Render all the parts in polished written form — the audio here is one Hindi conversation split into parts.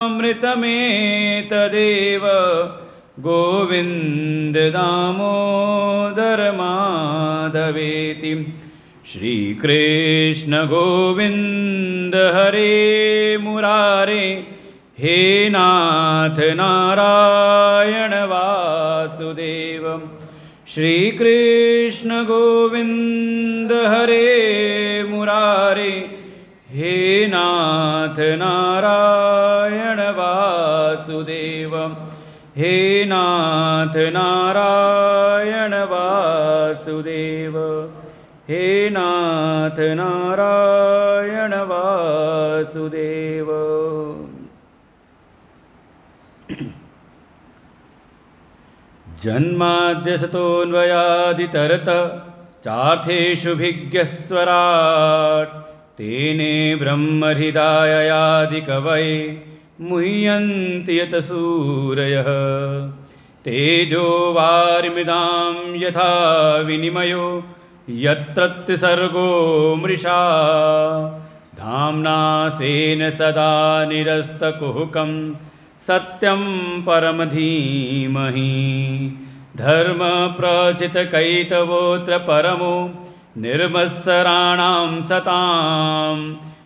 अमृतमेतदेव गोविन्द दामोदर माधवेति। श्रीकृष्ण गोविन्द हरे मुरारे, हे नाथ नारायण वासुदेव। श्रीकृष्ण गोविन्द हरे मुरारे, हे नाथ नारायण वासुदेव। हे नाथ नारायण वासुदेव, हे नाथ नारायण वासुदेव। जन्माद्यसतोऽन्वयादितरत चार्थेषु भिज्ञस्वराट्, तेने ब्रह्महृदाययादिकवये मुह्यन्ति यत सूरयः। तेजो वारिमृदां यथा विनिमयो यत्र त्रिसर्गो मृषा, धाम्ना स्वेन सदा निरस्तकुहकं सत्यं परम धीमहि। धर्मप्रचितकैतवोऽत्र परमो निर्मत्सराणां सतां,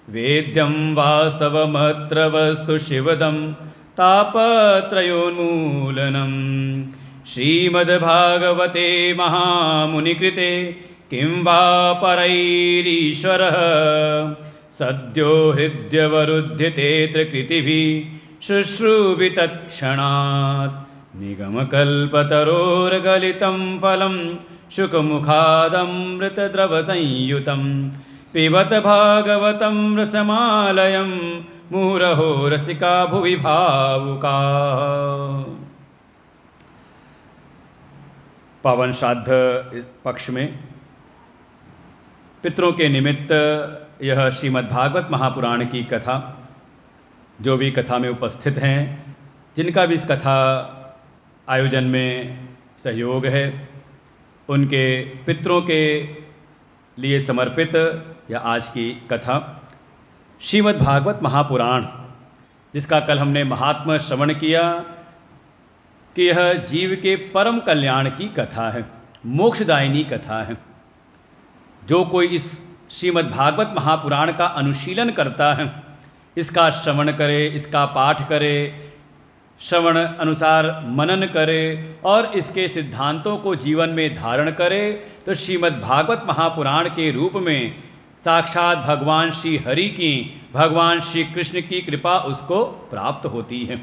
वेद्यं वास्तवमत्र वस्तु शिवदं तापत्रयोन्मूलनम्। श्रीमद्भागवते महामुनिकृते किं वा परैरीश्वरः, सद्यो हृद्यवरुध्यतेऽत्र कृतिभिः शुश्रूषितत्क्षणात्। निगमकल्पतरोर्गलितं फलं शुकमुखादमृतद्रवसंयुतं, पिबत भागवतं रसमालयं मुहुरहो रसिका भुवि भावुकाः। पावन श्राद्ध पक्ष में पितरों के निमित्त यह श्रीमद्भागवत महापुराण की कथा, जो भी कथा में उपस्थित हैं, जिनका भी इस कथा आयोजन में सहयोग है, उनके पितरों के लिए समर्पित यह आज की कथा श्रीमद्भागवत महापुराण, जिसका कल हमने महात्मा श्रवण किया कि यह जीव के परम कल्याण की कथा है, मोक्षदायिनी कथा है। जो कोई इस श्रीमद्भागवत महापुराण का अनुशीलन करता है, इसका श्रवण करे, इसका पाठ करे, श्रवण अनुसार मनन करे और इसके सिद्धांतों को जीवन में धारण करे, तो श्रीमद्भागवत महापुराण के रूप में साक्षात भगवान श्री हरि की, भगवान श्री कृष्ण की कृपा उसको प्राप्त होती है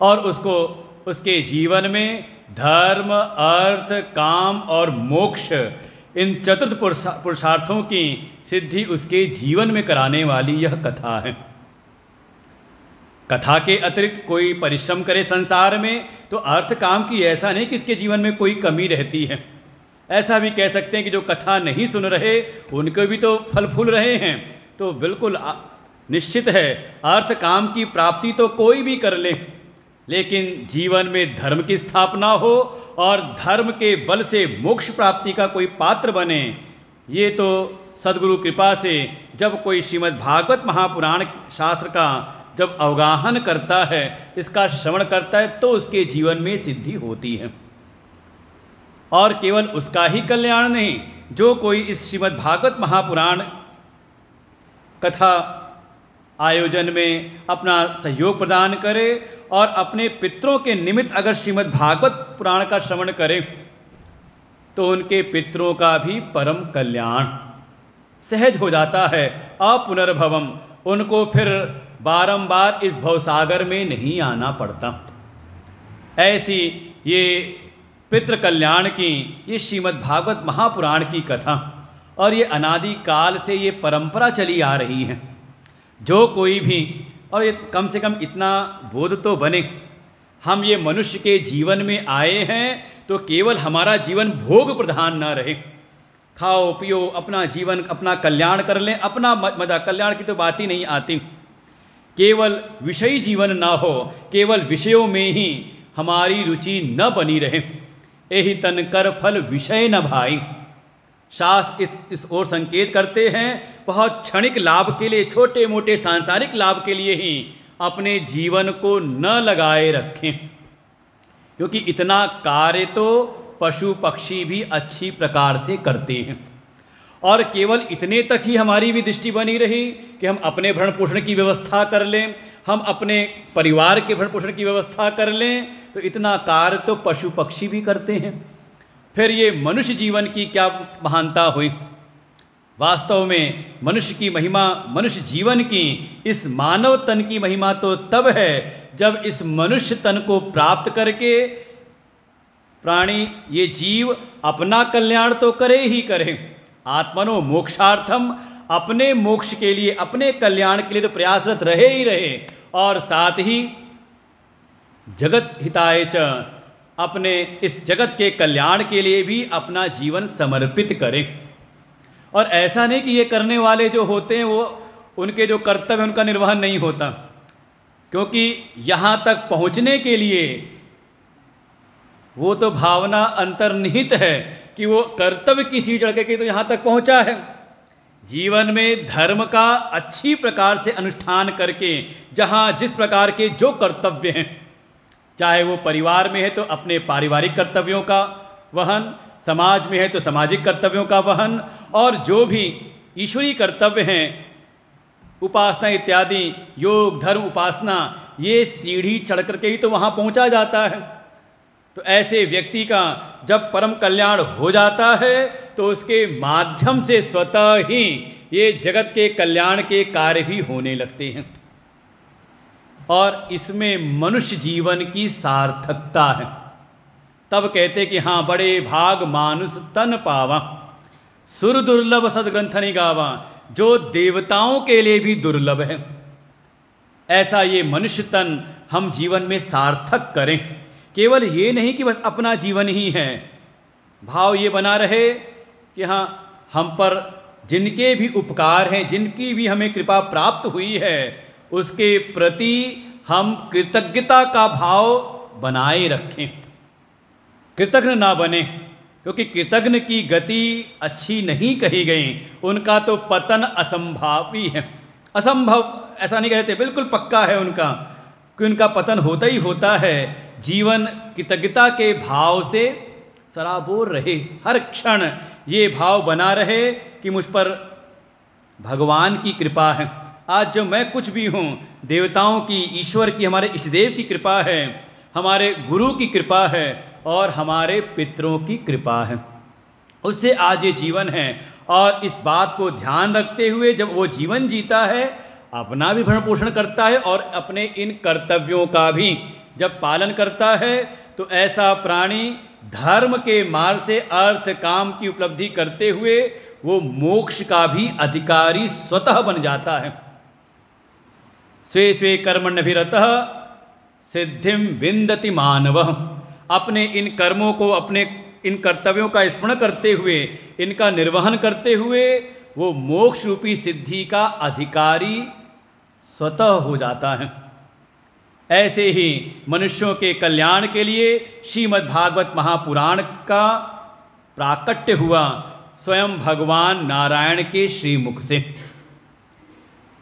और उसको उसके जीवन में धर्म, अर्थ, काम और मोक्ष, इन चतुर्थ पुरुषार्थों की सिद्धि उसके जीवन में कराने वाली यह कथा है। कथा के अतिरिक्त कोई परिश्रम करे संसार में तो अर्थ काम की ऐसा नहीं कि इसके जीवन में कोई कमी रहती है। ऐसा भी कह सकते हैं कि जो कथा नहीं सुन रहे उनको भी तो फल फूल रहे हैं। तो बिल्कुल निश्चित है अर्थ काम की प्राप्ति तो कोई भी कर ले, लेकिन जीवन में धर्म की स्थापना हो और धर्म के बल से मोक्ष प्राप्ति का कोई पात्र बने, ये तो सद्गुरु कृपा से जब कोई श्रीमद्भागवत महापुराण शास्त्र का जब अवगाहन करता है, इसका श्रवण करता है, तो उसके जीवन में सिद्धि होती है। और केवल उसका ही कल्याण नहीं, जो कोई इस श्रीमद्भागवत महापुराण कथा आयोजन में अपना सहयोग प्रदान करे और अपने पितरों के निमित्त अगर श्रीमद्भागवत पुराण का श्रवण करे, तो उनके पितरों का भी परम कल्याण सहज हो जाता है। अपुनर्भवम, उनको फिर बारंबार इस भवसागर में नहीं आना पड़ता। ऐसी ये पितृ कल्याण की ये श्रीमद्भागवत महापुराण की कथा, और ये अनादि काल से ये परंपरा चली आ रही है। जो कोई भी, और ये कम से कम इतना बोध तो बने, हम ये मनुष्य के जीवन में आए हैं तो केवल हमारा जीवन भोग प्रधान न रहे। खाओ पियो, अपना जीवन अपना कल्याण कर लें, अपना मजा, कल्याण की तो बात ही नहीं आती। केवल विषयी जीवन ना हो, केवल विषयों में ही हमारी रुचि न बनी रहे। यही तन कर फल विषय न भाई। शास्त्र इस ओर संकेत करते हैं, बहुत क्षणिक लाभ के लिए, छोटे मोटे सांसारिक लाभ के लिए ही अपने जीवन को न लगाए रखें, क्योंकि इतना कार्य तो पशु पक्षी भी अच्छी प्रकार से करते हैं। और केवल इतने तक ही हमारी भी दृष्टि बनी रही कि हम अपने भरण पोषण की व्यवस्था कर लें, हम अपने परिवार के भरण पोषण की व्यवस्था कर लें, तो इतना कार्य तो पशु पक्षी भी करते हैं। फिर ये मनुष्य जीवन की क्या महानता हुई। वास्तव में मनुष्य की महिमा, मनुष्य जीवन की, इस मानव तन की महिमा तो तब है जब इस मनुष्य तन को प्राप्त करके प्राणी, ये जीव अपना कल्याण तो करे ही करे, आत्मनो मोक्षार्थम, अपने मोक्ष के लिए, अपने कल्याण के लिए तो प्रयासरत रहे ही रहे, और साथ ही जगत हिताय च, अपने इस जगत के कल्याण के लिए भी अपना जीवन समर्पित करें। और ऐसा नहीं कि ये करने वाले जो होते हैं वो, उनके जो कर्तव्य उनका निर्वहन नहीं होता, क्योंकि यहाँ तक पहुँचने के लिए वो तो भावना अंतर्निहित है कि वो कर्तव्य की सीढ़ी चढ़ के तो यहाँ तक पहुँचा है। जीवन में धर्म का अच्छी प्रकार से अनुष्ठान करके, जहाँ जिस प्रकार के जो कर्तव्य हैं, चाहे वो परिवार में है तो अपने पारिवारिक कर्तव्यों का वहन, समाज में है तो सामाजिक कर्तव्यों का वहन, और जो भी ईश्वरीय कर्तव्य हैं, उपासना इत्यादि, योग धर्म उपासना, ये सीढ़ी चढ़ करके ही तो वहाँ पहुँचा जाता है। तो ऐसे व्यक्ति का जब परम कल्याण हो जाता है तो उसके माध्यम से स्वतः ही ये जगत के कल्याण के कार्य भी होने लगते हैं, और इसमें मनुष्य जीवन की सार्थकता है। तब कहते कि हाँ, बड़े भाग मानुष तन पावा, सुर दुर्लभ सदग्रंथ गावा, जो देवताओं के लिए भी दुर्लभ है, ऐसा ये मनुष्य तन हम जीवन में सार्थक करें। केवल ये नहीं कि बस अपना जीवन ही है, भाव ये बना रहे कि हाँ, हम पर जिनके भी उपकार हैं, जिनकी भी हमें कृपा प्राप्त हुई है, उसके प्रति हम कृतज्ञता का भाव बनाए रखें, कृतज्ञ ना बने, क्योंकि कृतज्ञ की गति अच्छी नहीं कही गई, उनका तो पतन असंभावी है। असंभव ऐसा नहीं कहते, बिल्कुल पक्का है उनका कि उनका पतन होता ही होता है। जीवन कृतज्ञता के भाव से सराबोर रहे, हर क्षण ये भाव बना रहे कि मुझ पर भगवान की कृपा है। आज जो मैं कुछ भी हूँ, देवताओं की, ईश्वर की, हमारे इष्टदेव की कृपा है, हमारे गुरु की कृपा है, और हमारे पितरों की कृपा है, उससे आज ये जीवन है। और इस बात को ध्यान रखते हुए जब वो जीवन जीता है, अपना भी भरण पोषण करता है और अपने इन कर्तव्यों का भी जब पालन करता है, तो ऐसा प्राणी धर्म के मार्ग से अर्थ काम की उपलब्धि करते हुए वो मोक्ष का भी अधिकारी स्वतः बन जाता है। स्वे स्वे कर्मण्यभिरतः सिद्धिम विन्दति मानवः, अपने इन कर्मों को, अपने इन कर्तव्यों का स्मरण करते हुए, इनका निर्वहन करते हुए वो मोक्ष रूपी सिद्धि का अधिकारी स्वतः हो जाता है। ऐसे ही मनुष्यों के कल्याण के लिए श्रीमद् भागवत महापुराण का प्राकट्य हुआ स्वयं भगवान नारायण के श्रीमुख से।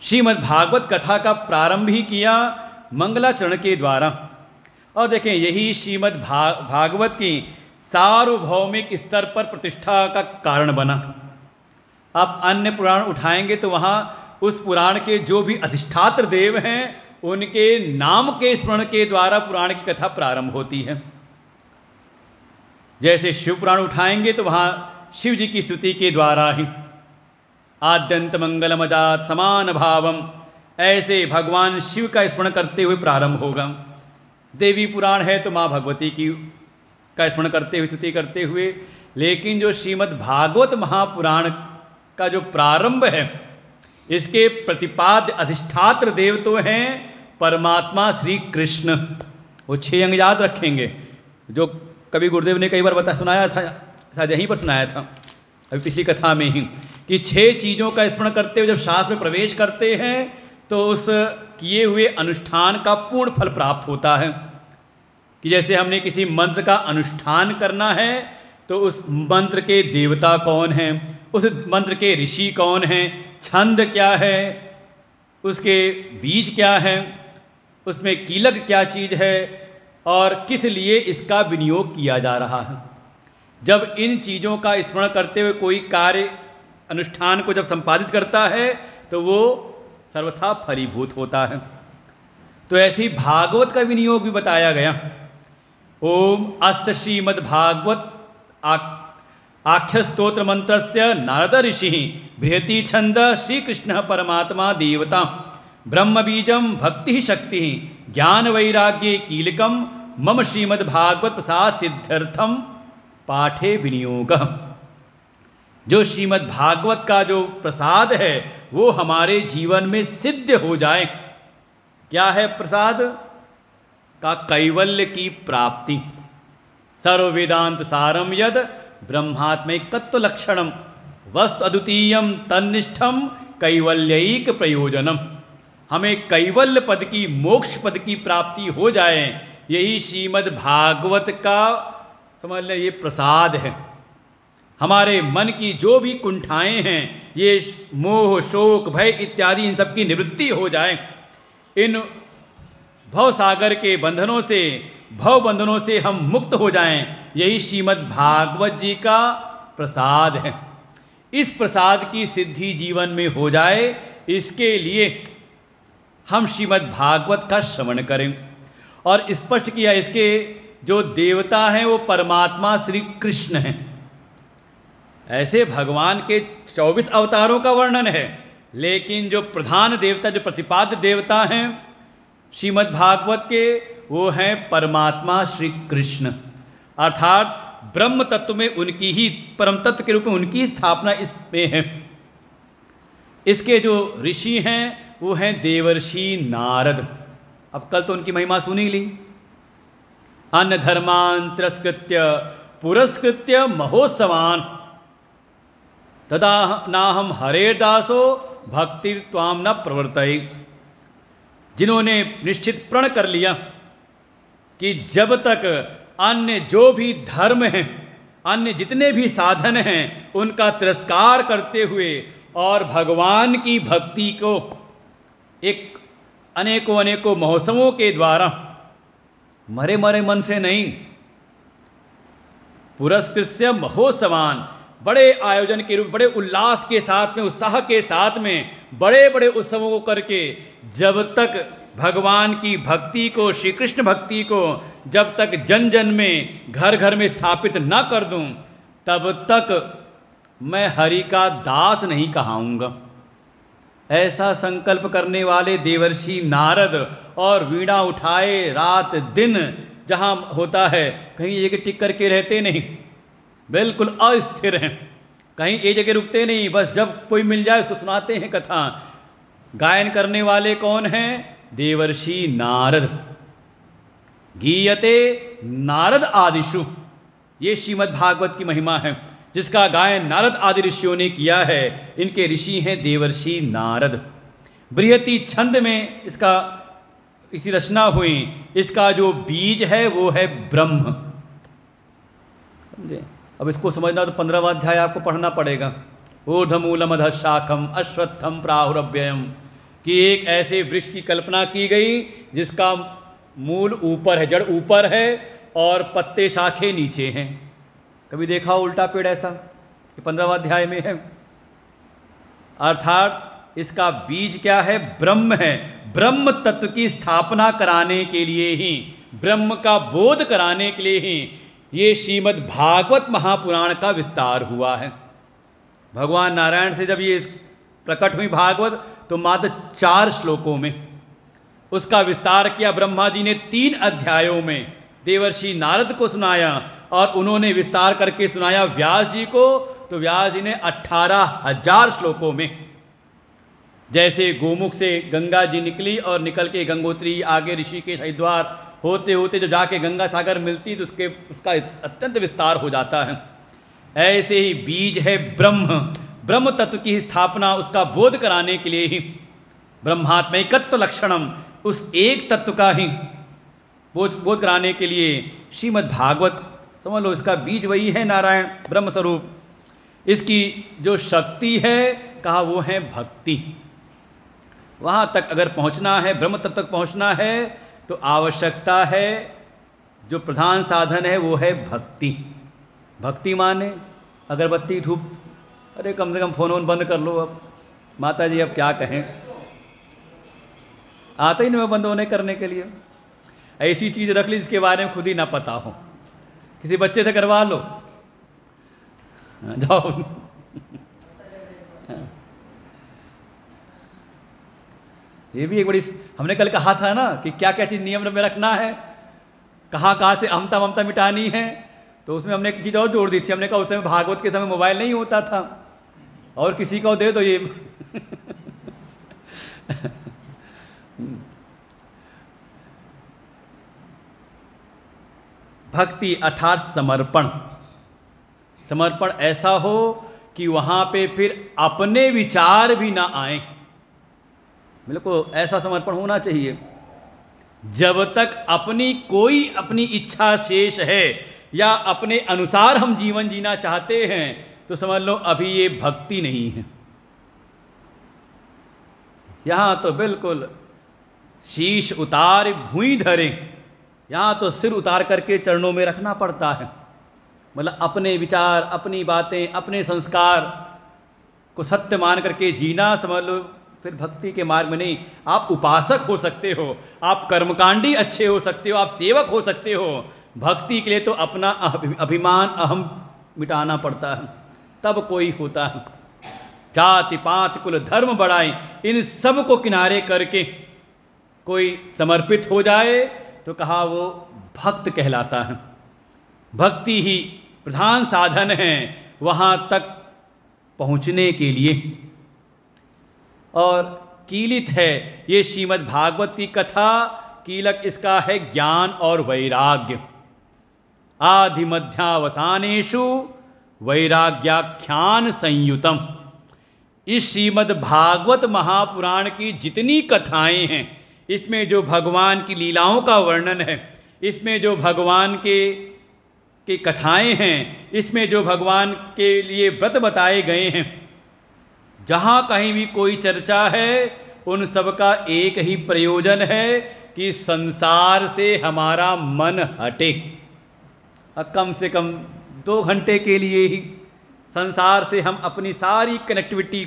श्रीमद् भागवत कथा का प्रारंभ ही किया मंगलाचरण के द्वारा, और देखें यही श्रीमद् भागवत की सार्वभौमिक स्तर पर प्रतिष्ठा का कारण बना। आप अन्य पुराण उठाएंगे तो वहाँ उस पुराण के जो भी अधिष्ठात्र देव हैं, उनके नाम के स्मरण के द्वारा पुराण की कथा प्रारंभ होती है। जैसे शिव पुराण उठाएंगे तो वहाँ शिव जी की स्तुति के द्वारा ही आद्यंत मंगलमजात समान भावम, ऐसे भगवान शिव का स्मरण करते हुए प्रारंभ होगा। देवी पुराण है तो माँ भगवती की का स्मरण करते हुए, स्तुति करते हुए। लेकिन जो श्रीमद् भागवत महापुराण का जो प्रारंभ है, इसके प्रतिपाद्य अधिष्ठात्र देव तो हैं परमात्मा श्री कृष्ण। वो 6 अंग याद रखेंगे, जो कभी गुरुदेव ने कई बार सुनाया था, शायद यहीं पर सुनाया था अभी पिछली कथा में ही, कि 6 चीज़ों का स्मरण करते हुए जब शास्त्र में प्रवेश करते हैं तो उस किए हुए अनुष्ठान का पूर्ण फल प्राप्त होता है। कि जैसे हमने किसी मंत्र का अनुष्ठान करना है तो उस मंत्र के देवता कौन हैं, उस मंत्र के ऋषि कौन हैं, छंद क्या है, उसके बीज क्या है, उसमें कीलक क्या चीज़ है और किस लिए इसका विनियोग किया जा रहा है। जब इन चीज़ों का स्मरण करते हुए कोई कार्य अनुष्ठान को जब संपादित करता है तो वो सर्वथा फलीभूत होता है। तो ऐसे ही भागवत का विनियोग भी बताया गया। ओम अस्य श्रीमद्भागवत आख्य स्तोत्र मंत्रस्य नारद ऋषि बृहति छंद श्रीकृष्ण परमात्मा देवता ब्रह्म बीजम भक्ति शक्ति ज्ञान वैराग्ये कीलकम मम श्रीमद्भागवत प्रसाद सिद्ध्यर्थम पाठे विनियोग। जो श्रीमद्भागवत का जो प्रसाद है वो हमारे जीवन में सिद्ध हो जाए। क्या है प्रसाद का? कैवल्य की प्राप्ति। सर्व वेदांत सारम यद ब्रह्मात्मैकत्व लक्षणम वस्तु अद्वितीयम तन्निष्ठम कैवल्यैक प्रयोजनम। हमें कैवल्य पद की, मोक्ष पद की प्राप्ति हो जाए, यही श्रीमद् भागवत का समझ लें ये प्रसाद है। हमारे मन की जो भी कुंठाएं हैं, ये मोह शोक भय इत्यादि, इन सब की निवृत्ति हो जाए। इन भव सागर के बंधनों से, भव बंधनों से हम मुक्त हो जाएं, यही श्रीमद् भागवत जी का प्रसाद है। इस प्रसाद की सिद्धि जीवन में हो जाए, इसके लिए हम श्रीमद् भागवत का श्रवण करें। और स्पष्ट किया, इसके जो देवता हैं वो परमात्मा श्री कृष्ण हैं। ऐसे भगवान के 24 अवतारों का वर्णन है, लेकिन जो प्रधान देवता, जो प्रतिपाद्य देवता हैं श्रीमद् भागवत के, वो हैं परमात्मा श्री कृष्ण। अर्थात ब्रह्म तत्व में उनकी ही, परम तत्व के रूप में उनकी स्थापना इसमें है। इसके जो ऋषि हैं वो हैं देवर्षि नारद। अब कल तो उनकी महिमा सुनी ली। अन्य धर्मान तिरस्कृत्य पुरस्कृत्य महोत्सवान तदा नाहम हरेर्दासो भक्ति त्वाम न प्रवर्तय। जिन्होंने निश्चित प्रण कर लिया कि जब तक अन्य जो भी धर्म हैं, अन्य जितने भी साधन हैं, उनका तिरस्कार करते हुए और भगवान की भक्ति को एक अनेकों अनेकों महोत्सवों के द्वारा, मरे मरे मन से नहीं, पुरस्कृत्य महोत्सवान, बड़े आयोजन के रूप, बड़े उल्लास के साथ में, उत्साह के साथ में बड़े बड़े उत्सवों को करके, जब तक भगवान की भक्ति को, श्री कृष्ण भक्ति को जब तक जन जन में, घर घर में स्थापित न कर दूं, तब तक मैं हरि का दास नहीं कहाऊंगा। ऐसा संकल्प करने वाले देवर्षि नारद, और वीणा उठाए रात दिन जहाँ होता है, कहीं एक जगह टिक करके रहते नहीं, बिल्कुल अस्थिर हैं, कहीं एक जगह रुकते नहीं, बस जब कोई मिल जाए उसको सुनाते हैं कथा। गायन करने वाले कौन हैं? देवर्षि नारद। गीयते नारद आदिषु, ये श्रीमद् भागवत की महिमा है, जिसका गायन नारद आदि ऋषियों ने किया है। इनके ऋषि हैं देवर्षि नारद। बृहति छंद में इसका इसी रचना हुई। इसका जो बीज है वो है ब्रह्म। समझे? अब इसको समझना तो 15वां अध्याय आपको पढ़ना पड़ेगा। ऊर्ध्वमूलम अधः शाखम अश्वत्थम प्राहुरव्ययम, कि एक ऐसे वृक्ष की कल्पना की गई जिसका मूल ऊपर है, जड़ ऊपर है और पत्ते शाखे नीचे हैं। कभी देखा उल्टा पेड़ ऐसा? ये 15वां अध्याय में है। अर्थात इसका बीज क्या है? ब्रह्म है। ब्रह्म तत्व की स्थापना कराने के लिए ही, ब्रह्म का बोध कराने के लिए ही ये श्रीमद् भागवत महापुराण का विस्तार हुआ है। भगवान नारायण से जब ये प्रकट हुई भागवत, तो मात्र 4 श्लोकों में उसका विस्तार किया। ब्रह्मा जी ने 3 अध्यायों में देवर्षि नारद को सुनाया, और उन्होंने विस्तार करके सुनाया व्यास जी को, तो व्यास जी ने 18,000 श्लोकों में, जैसे गोमुख से गंगा जी निकली और निकल के गंगोत्री आगे ऋषिकेश हरिद्वार होते होते जब जाके गंगा सागर मिलती तो उसका अत्यंत विस्तार हो जाता है। ऐसे ही बीज है ब्रह्म। ब्रह्म तत्व की स्थापना, उसका बोध कराने के लिए ही, ब्रह्मात्मैकत्व लक्षणम, उस एक तत्व का ही बोध कराने के लिए श्रीमद् भागवत, समझ लो इसका बीज वही है नारायण ब्रह्म स्वरूप। इसकी जो शक्ति है, कहा वो है भक्ति। वहाँ तक अगर पहुँचना है, ब्रह्म तत्व तक पहुँचना है, तो आवश्यकता है, जो प्रधान साधन है वो है भक्ति। भक्ति माने अगरबत्ती धूप, अरे कम से कम फ़ोन वोन बंद कर लो। अब माता जी अब क्या कहें, आता ही नहीं बंद होने करने के लिए। ऐसी चीज़ रख ली जिसके बारे में खुद ही ना पता हो, किसी बच्चे से करवा लो, जाओ। ये भी एक बड़ी, हमने कल कहा था ना कि क्या क्या चीज़ नियम में रखना है, कहाँ कहाँ से अहमता ममता मिटानी है। तो उसमें हमने एक चीज़ और जोड़ दी थी, हमने कहा उस समय भागवत के समय मोबाइल नहीं होता था, और किसी को दे दो ये भक्ति अर्थात समर्पण। समर्पण ऐसा हो कि वहाँ पे फिर अपने विचार भी ना आए। बिल्कुल ऐसा समर्पण होना चाहिए। जब तक अपनी इच्छा शेष है या अपने अनुसार हम जीवन जीना चाहते हैं, तो समझ लो अभी ये भक्ति नहीं है। यहाँ तो बिल्कुल शीश उतार भूमि धरे, यहाँ तो सिर उतार करके चरणों में रखना पड़ता है। मतलब अपने विचार, अपनी बातें, अपने संस्कार को सत्य मान करके जीना, समझ लो फिर भक्ति के मार्ग में नहीं। आप उपासक हो सकते हो, आप कर्मकांडी अच्छे हो सकते हो, आप सेवक हो सकते हो। भक्ति के लिए तो अपना अभिमान, अहम मिटाना पड़ता है, तब कोई होता है। जाति पात कुल धर्म बढ़ाए, इन सब को किनारे करके कोई समर्पित हो जाए तो कहा वो भक्त कहलाता है। भक्ति ही प्रधान साधन है वहाँ तक पहुँचने के लिए। और कीलित है ये श्रीमद् भागवत की कथा, कीलक इसका है ज्ञान और वैराग्य। आदि मध्यावसानेषु वैराग्याख्यान संयुतम। इस श्रीमद् भागवत महापुराण की जितनी कथाएं हैं, इसमें जो भगवान की लीलाओं का वर्णन है, इसमें जो भगवान के कथाएं हैं, इसमें जो भगवान के लिए व्रत बताए गए हैं, जहाँ कहीं भी कोई चर्चा है, उन सब का एक ही प्रयोजन है कि संसार से हमारा मन हटे। कम से कम 2 घंटे के लिए ही संसार से हम अपनी सारी कनेक्टिविटी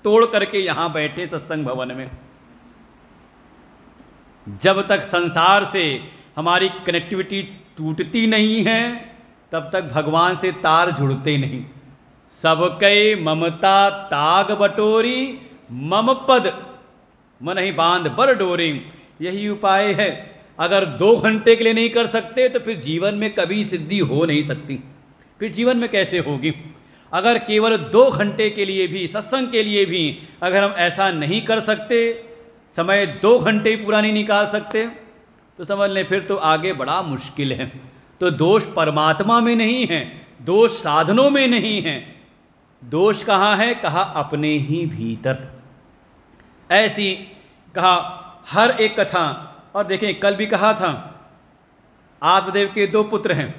तोड़ करके यहाँ बैठे सत्संग भवन में। जब तक संसार से हमारी कनेक्टिविटी टूटती नहीं है, तब तक भगवान से तार जुड़ते नहीं। सबके ममता ताग बटोरी, मम पद मन ही बांध बर डोरी। यही उपाय है। अगर 2 घंटे के लिए नहीं कर सकते तो फिर जीवन में कभी सिद्धि हो नहीं सकती। फिर जीवन में कैसे होगी? अगर केवल 2 घंटे के लिए भी, सत्संग के लिए भी अगर हम ऐसा नहीं कर सकते, समय 2 घंटे पूरा नहीं निकाल सकते, तो समझ लें फिर तो आगे बड़ा मुश्किल है। तो दोष परमात्मा में नहीं है, दोष साधनों में नहीं है, दोष कहाँ है? कहा अपने ही भीतर। ऐसी कहा हर एक कथा। और देखें कल भी कहा था आत्मदेव के 2 पुत्र हैं,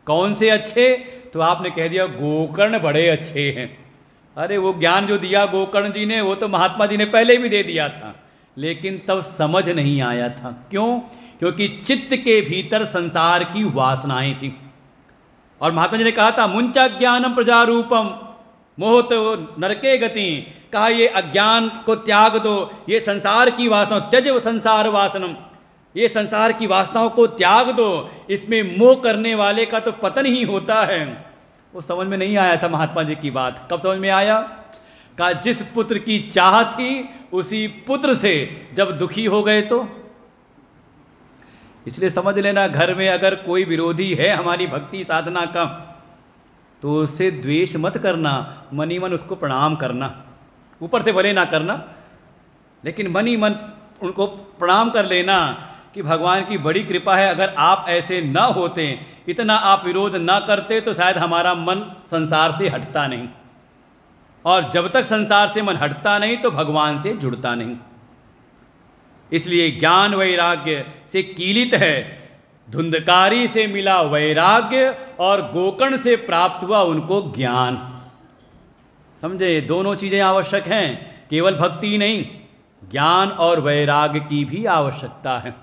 कौन से अच्छे? तो आपने कह दिया गोकर्ण बड़े अच्छे हैं। अरे वो ज्ञान जो दिया गोकर्ण जी ने, वो तो महात्मा जी ने पहले भी दे दिया था, लेकिन तब समझ नहीं आया था। क्यों? क्योंकि चित्त के भीतर संसार की वासनाएं थी। और महात्मा जी ने कहा था मुंचा ज्ञानम प्रजारूपम मोहत नरके गति। कहा ये अज्ञान को त्याग दो, ये संसार की वासना, त्यज संसार वासनम, ये संसार की वासनाओं को त्याग दो, इसमें मोह करने वाले का तो पतन ही होता है। वो समझ में नहीं आया था महात्मा जी की बात। कब समझ में आया? कहा जिस पुत्र की चाह थी उसी पुत्र से जब दुखी हो गए तो। इसलिए समझ लेना, घर में अगर कोई विरोधी है हमारी भक्ति साधना का, तो उससे द्वेष मत करना, मनी मन उसको प्रणाम करना। ऊपर से भले ना करना, लेकिन मनी मन उनको प्रणाम कर लेना कि भगवान की बड़ी कृपा है। अगर आप ऐसे ना होते, इतना आप विरोध ना करते, तो शायद हमारा मन संसार से हटता नहीं। और जब तक संसार से मन हटता नहीं तो भगवान से जुड़ता नहीं। इसलिए ज्ञान वैराग्य से कीलित है। धुंधकारी से मिला वैराग्य और गोकर्ण से प्राप्त हुआ उनको ज्ञान। समझे? दोनों चीज़ें आवश्यक हैं, केवल भक्ति नहीं। ज्ञान और वैराग्य की भी आवश्यकता है।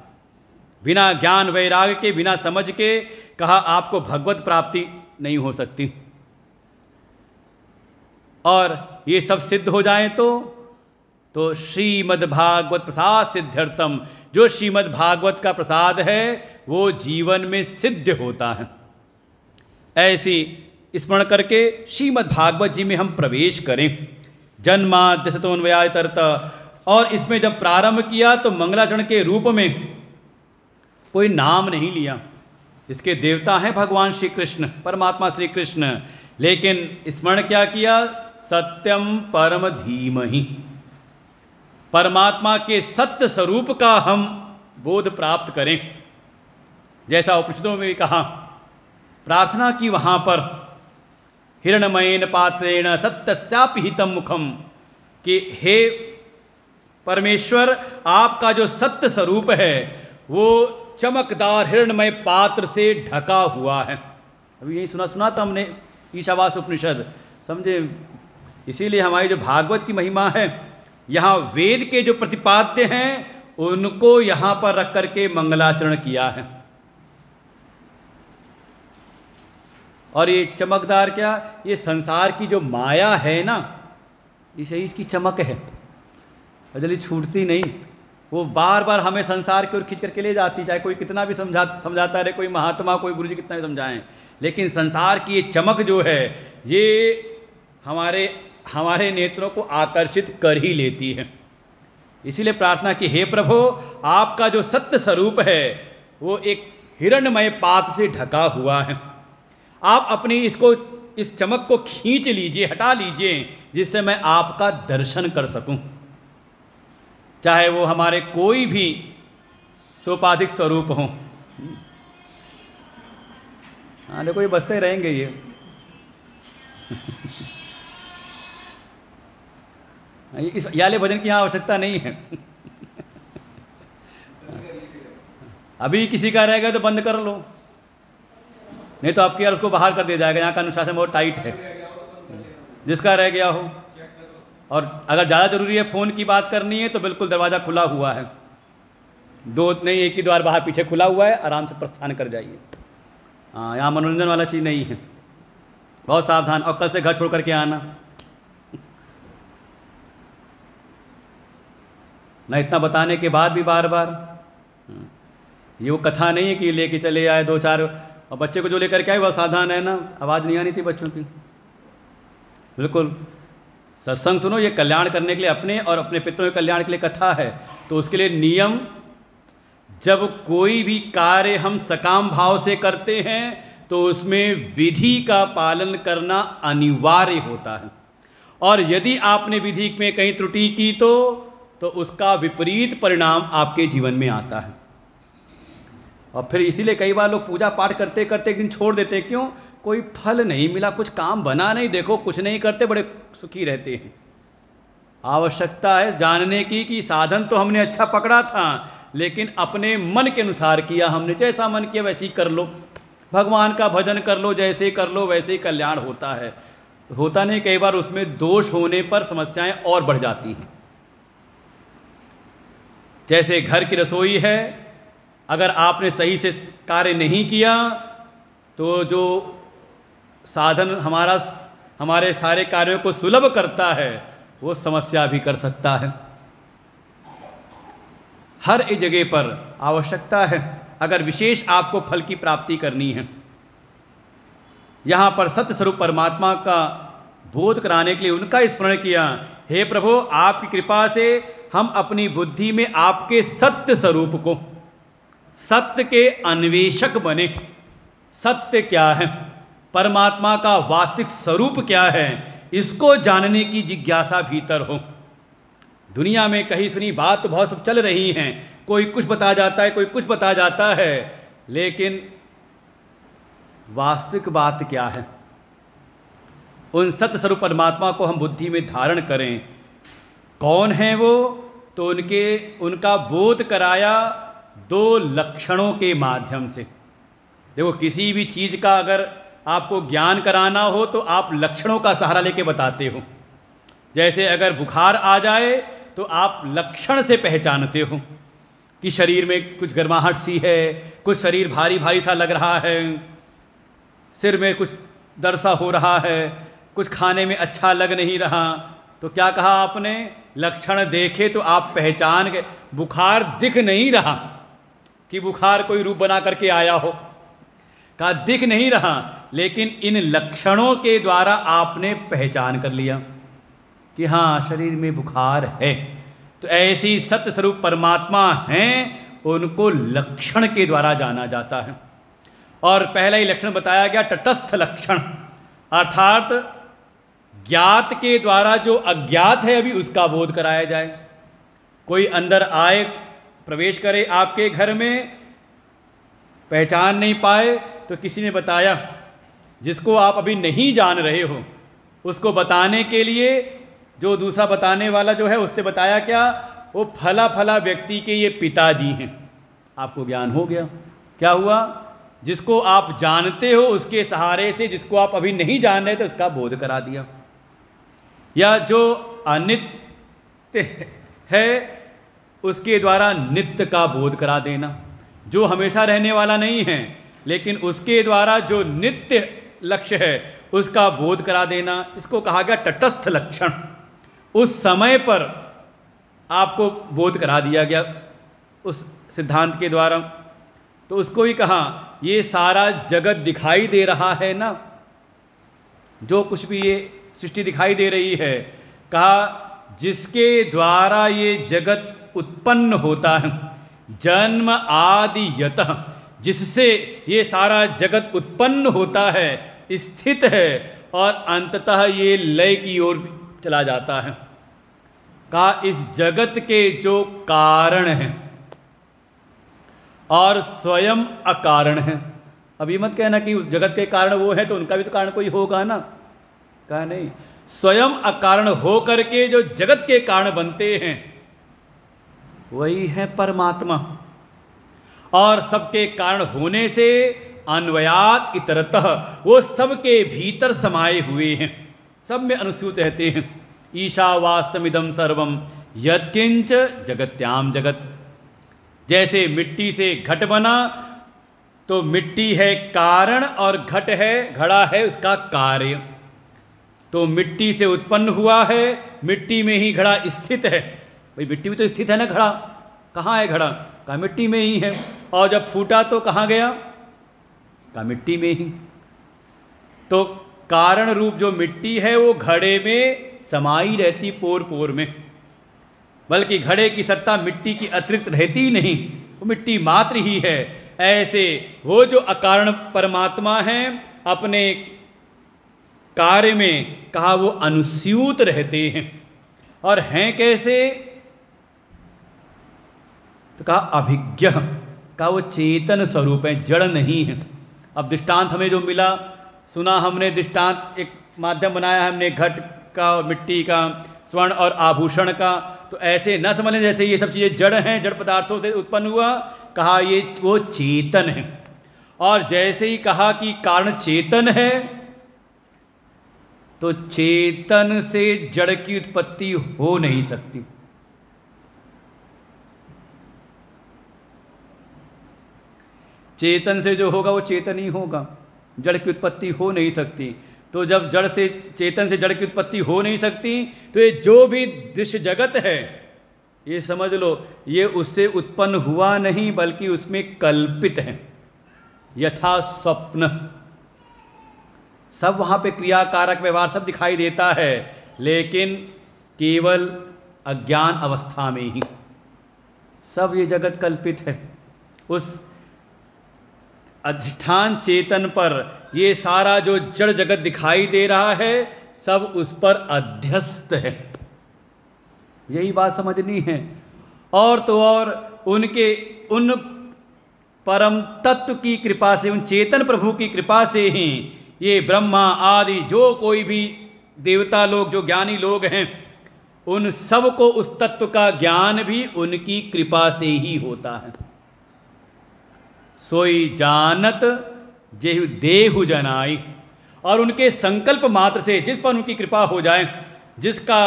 बिना ज्ञान वैराग्य के, बिना समझ के कहा आपको भगवत प्राप्ति नहीं हो सकती। और ये सब सिद्ध हो जाए तो श्रीमद् भागवत प्रसाद सिद्ध्यर्थम, जो श्रीमद् भागवत का प्रसाद है वो जीवन में सिद्ध होता है। ऐसी स्मरण करके श्रीमद् भागवत जी में हम प्रवेश करें। जन्माद्यसतोन्वयादितरत, और इसमें जब प्रारंभ किया तो मंगलाचरण के रूप में कोई नाम नहीं लिया। इसके देवता हैं भगवान श्री कृष्ण, परमात्मा श्री कृष्ण, लेकिन स्मरण क्या किया? सत्यम परम धीमहि, परमात्मा के सत्य स्वरूप का हम बोध प्राप्त करें। जैसा उपनिषदों में भी कहा, प्रार्थना की वहाँ पर हिरण्मयेन पात्रेण सत्यस्यापि हितं मुखम, कि हे परमेश्वर, आपका जो सत्य स्वरूप है वो चमकदार हिरण्मय पात्र से ढका हुआ है। अभी यही सुना था हमने ईशावास उपनिषद, समझे? इसीलिए हमारी जो भागवत की महिमा है, यहाँ वेद के जो प्रतिपाद्य हैं उनको यहाँ पर रख करके मंगलाचरण किया है। और ये चमकदार क्या, ये संसार की जो माया है ना, इसे इसकी चमक है, जल्दी छूटती नहीं। वो बार बार हमें संसार की ओर खींच करके ले जाती, चाहे कोई कितना भी समझाता रहे, कोई महात्मा, कोई गुरुजी कितना भी समझाएं, लेकिन संसार की ये चमक जो है ये हमारे नेत्रों को आकर्षित कर ही लेती है। इसीलिए प्रार्थना की, हे प्रभु, आपका जो सत्य स्वरूप है वो एक हिरण्मय पात्र से ढका हुआ है। आप अपनी इस चमक को खींच लीजिए, हटा लीजिए, जिससे मैं आपका दर्शन कर सकूं। चाहे वो हमारे कोई भी सोपाधिक स्वरूप हों। हाँ देखो, ये बसते रहेंगे ये। इस याले भजन की यहाँ आवश्यकता नहीं है। अभी किसी का रहेगा तो बंद कर लो, नहीं तो आपके यार उसको बाहर कर दिया जाएगा। यहाँ का अनुशासन बहुत टाइट है, जिसका रह गया हो। और अगर ज़्यादा ज़रूरी है फ़ोन की बात करनी है तो बिल्कुल दरवाज़ा खुला हुआ है, दो नहीं, एक ही द्वार बाहर पीछे खुला हुआ है, आराम से प्रस्थान कर जाइए। हाँ, यहाँ मनोरंजन वाला चीज़ नहीं है, बहुत सावधान। और कल से घर छोड़ करके आना ना। इतना बताने के बाद भी बार बार, ये वो कथा नहीं है कि लेके चले आए दो चार, और बच्चे को जो लेकर के आए वह सावधान है ना, आवाज़ नहीं आनी थी बच्चों की। बिल्कुल सत्संग सुनो, ये कल्याण करने के लिए, अपने और अपने पितरों के कल्याण के लिए कथा है। तो उसके लिए नियम, जब कोई भी कार्य हम सकाम भाव से करते हैं तो उसमें विधि का पालन करना अनिवार्य होता है। और यदि आपने विधि में कहीं त्रुटि की तो उसका विपरीत परिणाम आपके जीवन में आता है। और फिर इसीलिए कई बार लोग पूजा पाठ करते करते एक दिन छोड़ देते हैं। क्यों? कोई फल नहीं मिला, कुछ काम बना नहीं, देखो कुछ नहीं करते, बड़े सुखी रहते हैं। आवश्यकता है जानने की कि साधन तो हमने अच्छा पकड़ा था, लेकिन अपने मन के अनुसार किया हमने। जैसा मन किया वैसे ही कर लो, भगवान का भजन कर लो, जैसे कर लो वैसे ही कल्याण होता है। होता नहीं, कई बार उसमें दोष होने पर समस्याएं और बढ़ जाती हैं। जैसे घर की रसोई है, अगर आपने सही से कार्य नहीं किया तो जो साधन हमारे सारे कार्यों को सुलभ करता है वो समस्या भी कर सकता है। हर एक जगह पर आवश्यकता है, अगर विशेष आपको फल की प्राप्ति करनी है। यहाँ पर सत्य स्वरूप परमात्मा का बोध कराने के लिए उनका स्मरण किया। हे प्रभु, आपकी कृपा से हम अपनी बुद्धि में आपके सत्य स्वरूप को, सत्य के अन्वेषक बने। सत्य क्या है, परमात्मा का वास्तविक स्वरूप क्या है, इसको जानने की जिज्ञासा भीतर हो। दुनिया में कहीं सुनी बात तो बहुत सब चल रही हैं, कोई कुछ बता जाता है, कोई कुछ बता जाता है, लेकिन वास्तविक बात क्या है? उन सत्य स्वरूप परमात्मा को हम बुद्धि में धारण करें। कौन है वो? तो उनका बोध कराया दो लक्षणों के माध्यम से। देखो, किसी भी चीज़ का अगर आपको ज्ञान कराना हो तो आप लक्षणों का सहारा लेके बताते हो। जैसे अगर बुखार आ जाए तो आप लक्षण से पहचानते हो कि शरीर में कुछ गर्माहट सी है, कुछ शरीर भारी भारी सा लग रहा है, सिर में कुछ दर्द सा हो रहा है, कुछ खाने में अच्छा लग नहीं रहा। तो क्या कहा आपने? लक्षण देखे तो आप पहचान गए। बुखार दिख नहीं रहा कि बुखार कोई रूप बना करके आया हो, कहा दिख नहीं रहा, लेकिन इन लक्षणों के द्वारा आपने पहचान कर लिया कि हाँ शरीर में बुखार है। तो ऐसी सत्य स्वरूप परमात्मा हैं, उनको लक्षण के द्वारा जाना जाता है। और पहला ही लक्षण बताया गया तटस्थ लक्षण, अर्थात ज्ञात के द्वारा जो अज्ञात है अभी उसका बोध कराया जाए। कोई अंदर आए, प्रवेश करे आपके घर में, पहचान नहीं पाए तो किसी ने बताया, जिसको आप अभी नहीं जान रहे हो उसको बताने के लिए जो दूसरा बताने वाला जो है उसने बताया क्या, वो फला फला व्यक्ति के ये पिताजी हैं। आपको ज्ञान हो गया। क्या हुआ? जिसको आप जानते हो उसके सहारे से जिसको आप अभी नहीं जान रहे थे उसका बोध करा दिया। या जो अनित्य है उसके द्वारा नित्य का बोध करा देना। जो हमेशा रहने वाला नहीं है लेकिन उसके द्वारा जो नित्य लक्ष्य है उसका बोध करा देना, इसको कहा गया तटस्थ लक्षण। उस समय पर आपको बोध करा दिया गया उस सिद्धांत के द्वारा। तो उसको ही कहा ये सारा जगत दिखाई दे रहा है ना, जो कुछ भी ये सृष्टि दिखाई दे रही है, कहा जिसके द्वारा ये जगत उत्पन्न होता है, जन्म आदि यतः, जिससे ये सारा जगत उत्पन्न होता है, स्थित है और अंततः ये लय की ओर चला जाता है। कहा इस जगत के जो कारण हैं और स्वयं अकारण है। अब ये मत कहना कि उस जगत के कारण वो है तो उनका भी तो कारण कोई होगा ना, कहा नहीं, स्वयं अकारण हो करके जो जगत के कारण बनते हैं वही है परमात्मा। और सबके कारण होने से अन्वयात इतरतः, वो सबके भीतर समाये हुए हैं, सब में अनुस्यूत रहते हैं। ईशावास्यमिदं सर्वम यत्किंच जगत्याम जगत। जैसे मिट्टी से घट बना तो मिट्टी है कारण और घट है, घड़ा है उसका कार्य। तो मिट्टी से उत्पन्न हुआ है, मिट्टी में ही घड़ा स्थित है। भाई मिट्टी में तो स्थित है ना घड़ा, कहाँ है घड़ा? कहा मिट्टी में ही है। और जब फूटा तो कहाँ गया? कहा मिट्टी में ही। तो कारण रूप जो मिट्टी है वो घड़े में समाई रहती पोर पोर में, बल्कि घड़े की सत्ता मिट्टी की अतिरिक्त रहती ही नहीं, वो मिट्टी मात्र ही है। ऐसे वो जो अकारण परमात्मा हैं अपने कार्य में कहा वो अनुस्यूत रहते हैं। और हैं कैसे? तो कहा अभिज्ञ, कहा वो चेतन स्वरूप है, जड़ नहीं है। अब दृष्टांत हमें जो मिला, सुना हमने दृष्टांत, एक माध्यम बनाया हमने घट का और मिट्टी का, स्वर्ण और आभूषण का। तो ऐसे न समझ लें जैसे ये सब चीज़ें जड़ हैं, जड़ पदार्थों से उत्पन्न हुआ, कहा ये वो चेतन है। और जैसे ही कहा कि कारण चेतन है, तो चेतन से जड़ की उत्पत्ति हो नहीं सकती। चेतन से जो होगा वो चेतन ही होगा, जड़ की उत्पत्ति हो नहीं सकती। तो जब जड़ से चेतन से जड़ की उत्पत्ति हो नहीं सकती, तो ये जो भी दृश्य जगत है ये समझ लो ये उससे उत्पन्न हुआ नहीं बल्कि उसमें कल्पित है। यथा स्वप्न, सब वहाँ पे क्रिया कारक व्यवहार सब दिखाई देता है, लेकिन केवल अज्ञान अवस्था में ही सब ये जगत कल्पित है। उस अधिष्ठान चेतन पर ये सारा जो जड़ जगत दिखाई दे रहा है सब उस पर अध्यस्त है। यही बात समझनी है। और तो और उनके उन परम तत्व की कृपा से, उन चेतन प्रभु की कृपा से ही ये ब्रह्मा आदि जो कोई भी देवता लोग, जो ज्ञानी लोग हैं, उन सब को उस तत्व का ज्ञान भी उनकी कृपा से ही होता है। सोई जानत जेहु देहु जनाई। और उनके संकल्प मात्र से जिस पर उनकी कृपा हो जाए, जिसका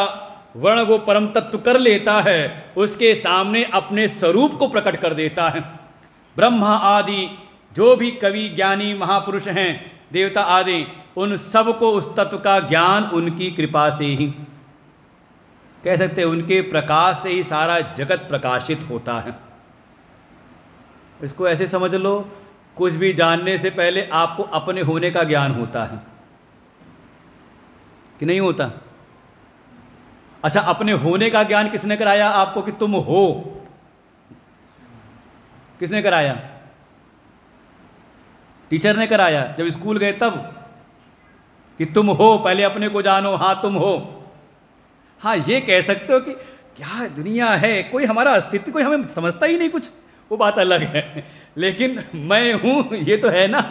वर्ण वो परम तत्व कर लेता है, उसके सामने अपने स्वरूप को प्रकट कर देता है। ब्रह्मा आदि जो भी कवि ज्ञानी महापुरुष हैं, देवता आदि, उन सब को उस तत्व का ज्ञान उनकी कृपा से ही, कह सकते हैं उनके प्रकाश से ही सारा जगत प्रकाशित होता है। इसको ऐसे समझ लो, कुछ भी जानने से पहले आपको अपने होने का ज्ञान होता है कि नहीं होता? अच्छा, अपने होने का ज्ञान किसने कराया आपको कि तुम हो? किसने कराया? टीचर ने कराया जब स्कूल गए तब, कि तुम हो, पहले अपने को जानो, हाँ तुम हो। हाँ, ये कह सकते हो कि क्या दुनिया है, कोई हमारा अस्तित्व कोई हमें समझता ही नहीं कुछ, वो बात अलग है, लेकिन मैं हूँ ये तो है ना।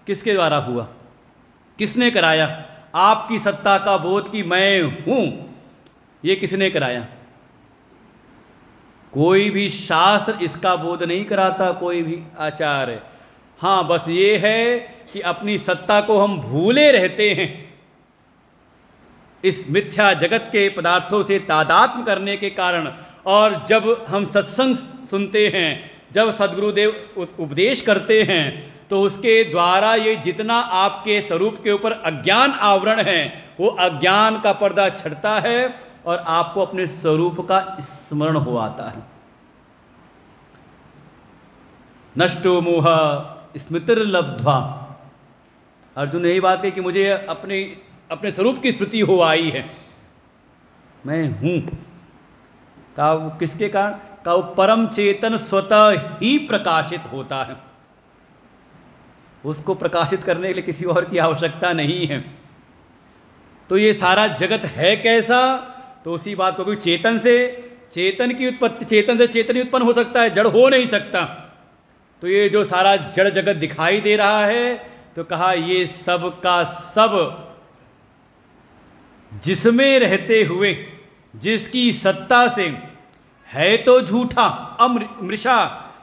किसके द्वारा हुआ? किसने कराया? आपकी सत्ता का बोध कि मैं हूँ, ये किसने कराया? कोई भी शास्त्र इसका बोध नहीं कराता, कोई भी आचार्य। हाँ, बस ये है कि अपनी सत्ता को हम भूले रहते हैं, इस मिथ्या जगत के पदार्थों से तादात्म्य करने के कारण। और जब हम सत्संग सुनते हैं, जब सद्गुरुदेव उपदेश करते हैं, तो उसके द्वारा ये जितना आपके स्वरूप के ऊपर अज्ञान आवरण है, वो अज्ञान का पर्दा छटता है और आपको अपने स्वरूप का स्मरण हो आता है। नष्टो मोह स्मृतिर्लब्ध्वा, अर्जुन ने यही बात कही कि मुझे अपने स्वरूप की स्मृति हो आई है, मैं हूँ। का किसके कारण? का वो परम चेतन स्वतः ही प्रकाशित होता है, उसको प्रकाशित करने के लिए किसी और की आवश्यकता नहीं है। तो ये सारा जगत है कैसा? तो उसी बात को, कोई चेतन से चेतन की उत्पत्ति, चेतन से चेतन ही उत्पन्न हो सकता है, जड़ हो नहीं सकता। तो ये जो सारा जड़ जगत दिखाई दे रहा है, तो कहा ये सब का सब जिसमें रहते हुए, जिसकी सत्ता से है तो झूठा अमृषा,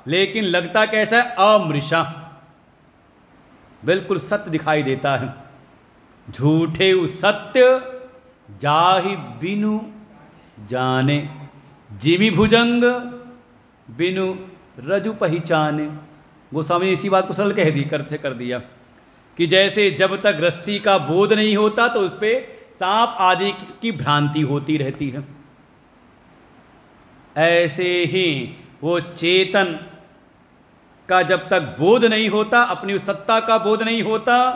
लेकिन लगता कैसा है? अमृषा, बिल्कुल सत्य दिखाई देता है। झूठे उस सत्य जाहि बिनु जाने, जिमी भुजंग बिनु रजु पहचाने। गोस्वामी ने इसी बात को सरल कर दिया कि जैसे जब तक रस्सी का बोध नहीं होता तो उस पर सांप आदि की भ्रांति होती रहती है, ऐसे ही वो चेतन का जब तक बोध नहीं होता, अपनी सत्ता का बोध नहीं होता,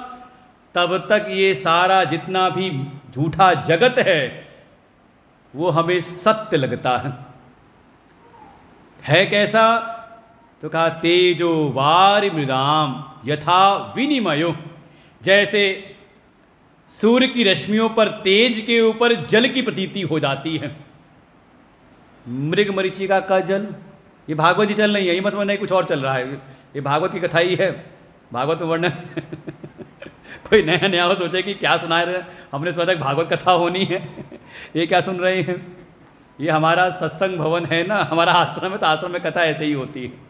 तब तक ये सारा जितना भी झूठा जगत है वो हमें सत्य लगता है कैसा? तो कहा तेजो वारि मृदाम यथा विनिमयो, जैसे सूर्य की रश्मियों पर तेज के ऊपर जल की प्रतीति हो जाती है। मृग मरीचिका का जल, ये भागवत जी चल नहीं है, ये मत समझना कुछ और चल रहा है, ये भागवत की कथा ही है। भागवत में वर्णन कोई नया नया हो सोचे कि क्या सुना रहे, हमने सोचा कि भागवत कथा होनी है, ये क्या सुन रहे हैं? ये हमारा सत्संग भवन है ना, हमारा आश्रम है, तो आश्रम में कथा ऐसे ही होती है।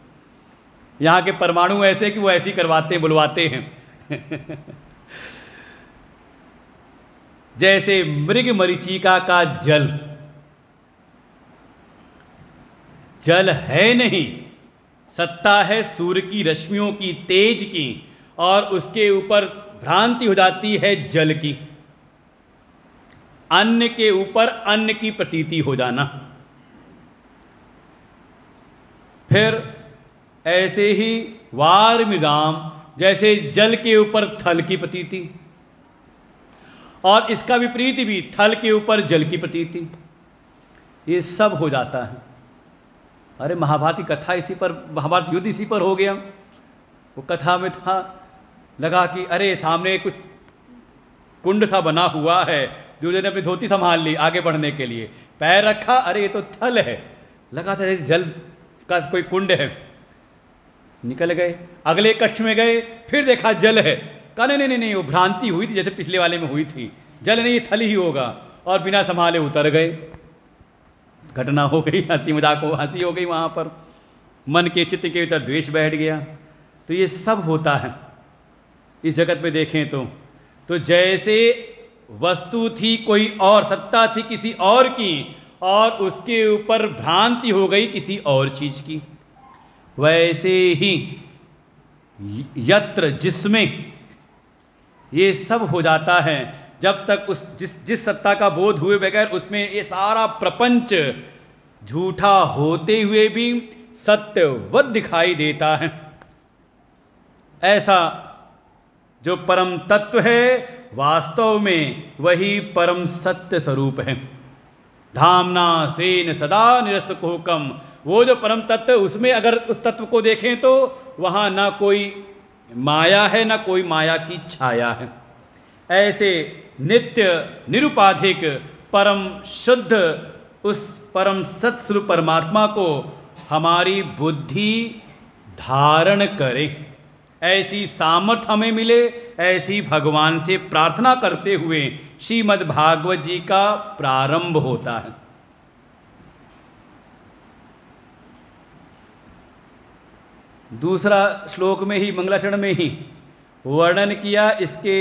यहाँ के परमाणु ऐसे कि वो ऐसे ही करवाते हैं, बुलवाते हैं। जैसे मृग मरीचिका का जल, जल है नहीं, सत्ता है सूर्य की रश्मियों की, तेज की, और उसके ऊपर भ्रांति हो जाती है जल की। अन्न के ऊपर अन्न की प्रतीति हो जाना। फिर ऐसे ही वार मृदाम, जैसे जल के ऊपर थल की प्रतीति, और इसका विपरीत भी, थल के ऊपर जल की प्रतीति, ये सब हो जाता है। अरे महाभारत की कथा इसी पर, महाभारत युद्ध इसी पर हो गया। वो कथा में था, लगा कि अरे सामने कुछ कुंड सा बना हुआ है, दुर्योधन ने अपनी धोती संभाल ली आगे बढ़ने के लिए, पैर रखा, अरे ये तो थल है, लगा था जल का कोई कुंड है, निकल गए। अगले कक्ष में गए, फिर देखा जल है, कहा नहीं नहीं नहीं, वो भ्रांति हुई थी जैसे पिछले वाले में हुई थी, जल नहीं थल ही होगा, और बिना संभाले उतर गए। घटना हो गई, हंसी मजाक हो, हंसी हो गई वहाँ पर, मन के चित्त के भीतर द्वेष बैठ गया। तो ये सब होता है इस जगत में देखें तो जैसे वस्तु थी कोई और, सत्ता थी किसी और की, और उसके ऊपर भ्रांति हो गई किसी और चीज़ की। वैसे ही यत्र, जिसमें ये सब हो जाता है, जब तक उस जिस सत्ता का बोध हुए बगैर उसमें ये सारा प्रपंच झूठा होते हुए भी सत्यवत दिखाई देता है। ऐसा जो परम तत्व है वास्तव में वही परम सत्य स्वरूप है। धामना सेन सदा निरस्त कोकम, वो जो परम तत्व है उसमें अगर उस तत्व को देखें तो वहाँ ना कोई माया है ना कोई माया की छाया है। ऐसे नित्य निरुपाधिक परम शुद्ध उस परम सत्स्वरूप परमात्मा को हमारी बुद्धि धारण करे, ऐसी सामर्थ्य हमें मिले, ऐसी भगवान से प्रार्थना करते हुए श्रीमद् भागवत जी का प्रारंभ होता है। दूसरा श्लोक में ही, मंगलाचरण में ही वर्णन किया इसके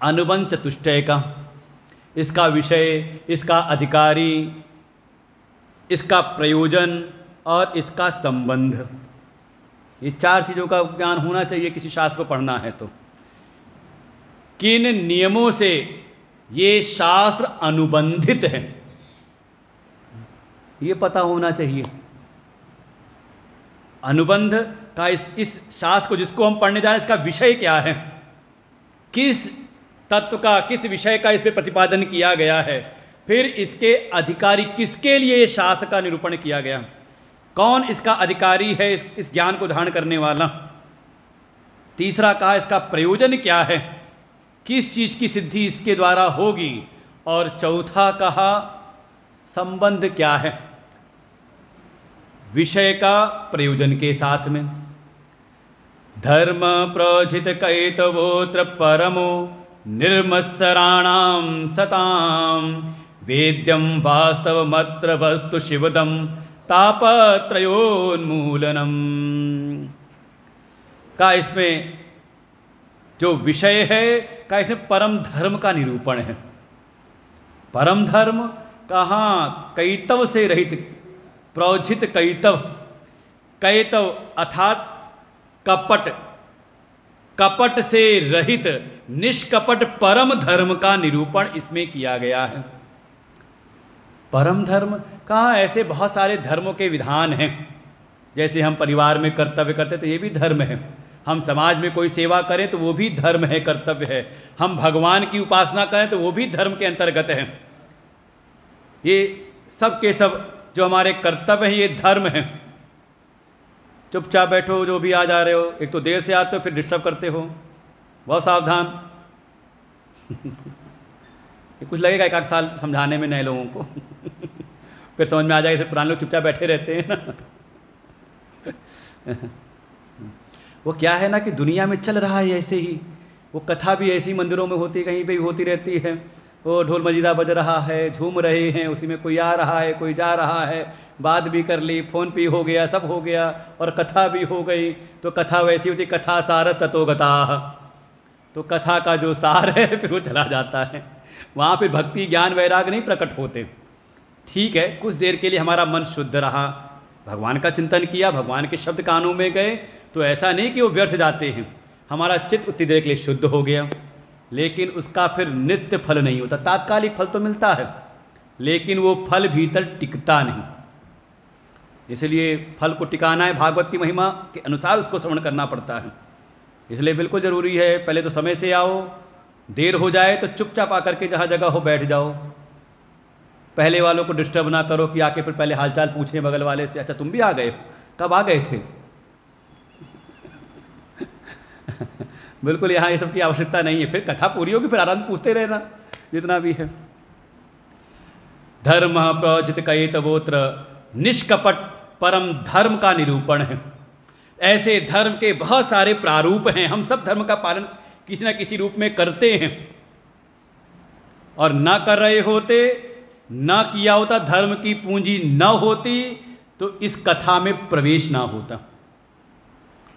अनुबंध चतुष्टय का, इसका विषय, इसका अधिकारी, इसका प्रयोजन और इसका संबंध। ये चार चीज़ों का ज्ञान होना चाहिए किसी शास्त्र को पढ़ना है तो। किन नियमों से ये शास्त्र अनुबंधित है ये पता होना चाहिए। अनुबंध का इस शास्त्र को जिसको हम पढ़ने जा रहे हैं इसका विषय क्या है, किस तत्व का, किस विषय का इस पर प्रतिपादन किया गया है, फिर इसके अधिकारी किसके लिए ये शास्त्र का निरूपण किया गया, कौन इसका अधिकारी है, इस ज्ञान को धारण करने वाला। तीसरा कहा इसका प्रयोजन क्या है, किस चीज़ की सिद्धि इसके द्वारा होगी, और चौथा कहा संबंध क्या है विषय का प्रयोजन के साथ में। धर्म प्रोजित कैतवोत्र परमो निर्मत्सराणाम सताम वेद्यम वास्तवमत्र वस्तु शिवदम तापत्रयोन्मूलनम। का इसमें जो विषय है का इसमें परम धर्म का निरूपण है। परम धर्म कहाँ, कैतव से रहित, प्रोजित कैतव, कैतव अर्थात कपट, कपट से रहित निष्कपट परम धर्म का निरूपण इसमें किया गया है। परम धर्म कहाँ, ऐसे बहुत सारे धर्मों के विधान हैं। जैसे हम परिवार में कर्तव्य करते तो ये भी धर्म है, हम समाज में कोई सेवा करें तो वो भी धर्म है, कर्तव्य है, हम भगवान की उपासना करें तो वो भी धर्म के अंतर्गत है। ये सब के सब जो हमारे कर्तव्य हैं ये धर्म है। चुपचाप बैठो, जो भी आ जा रहे हो, एक तो देर से आते हो फिर डिस्टर्ब करते हो, बहुत सावधान। ये कुछ लगेगा एक आध साल समझाने में नए लोगों को फिर समझ में आ जाएगा, पुराने लोग चुपचाप बैठे रहते हैं ना वो क्या है ना कि दुनिया में चल रहा है ऐसे ही, वो कथा भी ऐसी मंदिरों में होती है, कहीं पे भी होती रहती है, वो ढोल मजीरा बज रहा है, झूम रहे हैं, उसी में कोई आ रहा है, कोई जा रहा है, बात भी कर ली, फ़ोन पे हो गया, सब हो गया, और कथा भी हो गई। तो कथा वैसी होती, कथा सार ततोगता, तो कथा का जो सार है फिर वो चला जाता है, वहाँ पे भक्ति ज्ञान वैराग नहीं प्रकट होते। ठीक है, कुछ देर के लिए हमारा मन शुद्ध रहा, भगवान का चिंतन किया, भगवान के शब्द कानों में गए, तो ऐसा नहीं कि वो व्यर्थ जाते हैं, हमारा चित्त उतनी देर के लिए शुद्ध हो गया, लेकिन उसका फिर नित्य फल नहीं होता। तात्कालिक फल तो मिलता है लेकिन वो फल भीतर टिकता नहीं, इसलिए फल को टिकाना है, भागवत की महिमा के अनुसार उसको श्रवण करना पड़ता है। इसलिए बिल्कुल ज़रूरी है, पहले तो समय से आओ, देर हो जाए तो चुपचाप आकर के जहाँ जगह हो बैठ जाओ, पहले वालों को डिस्टर्ब ना करो कि आके फिर पहले हालचाल पूछें बगल वाले से, अच्छा तुम भी आ गए, कब आ गए थे बिल्कुल यहाँ ये सब की आवश्यकता नहीं है, फिर कथा पूरी होगी फिर आराम से पूछते रहना जितना भी है। धर्म प्रोजित कैतवोत्र निष्कपट परम धर्म का निरूपण है। ऐसे धर्म के बहुत सारे प्रारूप हैं, हम सब धर्म का पालन किसी न किसी रूप में करते हैं, और ना कर रहे होते, ना किया होता, धर्म की पूंजी न होती तो इस कथा में प्रवेश ना होता,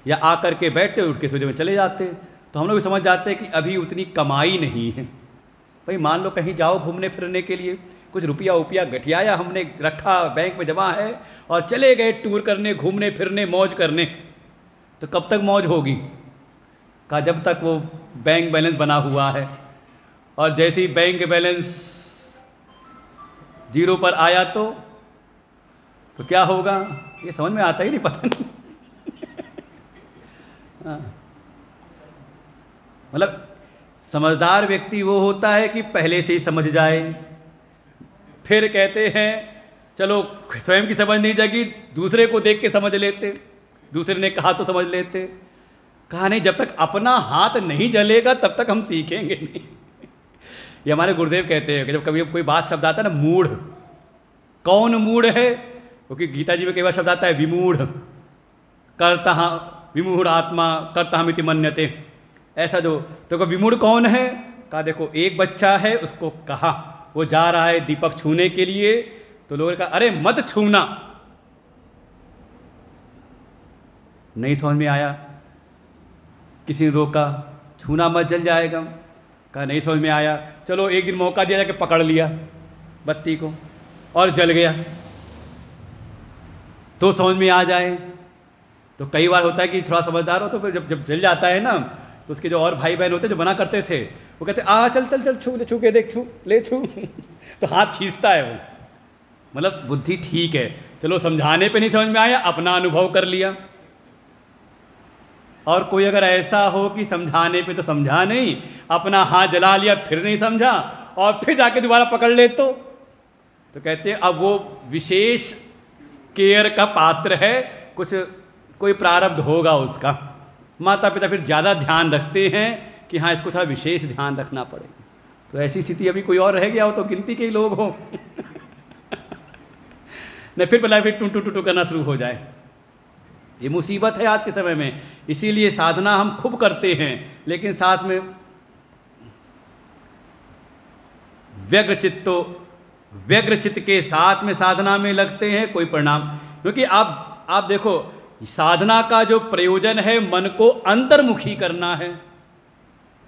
या आकर के बैठते उठ के सोचे में चले जाते, तो हम लोग समझ जाते हैं कि अभी उतनी कमाई नहीं है। भाई मान लो कहीं जाओ घूमने फिरने के लिए, कुछ रुपया उपया गठियाया हमने रखा बैंक में जमा है और चले गए टूर करने, घूमने फिरने, मौज करने, तो कब तक मौज होगी? कहा जब तक वो बैंक बैलेंस बना हुआ है। और जैसे ही बैंक बैलेंस जीरो पर आया तो क्या होगा? ये समझ में आता ही नहीं, पता नहीं। मतलब समझदार व्यक्ति वो होता है कि पहले से ही समझ जाए। फिर कहते हैं चलो स्वयं की समझ नहीं जाएगी, दूसरे को देख के समझ लेते, दूसरे ने कहा तो समझ लेते। कहा नहीं, जब तक अपना हाथ नहीं जलेगा तब तक हम सीखेंगे नहीं। ये हमारे गुरुदेव कहते हैं कि जब कभी कोई बात शब्द आता है ना, मूढ़, कौन मूढ़ है? क्योंकि गीता जी में कई बार शब्द आता है विमूढ़, कर्ता विमूढ़ आत्मा कर्ताहमिति मन्यते, ऐसा जो। तो विमूढ़ कौन है? कहा देखो एक बच्चा है, उसको कहा वो जा रहा है दीपक छूने के लिए, तो लोगों ने कहा अरे मत छूना, नहीं समझ में आया, किसी ने रोका छूना मत जल जाएगा, कहा नहीं समझ में आया, चलो एक दिन मौका दिया जाके पकड़ लिया बत्ती को और जल गया, तो समझ में आ जाए। तो कई बार होता है कि थोड़ा समझदार हो तो फिर जब जल जाता है ना, तो उसके जो और भाई बहन होते हैं जो बना करते थे, वो कहते आ चल चल चल छू के देख, छू ले छू तो हाथ खींचता है वो। मतलब बुद्धि ठीक है, चलो समझाने पे नहीं समझ में आया, अपना अनुभव कर लिया। और कोई अगर ऐसा हो कि समझाने पे तो समझा नहीं, अपना हाथ जला लिया, फिर नहीं समझा और फिर जाके दोबारा पकड़ ले, तो कहते हैं अब वो विशेष केयर का पात्र है, कुछ कोई प्रारब्ध होगा उसका। माता पिता फिर ज़्यादा ध्यान रखते हैं कि हाँ इसको थोड़ा विशेष ध्यान रखना पड़ेगा। तो ऐसी स्थिति अभी कोई और रह गया हो तो गिनती के ही लोग हो नहीं फिर पहले फिर टू टू टू करना शुरू हो जाए। ये मुसीबत है आज के समय में। इसीलिए साधना हम खूब करते हैं, लेकिन साथ में व्यग्र चित्त के साथ में साधना में लगते हैं, कोई परिणाम। क्योंकि आप देखो, साधना का जो प्रयोजन है मन को अंतर्मुखी करना है।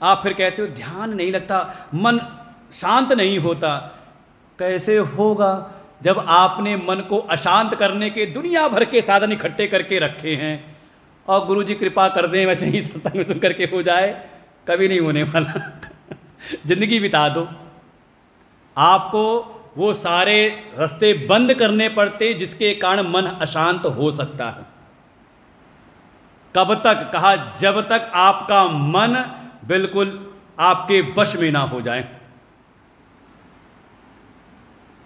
आप फिर कहते हो ध्यान नहीं लगता, मन शांत नहीं होता। कैसे होगा जब आपने मन को अशांत करने के दुनिया भर के साधन इकट्ठे करके रखे हैं और गुरु जी कृपा कर दें वैसे ही सत्संग सुन करके हो जाए? कभी नहीं होने वाला जिंदगी बिता दो। आपको वो सारे रास्ते बंद करने पड़ते जिसके कारण मन अशांत हो सकता है। कब तक? कहा जब तक आपका मन बिल्कुल आपके वश में ना हो जाए।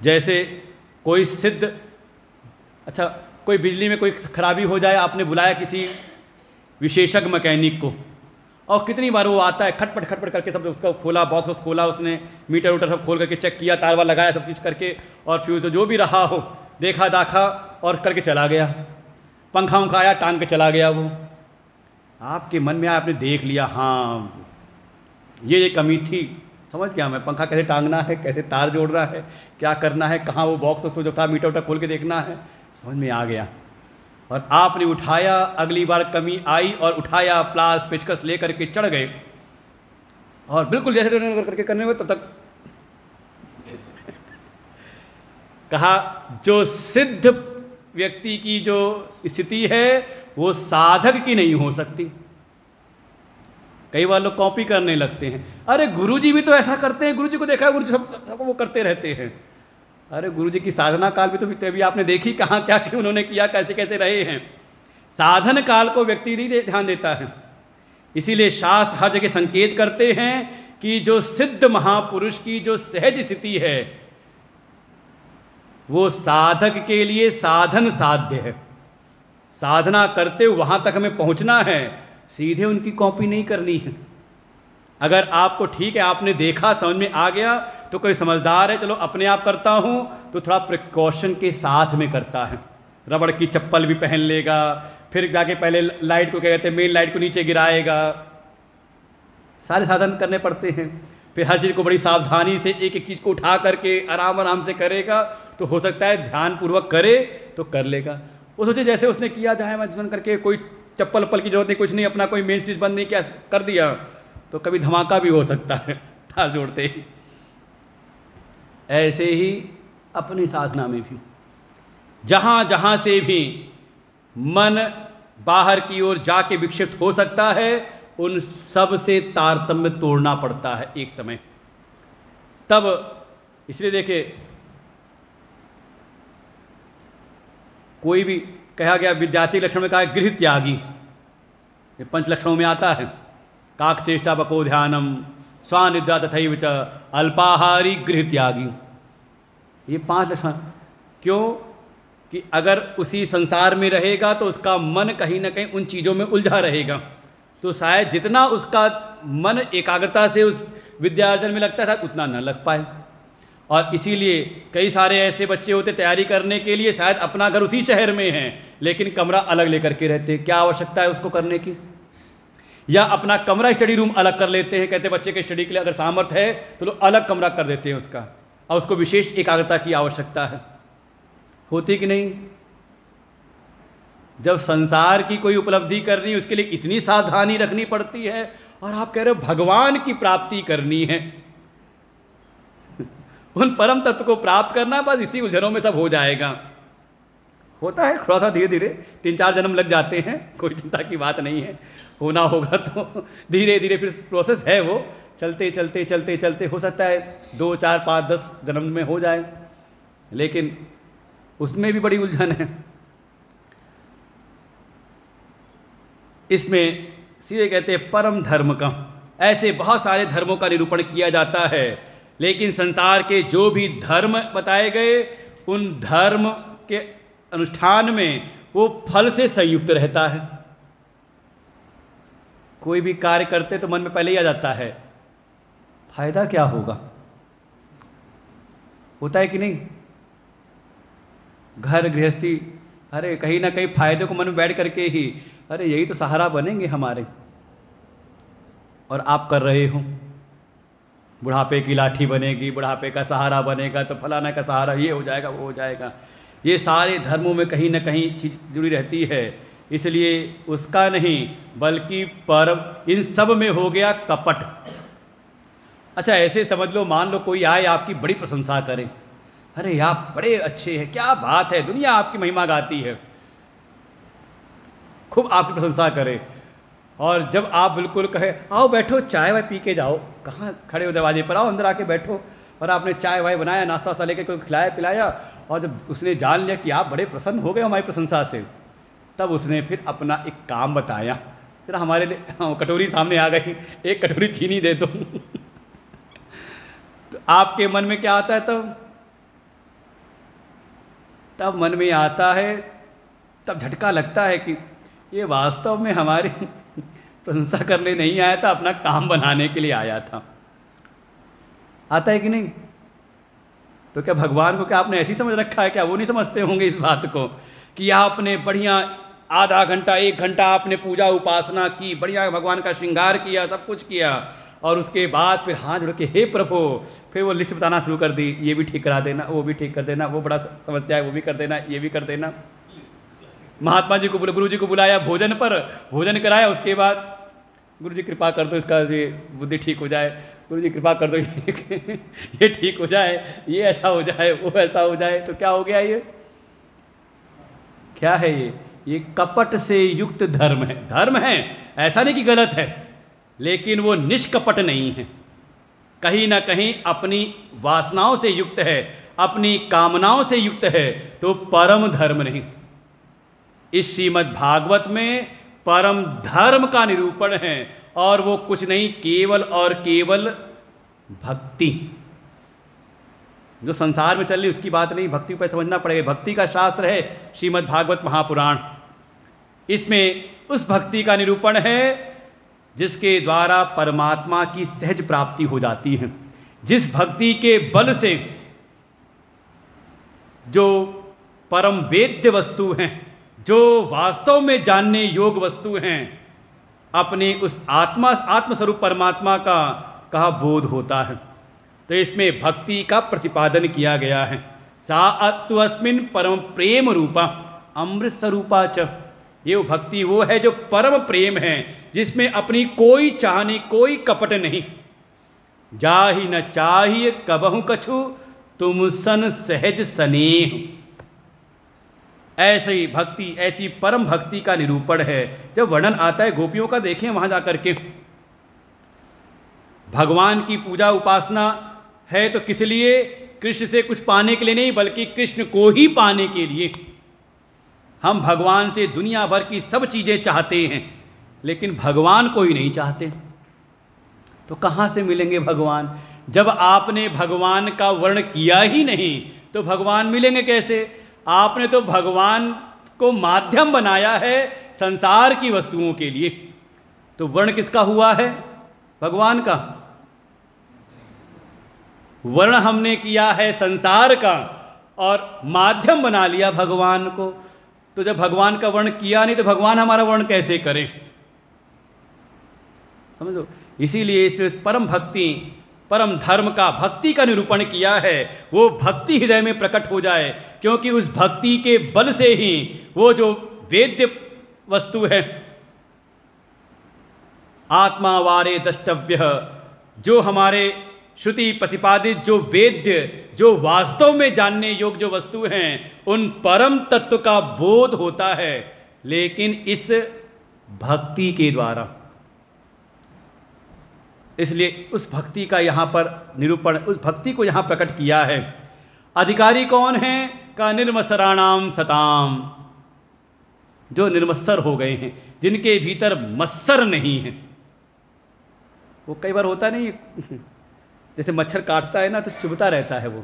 जैसे कोई सिद्ध, अच्छा कोई बिजली में कोई खराबी हो जाए, आपने बुलाया किसी विशेषज्ञ मैकेनिक को और कितनी बार वो आता है खटपट खटपट करके, सब उसका खोला, बॉक्स खोला, उसने मीटर वूटर सब खोल करके चेक किया, तार वार लगाया, सब चीज़ करके और फ्यूज जो भी रहा हो देखा दाखा और करके चला गया। पंखा उंखा आया, टांग के चला गया। वो आपके मन में आया, आपने देख लिया, हाँ ये कमी थी, समझ गया मैं, पंखा कैसे टांगना है, कैसे तार जोड़ रहा है, क्या करना है, कहाँ वो बॉक्स उसको जो था मीटर उटर खोल के देखना है, समझ में आ गया। और आपने उठाया, अगली बार कमी आई और उठाया, प्लास पेचकस ले करके चढ़ गए और बिल्कुल जैसे करके करने में, तब तक कहा जो सिद्ध व्यक्ति की जो स्थिति है वो साधक की नहीं हो सकती। कई बार लोग कॉपी करने लगते हैं, अरे गुरुजी भी तो ऐसा करते हैं, गुरुजी को देखा है, गुरुजी सबको वो करते रहते हैं। अरे गुरुजी की साधना काल भी तो अभी आपने देखी कहाँ क्या क्या उन्होंने किया, कैसे कैसे रहे हैं। साधन काल को व्यक्ति नहीं ध्यान देता है। इसीलिए शास्त्र हर जगह संकेत करते हैं कि जो सिद्ध महापुरुष की जो सहज स्थिति है वो साधक के लिए साधन साध्य है। साधना करते हुए वहाँ तक हमें पहुँचना है, सीधे उनकी कॉपी नहीं करनी है। अगर आपको ठीक है, आपने देखा, समझ में आ गया, तो कोई समझदार है, चलो अपने आप करता हूँ, तो थोड़ा प्रिकॉशन के साथ में करता है। रबड़ की चप्पल भी पहन लेगा, फिर जाके पहले लाइट को क्या कहते हैं, मेन लाइट को नीचे गिराएगा, सारे साधन करने पड़ते हैं। फिर हर चीज़ को बड़ी सावधानी से एक एक चीज़ को उठा करके आराम आराम से करेगा, तो हो सकता है ध्यानपूर्वक करे तो कर लेगा। वो सोचे जैसे उसने किया, जाए मैं करके कोई चप्पल की जरूरत नहीं, कुछ नहीं, अपना कोई मेन स्विच बंद नहीं किया, कर दिया, तो कभी धमाका भी हो सकता है तार जोड़ते ही। ऐसे ही अपनी साधना में भी जहाँ जहाँ से भी मन बाहर की ओर जाके विक्षिप्त हो सकता है, उन सब से तारतम्य तोड़ना पड़ता है एक समय। तब इसलिए देखिए, कोई भी कहा गया विद्यार्थी लक्षण में कहा गृह त्यागी, ये 5 लक्षणों में आता है। काकचेष्टा बको ध्यानम स्वानिद्रा तथैव च अल्पाहारी गृह त्यागी, ये 5 लक्षण। क्यों कि अगर उसी संसार में रहेगा तो उसका मन कहीं ना कहीं उन चीज़ों में उलझा रहेगा, तो शायद जितना उसका मन एकाग्रता से उस विद्यार्जन में लगता है उतना न लग पाए। और इसीलिए कई सारे ऐसे बच्चे होते तैयारी करने के लिए, शायद अपना घर उसी शहर में है लेकिन कमरा अलग लेकर के रहते हैं। क्या आवश्यकता है उसको करने की? या अपना कमरा स्टडी रूम अलग कर लेते हैं, कहते बच्चे के स्टडी के लिए अगर सामर्थ्य है तो लोग अलग कमरा कर देते हैं उसका, और उसको विशेष एकाग्रता की आवश्यकता है। होती कि नहीं? जब संसार की कोई उपलब्धि करनी है उसके लिए इतनी सावधानी रखनी पड़ती है, और आप कह रहे हो भगवान की प्राप्ति करनी है, उन परम तत्व को प्राप्त करना, बस इसी उलझनों में सब हो जाएगा। होता है थोड़ा सा, धीरे धीरे 3-4 जन्म लग जाते हैं, कोई चिंता की बात नहीं है। होना होगा तो धीरे धीरे फिर प्रोसेस है वो, चलते चलते चलते चलते हो सकता है 2, 4, 5, 10 जन्म में हो जाए, लेकिन उसमें भी बड़ी उलझन है। इसमें सीधे कहते हैं परम धर्म का, ऐसे बहुत सारे धर्मों का निरूपण किया जाता है, लेकिन संसार के जो भी धर्म बताए गए उन धर्म के अनुष्ठान में वो फल से संयुक्त रहता है। कोई भी कार्य करते तो मन में पहले ही आ जाता है फायदा क्या होगा, होता है कि नहीं? घर गृहस्थी, अरे कहीं ना कहीं फायदे को मन में बैठ करके ही, अरे यही तो सहारा बनेंगे हमारे, और आप कर रहे हो। बुढ़ापे की लाठी बनेगी, बुढ़ापे का सहारा बनेगा, तो फलाना का सहारा ये हो जाएगा, वो हो जाएगा। ये सारे धर्मों में कहीं ना कहीं चीज जुड़ी रहती है, इसलिए उसका नहीं बल्कि परम इन सब में हो गया कपट। अच्छा ऐसे समझ लो, मान लो कोई आए आपकी बड़ी प्रशंसा करे, अरे आप बड़े अच्छे हैं, क्या बात है, दुनिया आपकी महिमा गाती है, खूब आपकी प्रशंसा करे, और जब आप बिल्कुल कहे आओ बैठो चाय वाय पी के जाओ, कहाँ खड़े हो दरवाजे पर, आओ अंदर आके बैठो, और आपने चाय वाय बनाया, नाश्ता वास्ता लेके कोई खिलाया पिलाया, और जब उसने जान लिया कि आप बड़े प्रसन्न हो गए हमारी प्रशंसा से, तब उसने फिर अपना एक काम बताया, जरा हमारे लिए कटोरी सामने आ गई, एक कटोरी चीनी दे दो। तो आपके मन में क्या आता है तब मन में आता है, तब झटका लगता है कि ये वास्तव में हमारी प्रशंसा करने नहीं आया था, अपना काम बनाने के लिए आया था। आता है कि नहीं? तो क्या भगवान को क्या आपने ऐसी समझ रखा है? क्या वो नहीं समझते होंगे इस बात को कि आपने बढ़िया आधा घंटा 1 घंटा आपने पूजा उपासना की, बढ़िया भगवान का श्रृंगार किया, सब कुछ किया, और उसके बाद फिर हाथ जोड़ के हे प्रभु, फिर वो लिस्ट बताना शुरू कर दी, ये भी ठीक करा देना, वो भी ठीक कर देना, वो बड़ा समस्या है वो भी कर देना, ये भी कर देना। महात्मा जी को गुरु जी को बुलाया भोजन पर, भोजन कराया, उसके बाद गुरु जी कृपा कर दो इसका ये बुद्धि ठीक हो जाए, गुरु जी कृपा कर दो ये ठीक हो जाए, ये ऐसा हो जाए, वो ऐसा हो जाए। तो क्या हो गया? ये क्या है? ये कपट से युक्त धर्म है। धर्म है, ऐसा नहीं कि गलत है, लेकिन वो निष्कपट नहीं है, कहीं ना कहीं अपनी वासनाओं से युक्त है, अपनी कामनाओं से युक्त है, तो परम धर्म नहीं। इस श्रीमद् भागवत में परम धर्म का निरूपण है, और वो कुछ नहीं, केवल और केवल भक्ति। जो संसार में चल रही उसकी बात नहीं, भक्ति पर समझना पड़ेगा। भक्ति का शास्त्र है श्रीमद् भागवत महापुराण, इसमें उस भक्ति का निरूपण है जिसके द्वारा परमात्मा की सहज प्राप्ति हो जाती है, जिस भक्ति के बल से जो परम वेद्य वस्तु हैं, जो वास्तव में जानने योग्य वस्तु हैं, अपने उस आत्मस्वरूप परमात्मा का कहा बोध होता है। तो इसमें भक्ति का प्रतिपादन किया गया है। सा अतु अस्मिन् परम प्रेम रूपा अमृत स्वरूपा च, ये भक्ति वो है जो परम प्रेम है, जिसमें अपनी कोई चाहनी, कोई कपट नहीं। जाहि न चाहिए कबहु कछु, तुम सन सहज स्नेह। ऐसी भक्ति, ऐसी परम भक्ति का निरूपण है। जब वर्णन आता है गोपियों का, देखें वहाँ जा कर के, भगवान की पूजा उपासना है तो किस लिए? कृष्ण से कुछ पाने के लिए नहीं, बल्कि कृष्ण को ही पाने के लिए। हम भगवान से दुनिया भर की सब चीज़ें चाहते हैं, लेकिन भगवान को ही नहीं चाहते। तो कहाँ से मिलेंगे भगवान? जब आपने भगवान का वर्ण किया ही नहीं तो भगवान मिलेंगे कैसे? आपने तो भगवान को माध्यम बनाया है संसार की वस्तुओं के लिए। तो वर्ण किसका हुआ है? भगवान का। वर्ण हमने किया है संसार का और माध्यम बना लिया भगवान को। तो जब भगवान का वर्ण किया नहीं तो भगवान हमारा वर्ण कैसे करें? समझो। इसीलिए इसमें परम भक्ति, परम धर्म का, भक्ति का निरूपण किया है। वो भक्ति हृदय में प्रकट हो जाए, क्योंकि उस भक्ति के बल से ही वो जो वेद्य वस्तु है, आत्मा वारे द्रष्टव्य, जो हमारे श्रुति प्रतिपादित जो वेद्य, जो वास्तव में जानने योग्य जो वस्तु हैं, उन परम तत्व का बोध होता है, लेकिन इस भक्ति के द्वारा। इसलिए उस भक्ति का यहाँ पर निरूपण, उस भक्ति को यहाँ प्रकट किया है। अधिकारी कौन है? का निर्मत्सराणाम सताम, जो निर्मत्सर हो गए हैं, जिनके भीतर मत्सर नहीं है। वो कई बार होता नहीं, जैसे मच्छर काटता है ना तो चुभता रहता है, वो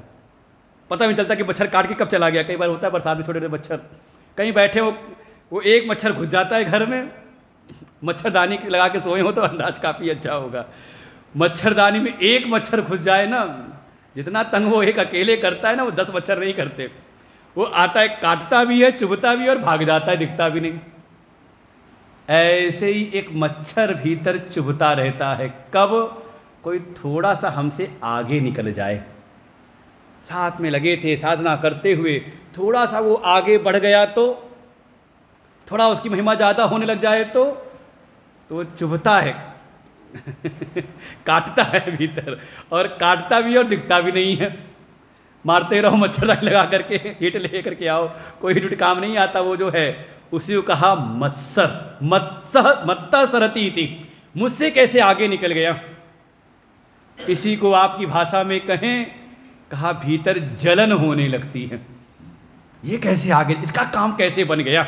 पता नहीं चलता कि मच्छर काट के कब चला गया। कई बार होता है बरसात में छोटे छोटे मच्छर कहीं बैठे हो, वो एक मच्छर घुस जाता है घर में। मच्छरदानी लगा के सोए हो तो अंदाज काफ़ी अच्छा होगा। मच्छरदानी में एक मच्छर घुस जाए ना, जितना तंग वो एक अकेले करता है ना, वो 10 मच्छर नहीं करते। वो आता है, काटता भी है, चुभता भी है और भाग जाता है, दिखता भी नहीं। ऐसे ही एक मच्छर भीतर चुभता रहता है। कब? कोई थोड़ा सा हमसे आगे निकल जाए। साथ में लगे थे साधना करते हुए, थोड़ा सा वो आगे बढ़ गया तो, थोड़ा उसकी महिमा ज़्यादा होने लग जाए तो वो चुभता है काटता है भीतर, और काटता भी और दिखता भी नहीं है। मारते रहो मच्छरदानी लगा करके, हिट ले करके आओ, कोई हिट काम नहीं आता। वो जो है उसी को कहा मत्सर, मत्ता सरती थी, मुझसे कैसे आगे निकल गया। इसी को आपकी भाषा में कहें, कहा भीतर जलन होने लगती है। ये कैसे आगे, इसका काम कैसे बन गया?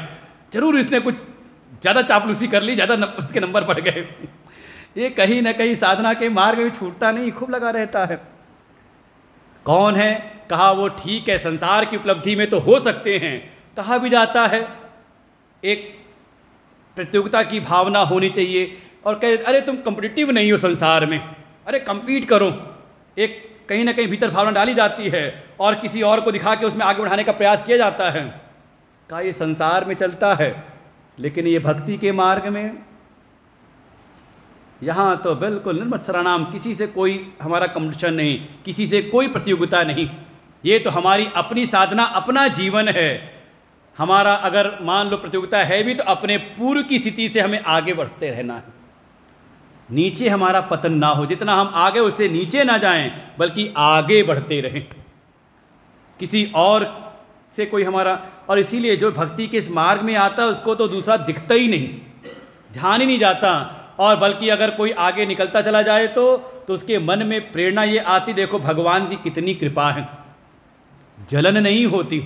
जरूर इसने कुछ ज़्यादा चापलूसी कर ली, ज़्यादा उसके नंबर बढ़ गए। ये कहीं ना कहीं साधना के मार्ग में छूटता नहीं, खूब लगा रहता है। कौन है? कहा वो ठीक है, संसार की उपलब्धि में तो हो सकते हैं, कहा भी जाता है एक प्रतियोगिता की भावना होनी चाहिए, और कहे अरे तुम कॉम्पिटिटिव नहीं हो संसार में, अरे कम्पीट करो। एक कहीं ना कहीं भीतर भावना डाली जाती है और किसी और को दिखा के उसमें आगे बढ़ाने का प्रयास किया जाता है। कहा ये संसार में चलता है, लेकिन ये भक्ति के मार्ग में यहाँ तो बिल्कुल निर्मत्सराणाम, किसी से कोई हमारा कंपटीशन नहीं, किसी से कोई प्रतियोगिता नहीं। ये तो हमारी अपनी साधना, अपना जीवन है। हमारा अगर मान लो प्रतियोगिता है भी, तो अपने पूर्व की स्थिति से हमें आगे बढ़ते रहना है, नीचे हमारा पतन ना हो। जितना हम आगे उससे नीचे ना जाएं, बल्कि आगे बढ़ते रहें, किसी और से कोई हमारा। और इसीलिए जो भक्ति के इस मार्ग में आता है उसको तो दूसरा दिखता ही नहीं, ध्यान ही नहीं जाता। और बल्कि अगर कोई आगे निकलता चला जाए तो उसके मन में प्रेरणा ये आती, देखो भगवान की कितनी कृपा है, जलन नहीं होती,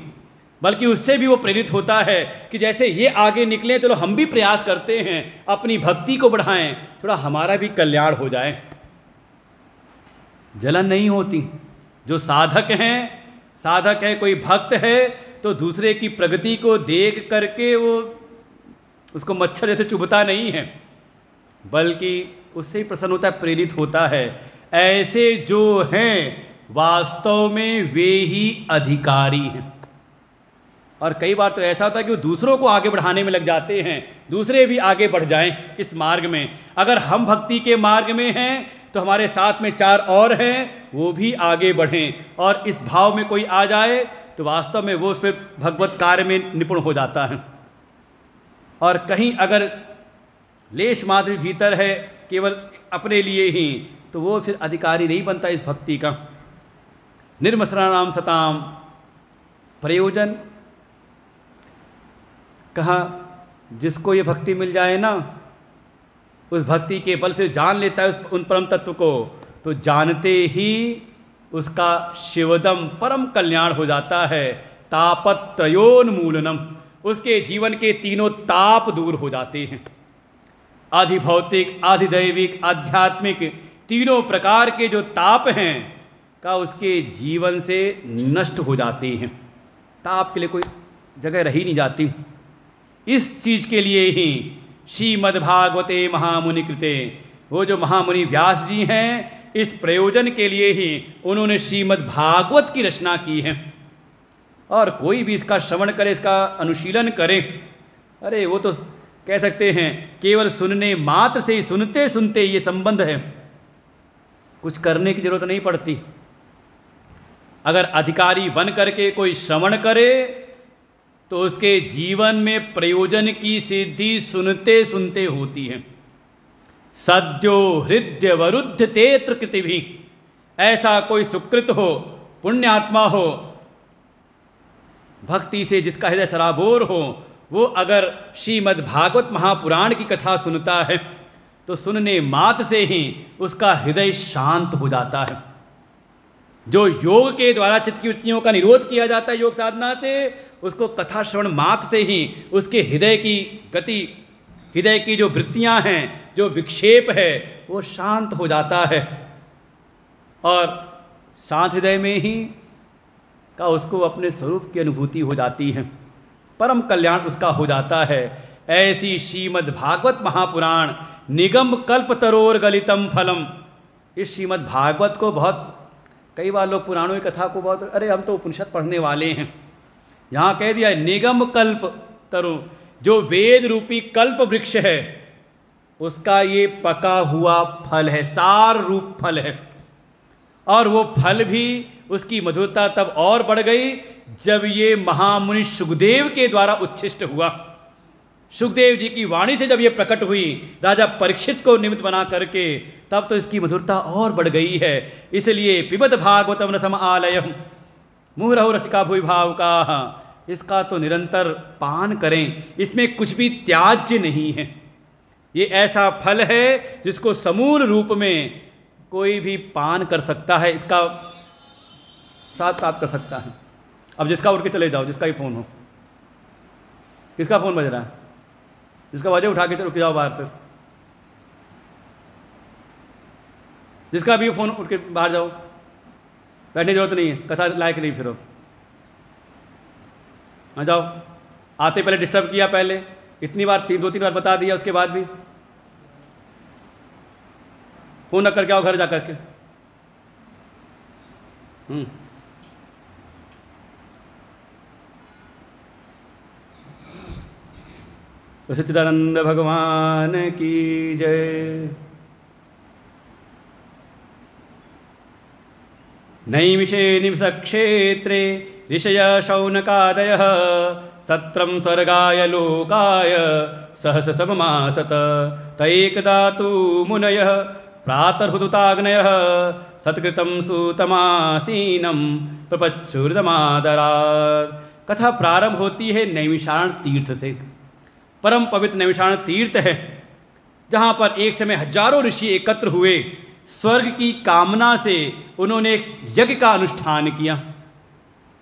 बल्कि उससे भी वो प्रेरित होता है कि जैसे ये आगे निकले, चलो हम भी प्रयास करते हैं, अपनी भक्ति को बढ़ाएं, थोड़ा हमारा भी कल्याण हो जाए। जलन नहीं होती। जो साधक है, कोई भक्त है, तो दूसरे की प्रगति को देख करके वो उसको मच्छर जैसे चुभता नहीं है, बल्कि उससे ही प्रसन्न होता है, प्रेरित होता है। ऐसे जो हैं वास्तव में वे ही अधिकारी हैं। और कई बार तो ऐसा होता है कि वो दूसरों को आगे बढ़ाने में लग जाते हैं, दूसरे भी आगे बढ़ जाएं इस मार्ग में। अगर हम भक्ति के मार्ग में हैं तो हमारे साथ में 4 और हैं, वो भी आगे बढ़ें, और इस भाव में कोई आ जाए तो वास्तव में वो उस पर भगवत कार्य में निपुण हो जाता है। और कहीं अगर लेश मात्र भीतर है केवल अपने लिए ही, तो वो फिर अधिकारी नहीं बनता इस भक्ति का। निर्मसराणाम सताम। प्रयोजन कहा, जिसको ये भक्ति मिल जाए ना, उस भक्ति के बल से जान लेता है उन परम तत्व को, तो जानते ही उसका शिवदम परम कल्याण हो जाता है। तापत्रयोन्मूलनम, उसके जीवन के तीनों ताप दूर हो जाते हैं। आधि भौतिक, आधि दैविक, आध्यात्मिक, तीनों प्रकार के जो ताप हैं का उसके जीवन से नष्ट हो जाते हैं। ताप के लिए कोई जगह रही नहीं जाती। इस चीज़ के लिए ही श्रीमद्भागवते महामुनि कृते, वो जो महामुनि व्यास जी हैं, इस प्रयोजन के लिए ही उन्होंने श्रीमद्भागवत की रचना की है। और कोई भी इसका श्रवण करे, इसका अनुशीलन करे, अरे वो तो कह सकते हैं केवल सुनने मात्र से ही, सुनते सुनते ये संबंध है, कुछ करने की जरूरत नहीं पड़ती। अगर अधिकारी बन करके कोई श्रवण करे तो उसके जीवन में प्रयोजन की सिद्धि सुनते सुनते होती है। सद्यो हृदय वरुद्ध तेत्र कृति भी, ऐसा कोई सुकृत हो, पुण्यात्मा हो, भक्ति से जिसका हृदय सराबोर हो, वो अगर श्रीमद् भागवत महापुराण की कथा सुनता है तो सुनने मात्र से ही उसका हृदय शांत हो जाता है। जो योग के द्वारा चित्त की वृत्तियों का निरोध किया जाता है योग साधना से, उसको कथा श्रवण मात्र से ही उसके हृदय की गति, हृदय की जो वृत्तियां हैं, जो विक्षेप है, वो शांत हो जाता है। और शांत हृदय में ही का उसको अपने स्वरूप की अनुभूति हो जाती है, परम कल्याण उसका हो जाता है। ऐसी श्रीमद् भागवत महापुराण निगम कल्पतरोर गलितम फलम। इस श्रीमद् भागवत को बहुत, कई बार लोग पुराणों की कथा को बहुत, अरे हम तो उपनिषद पढ़ने वाले हैं, यहाँ कह दिया है निगम कल्प तरु, जो वेद रूपी कल्प वृक्ष है उसका ये पका हुआ फल है, सार रूप फल है। और वो फल भी, उसकी मधुरता तब और बढ़ गई जब ये महामुनि सुखदेव के द्वारा उच्छिष्ट हुआ। सुखदेव जी की वाणी से जब ये प्रकट हुई राजा परीक्षित को निमित्त बना करके, तब तो इसकी मधुरता और बढ़ गई है। इसलिए पिबत भागवतम रसम आलयम मुहुरहु रसिका भुवि भावुकाः, इसका तो निरंतर पान करें, इसमें कुछ भी त्याज्य नहीं है। ये ऐसा फल है जिसको समूल रूप में कोई भी पान कर सकता है, इसका साथ प्राप्त कर सकता है। अब जिसका उठ के चले जाओ, जिसका ही फ़ोन हो, किसका फ़ोन बज रहा है, जिसका बजे उठा के रुक जाओ बाहर, फिर जिसका भी फ़ोन उठ के बाहर जाओ, बैठने की जरूरत नहीं है, कथा लायक नहीं फिर। हाँ जाओ, आते पहले डिस्टर्ब किया, पहले इतनी बार, दो तीन बार बता दिया, उसके बाद भी फ़ोन न करके आओ घर जा करके। सच्चिदानंद भगवान की जय। नैमिषे निमिषक्षेत्रे ऋषय शौनकादयः सत्रं स्वर्गाय लोकाय सहस सममासत। तैकदा तु मुनयः प्रातर्हुताग्नयः सत्कृतं सूतमासीनं प्रपच्छुर्दमादरात्। कथा प्रारंभ होती है नैमिषारण्य तीर्थ से। परम पवित्र नैमिषारण्य तीर्थ है, जहाँ पर एक समय हजारों ऋषि एकत्र हुए, स्वर्ग की कामना से उन्होंने एक यज्ञ का अनुष्ठान किया।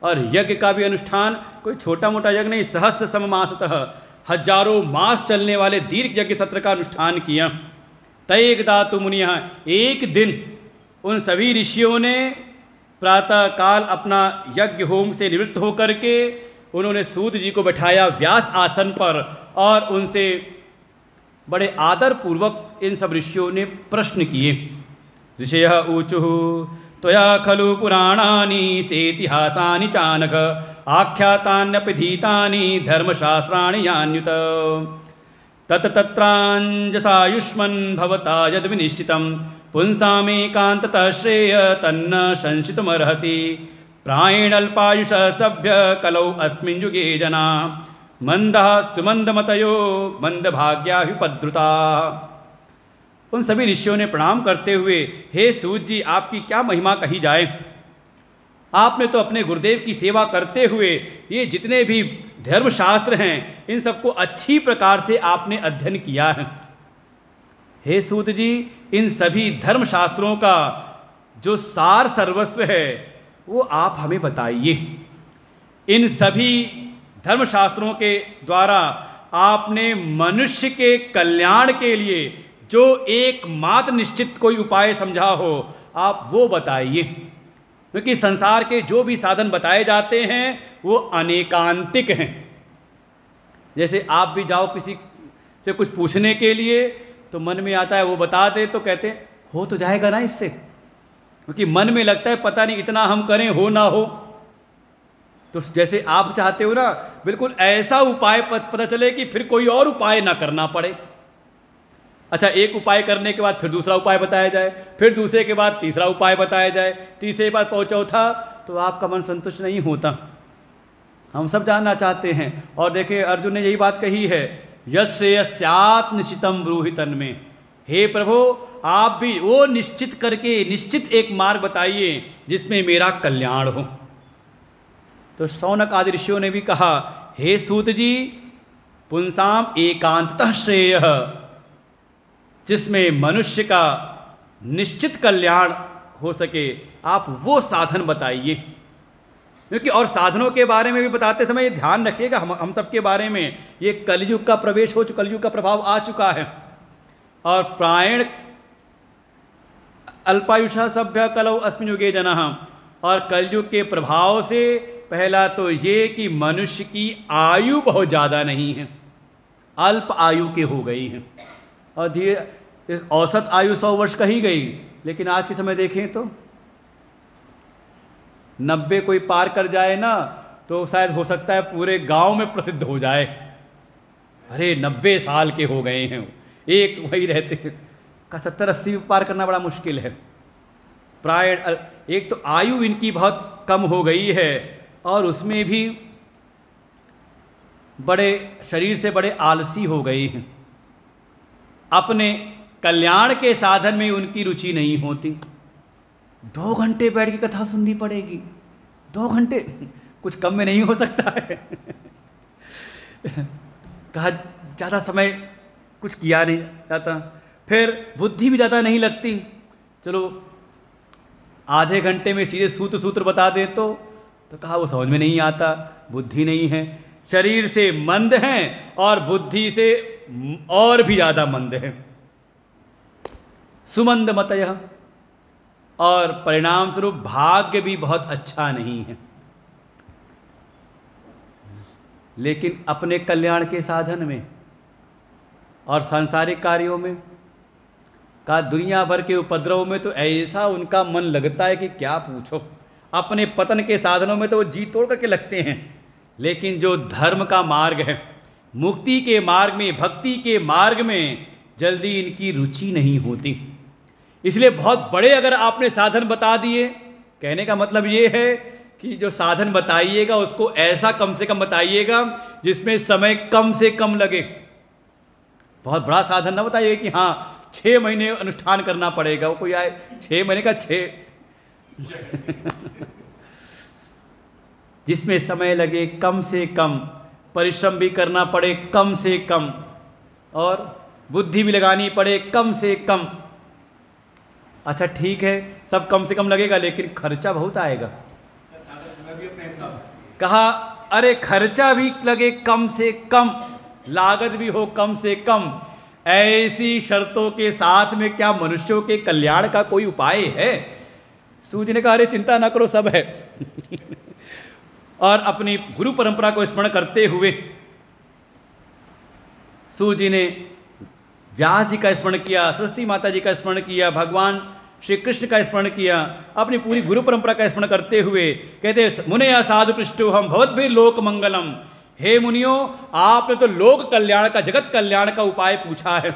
और यज्ञ का भी अनुष्ठान कोई छोटा मोटा यज्ञ नहीं, सहस्र सममासतः, हजारों मास चलने वाले दीर्घ यज्ञ सत्र का अनुष्ठान किया। तैकदातु मुनियः, एक दिन उन सभी ऋषियों ने प्रातः काल अपना यज्ञ होम से निवृत्त होकर के उन्होंने सूत जी को बैठाया व्यास आसन पर, और उनसे बड़े आदर पूर्वक इन सब ऋषियों ने प्रश्न किए। ऋषयः ऊचुः त्वया खलु पुराणानि सेतिहासानि चानघ आख्यातान्यपिधीतानि धर्मशास्त्राणि यान्युत। तत्राञ्जसायुष्मन् भवता यद्विनिश्चितं पुंसामेकान्ततः श्रेय तन्न संशितुमर्हसि। प्रायेणल्पायुष सभ्य कलौ अस्मिन् युगे जना मंदः सुमंदमतयो मंदभाग्या विपद्रुता। उन सभी ऋषियों ने प्रणाम करते हुए, हे सूत जी, आपकी क्या महिमा कही जाए। आपने तो अपने गुरुदेव की सेवा करते हुए ये जितने भी धर्मशास्त्र हैं इन सबको अच्छी प्रकार से आपने अध्ययन किया है। हे सूत जी, इन सभी धर्मशास्त्रों का जो सार सर्वस्व है वो आप हमें बताइए। इन सभी धर्मशास्त्रों के द्वारा आपने मनुष्य के कल्याण के लिए जो एकमात्र निश्चित कोई उपाय समझा हो आप वो बताइए, क्योंकि संसार के जो भी साधन बताए जाते हैं वो अनेकांतिक हैं। जैसे आप भी जाओ किसी से कुछ पूछने के लिए तो मन में आता है वो बता दे तो कहते हैं हो तो जाएगा ना इससे, क्योंकि मन में लगता है पता नहीं इतना हम करें हो ना हो। तो जैसे आप चाहते हो ना बिल्कुल ऐसा उपाय पता चले कि फिर कोई और उपाय ना करना पड़े। अच्छा, एक उपाय करने के बाद फिर दूसरा उपाय बताया जाए, फिर दूसरे के बाद तीसरा उपाय बताया जाए, तीसरे के बाद चौथा, तो आपका मन संतुष्ट नहीं होता। हम सब जानना चाहते हैं। और देखिए अर्जुन ने यही बात कही है, यस्य यस्यात् निश्चितम ब्रूहि तन्मे। हे प्रभु, आप भी वो निश्चित करके निश्चित एक मार्ग बताइए जिसमें मेरा कल्याण हो। तो शौनक आदि ऋषियों ने भी कहा, हे सूत जी, पुंसाम एकांततः श्रेयः, जिसमें मनुष्य का निश्चित कल्याण हो सके आप वो साधन बताइए। क्योंकि और साधनों के बारे में भी बताते समय ये ध्यान रखिएगा, हम सब के बारे में ये कलयुग का प्रवेश हो चुका, कलयुग का प्रभाव आ चुका है। और प्रायण अल्पायुषा सभ्य कलौ अस्मिन् युगे जनः। और कलयुग के प्रभाव से पहला तो ये कि मनुष्य की आयु बहुत ज़्यादा नहीं है, अल्प आयु के हो गई हैं। और धीरे औसत आयु 100 वर्ष कही गई, लेकिन आज के समय देखें तो 90 कोई पार कर जाए ना तो शायद हो सकता है पूरे गांव में प्रसिद्ध हो जाए, अरे 90 साल के हो गए हैं, एक वही रहते हैं। का 70-80 पार करना बड़ा मुश्किल है। प्राय एक तो आयु इनकी बहुत कम हो गई है और उसमें भी बड़े शरीर से बड़े आलसी हो गए हैं। अपने कल्याण के साधन में उनकी रुचि नहीं होती। 2 घंटे बैठ के कथा सुननी पड़ेगी, 2 घंटे, कुछ कम में नहीं हो सकता है। कहा ज़्यादा समय कुछ किया नहीं जाता, फिर बुद्धि भी ज़्यादा नहीं लगती। चलो आधे घंटे में सीधे सूत्र बता दे तो कहा वो समझ में नहीं आता, बुद्धि नहीं है। शरीर से मंद हैं और बुद्धि से और भी ज़्यादा मंद है, सुमंद मतयः। और परिणाम स्वरूप भाग्य भी बहुत अच्छा नहीं है। लेकिन अपने कल्याण के साधन में और सांसारिक कार्यों में का दुनिया भर के उपद्रव में तो ऐसा उनका मन लगता है कि क्या पूछो। अपने पतन के साधनों में तो वो जी तोड़ करके लगते हैं, लेकिन जो धर्म का मार्ग है, मुक्ति के मार्ग में, भक्ति के मार्ग में जल्दी इनकी रुचि नहीं होती। इसलिए बहुत बड़े अगर आपने साधन बता दिए, कहने का मतलब ये है कि जो साधन बताइएगा उसको ऐसा कम से कम बताइएगा जिसमें समय कम से कम लगे। बहुत बड़ा साधन ना बताइए कि हाँ 6 महीने अनुष्ठान करना पड़ेगा, वो कोई आए 6 महीने का 6 जिसमें समय लगे कम से कम, परिश्रम भी करना पड़े कम से कम, और बुद्धि भी लगानी पड़े कम से कम। अच्छा ठीक है, सब कम से कम लगेगा, लेकिन खर्चा बहुत आएगा। कहा अरे खर्चा भी लगे कम से कम, लागत भी हो कम से कम। ऐसी शर्तों के साथ में क्या मनुष्यों के कल्याण का कोई उपाय है? सूर्य ने कहा अरे चिंता ना करो, सब है। और अपनी गुरु परंपरा को स्मरण करते हुए सूर्य जी ने व्यास जी का स्मरण किया, सरस्वती माता जी का स्मरण किया, भगवान श्री कृष्ण का स्मरण किया, अपनी पूरी गुरु परंपरा का स्मरण करते हुए कहते मुने साधु पृष्ठो हम भवद्भिः लोक मंगलम। हे मुनियों, आपने तो लोक कल्याण का, जगत कल्याण का उपाय पूछा है।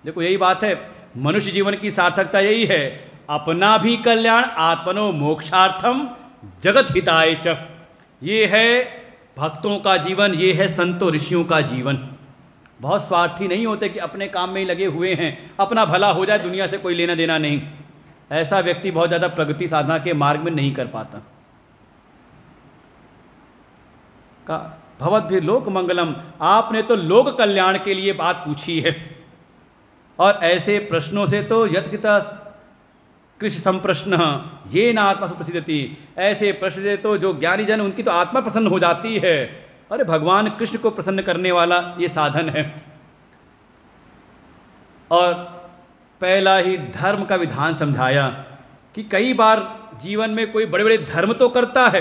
देखो यही बात है, मनुष्य जीवन की सार्थकता यही है, अपना भी कल्याण, आत्मनो मोक्षार्थम जगत हिताय च। ये है भक्तों का जीवन, ये है संतों ऋषियों का जीवन। बहुत स्वार्थी नहीं होते कि अपने काम में ही लगे हुए हैं, अपना भला हो जाए, दुनिया से कोई लेना देना नहीं। ऐसा व्यक्ति बहुत ज़्यादा प्रगति साधना के मार्ग में नहीं कर पाता। का भवद्भिः लोक मंगलम, आपने तो लोक कल्याण के लिए बात पूछी है। और ऐसे प्रश्नों से तो यत्किता कृष्ण संप्रश्न ये न आत्मा सुप्रसिद्धति, ऐसे प्रश्न से तो जो ज्ञानी जन उनकी तो आत्मा प्रसन्न हो जाती है। अरे भगवान कृष्ण को प्रसन्न करने वाला ये साधन है। और पहला ही धर्म का विधान समझाया कि कई बार जीवन में कोई बड़े बड़े धर्म तो करता है।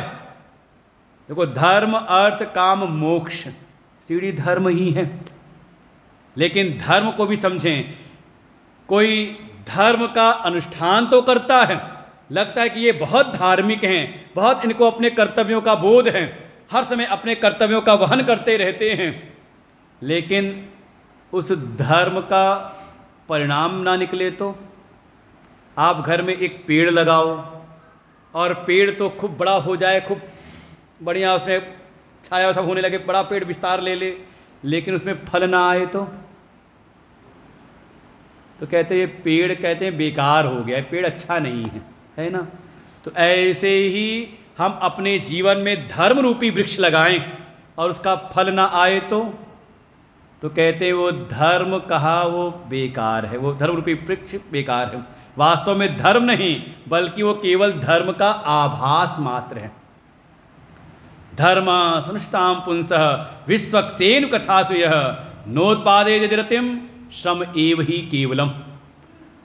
देखो धर्म अर्थ काम मोक्ष सीढ़ी धर्म ही है, लेकिन धर्म को भी समझें। कोई धर्म का अनुष्ठान तो करता है, लगता है कि ये बहुत धार्मिक हैं, बहुत इनको अपने कर्तव्यों का बोध है, हर समय अपने कर्तव्यों का वहन करते रहते हैं, लेकिन उस धर्म का परिणाम ना निकले तो। आप घर में एक पेड़ लगाओ और पेड़ तो खूब बड़ा हो जाए, खूब बढ़िया उसमें छाया सब होने लगे, बड़ा पेड़ विस्तार ले ले, लेकिन उसमें फल ना आए तो कहते हैं पेड़ कहते हैं बेकार हो गया, पेड़ अच्छा नहीं है ना। तो ऐसे ही हम अपने जीवन में धर्म रूपी वृक्ष लगाएं और उसका फल ना आए तो कहते हैं वो धर्म कहा वो बेकार है, वो धर्म रूपी वृक्ष बेकार है। वास्तव में धर्म नहीं, बल्कि वो केवल धर्म का आभास मात्र है। धर्म सुनिष्टाम पुंसः विश्वक्सेन कथासु यः नोत्पादे यदिरतिम श्रम एव ही केवलम।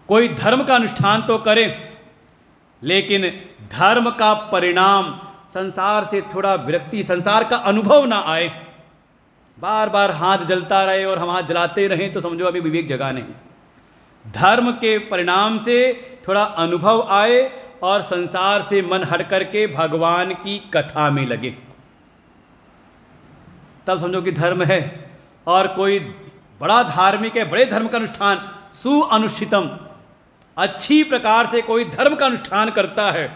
कोई धर्म का अनुष्ठान तो करे, लेकिन धर्म का परिणाम संसार से थोड़ा विरक्ति, संसार का अनुभव ना आए, बार बार हाथ जलता रहे और हम हाथ जलाते रहें तो समझो अभी विवेक जगा नहीं। धर्म के परिणाम से थोड़ा अनुभव आए और संसार से मन हट करके भगवान की कथा में लगे, तब समझो कि धर्म है। और कोई बड़ा धार्मिक है, बड़े धर्म का अनुष्ठान सुअनुष्ठितम, अच्छी प्रकार से कोई धर्म का अनुष्ठान करता है,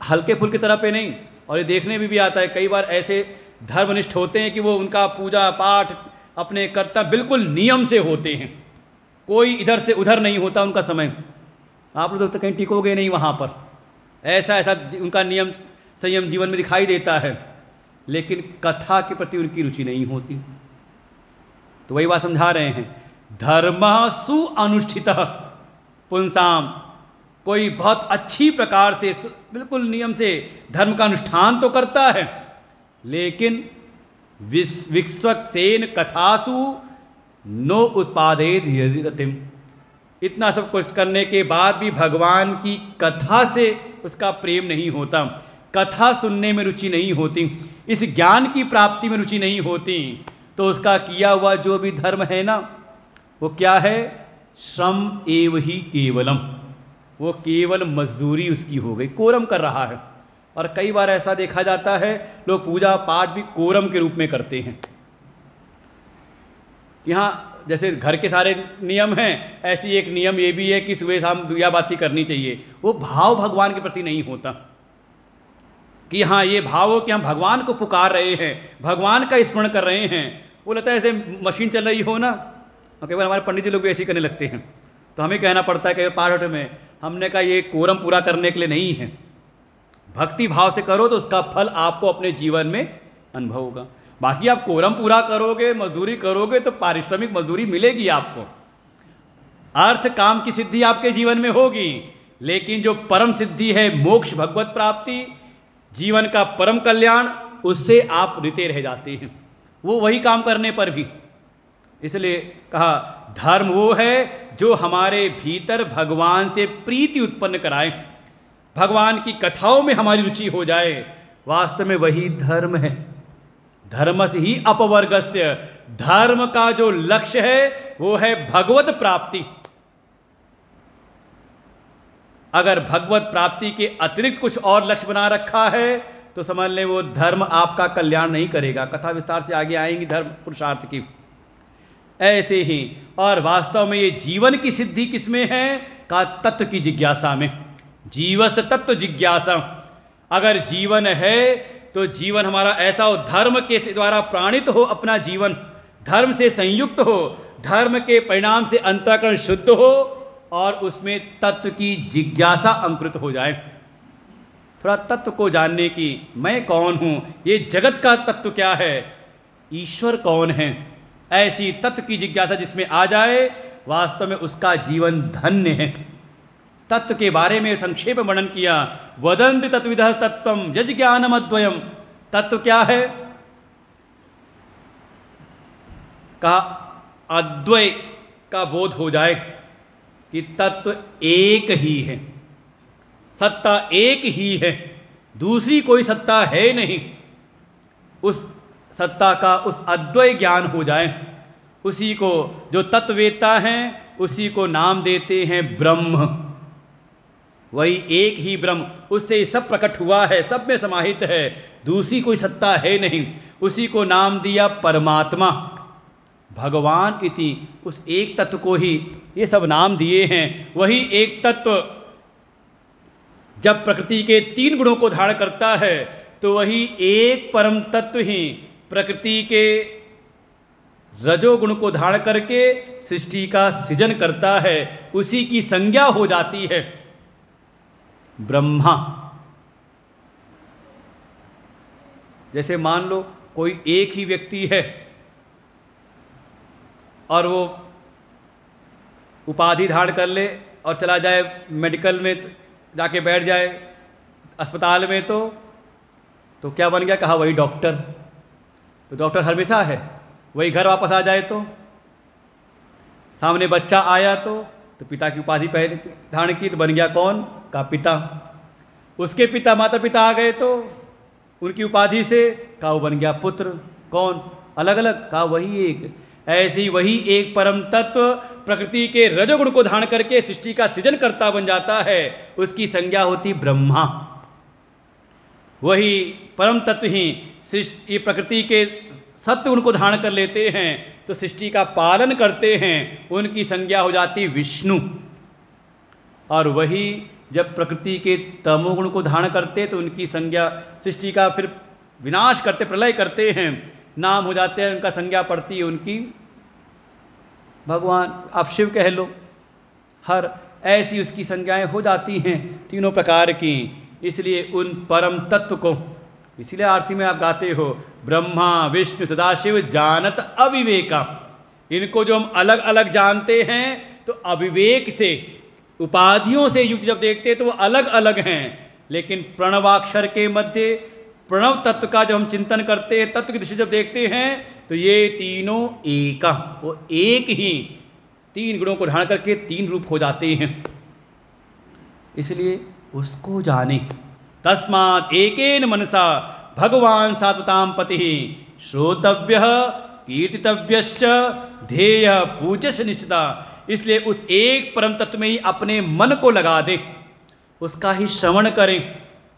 हल्के फुल्के तरह पे नहीं। और ये देखने में भी आता है, कई बार ऐसे धर्मनिष्ठ होते हैं कि वो उनका पूजा पाठ अपने कर्तव्य बिल्कुल नियम से होते हैं, कोई इधर से उधर नहीं होता उनका समय। आप लोग तो कहीं टिकोगे नहीं वहाँ पर, ऐसा ऐसा उनका नियम संयम जीवन में दिखाई देता है, लेकिन कथा के प्रति उनकी रुचि नहीं होती। तो वही बात समझा रहे हैं, धर्म सुअनुष्ठितः पुंसाम, कोई बहुत अच्छी प्रकार से बिल्कुल नियम से धर्म का अनुष्ठान तो करता है, लेकिन विश्वक्सेन कथासु नो उत्पादेद यदिरतिम, इतना सब कुछ करने के बाद भी भगवान की कथा से उसका प्रेम नहीं होता, कथा सुनने में रुचि नहीं होती, इस ज्ञान की प्राप्ति में रुचि नहीं होती, तो उसका किया हुआ जो भी धर्म है ना, वो क्या है? श्रम एव ही केवलम, वो केवल मजदूरी उसकी हो गई, कोरम कर रहा है। और कई बार ऐसा देखा जाता है, लोग पूजा पाठ भी कोरम के रूप में करते हैं। यहाँ जैसे घर के सारे नियम हैं, ऐसी एक नियम ये भी है कि सुबह शाम दिया बाती करनी चाहिए। वो भाव भगवान के प्रति नहीं होता कि हाँ ये भाव हो कि हम भगवान को पुकार रहे हैं, भगवान का स्मरण कर रहे हैं। वो लगता है ऐसे मशीन चल रही हो ना, और कई बार हमारे पंडित जी लोग भी ऐसे करने लगते हैं, तो हमें कहना पड़ता है कि पाठ में हमने कहा ये कोरम पूरा करने के लिए नहीं है, भक्ति भाव से करो तो उसका फल आपको अपने जीवन में अनुभव होगा। बाकी आप कोरम पूरा करोगे, मजदूरी करोगे तो पारिश्रमिक मजदूरी मिलेगी आपको, अर्थ काम की सिद्धि आपके जीवन में होगी, लेकिन जो परम सिद्धि है मोक्ष भगवत प्राप्ति, जीवन का परम कल्याण, उससे आप रिते रह जाते हैं, वो वही काम करने पर भी। इसलिए कहा धर्म वो है जो हमारे भीतर भगवान से प्रीति उत्पन्न कराए, भगवान की कथाओं में हमारी रुचि हो जाए, वास्तव में वही धर्म है। धर्म से ही अपवर्गस्य, धर्म का जो लक्ष्य है वो है भगवत प्राप्ति। अगर भगवत प्राप्ति के अतिरिक्त कुछ और लक्ष्य बना रखा है तो समझ लें वो धर्म आपका कल्याण नहीं करेगा। कथा विस्तार से आगे आएंगी धर्म पुरुषार्थ की। ऐसे ही और वास्तव में ये जीवन की सिद्धि किसमें है? का तत्व की जिज्ञासा में, जीवस तत्व जिज्ञासा। अगर जीवन है तो जीवन हमारा ऐसा हो, धर्म के द्वारा प्राणित हो, अपना जीवन धर्म से संयुक्त हो, धर्म के परिणाम से अंतःकरण शुद्ध हो और उसमें तत्व की जिज्ञासा अंकुरित हो जाए। थोड़ा तत्व को जानने की, मैं कौन हूँ, ये जगत का तत्व क्या है, ईश्वर कौन है, ऐसी तत्व की जिज्ञासा जिसमें आ जाए, वास्तव में उसका जीवन धन्य है। तत्व के बारे में संक्षेप वर्णन किया। वदन्ति तत्विदः तत्त्वं यज् ज्ञानम अद्वयम्। तत्व क्या है? कहा अद्वय का बोध हो जाए कि तत्व एक ही है, सत्ता एक ही है, दूसरी कोई सत्ता है नहीं। उस सत्ता का उस अद्वय ज्ञान हो जाए, उसी को जो तत्ववेत्ता हैं उसी को नाम देते हैं ब्रह्म। वही एक ही ब्रह्म, उससे सब प्रकट हुआ है, सब में समाहित है, दूसरी कोई सत्ता है नहीं। उसी को नाम दिया परमात्मा, भगवान इति। उस एक तत्व को ही ये सब नाम दिए हैं। वही एक तत्व जब प्रकृति के 3 गुणों को धारण करता है तो वही एक परम तत्व ही प्रकृति के रजोगुण को धारण करके सृष्टि का सृजन करता है। उसी की संज्ञा हो जाती है ब्रह्मा। जैसे मान लो कोई एक ही व्यक्ति है और वो उपाधि धारण कर ले और चला जाए मेडिकल में, जाके बैठ जाए अस्पताल में, तो क्या बन गया? कहा वही डॉक्टर। तो डॉक्टर हमेशा है। वही घर वापस आ जाए तो सामने बच्चा आया तो पिता की उपाधि पहले धारण की तो बन गया कौन? का पिता। उसके पिता माता पिता आ गए तो उनकी उपाधि से का वो बन गया पुत्र। कौन? अलग अलग का वही एक। ऐसे ही वही एक परम तत्व प्रकृति के रजोगुण को धारण करके सृष्टि का सृजन करता बन जाता है, उसकी संज्ञा होती ब्रह्मा। वही परम तत्व ही सृष्टि प्रकृति के सत्वगुण को धारण कर लेते हैं तो सृष्टि का पालन करते हैं, उनकी संज्ञा हो जाती विष्णु। और वही जब प्रकृति के तमोगुण को धारण करते तो उनकी संज्ञा सृष्टि का फिर विनाश करते, प्रलय करते हैं, नाम हो जाते हैं, उनका संज्ञा पड़ती है उनकी भगवान। आप शिव कह लो, हर ऐसी उसकी संज्ञाएं हो जाती हैं तीनों प्रकार की। इसलिए उन परम तत्व को, इसलिए आरती में आप गाते हो ब्रह्मा विष्णु सदाशिव जानत अविवेका। इनको जो हम अलग अलग जानते हैं तो अविवेक से, उपाधियों से युक्त जब देखते हैं तो वो अलग अलग हैं, लेकिन प्रणवाक्षर के मध्य प्रणव तत्व का जब हम चिंतन करते हैं, तत्व की दृष्टि जब देखते हैं तो ये तीनों एका, वो एक ही 3 गुणों को धारण करके 3 रूप हो जाते हैं। इसलिए उसको जाने। तस्मात् एकेन मनसा भगवान सात्वतां पतिः श्रोतव्यः कीर्तितव्यश्च ध्येयः पूज्यश्च निश्चिता। इसलिए उस एक परम तत्व में ही अपने मन को लगा दे, उसका ही श्रवण करें,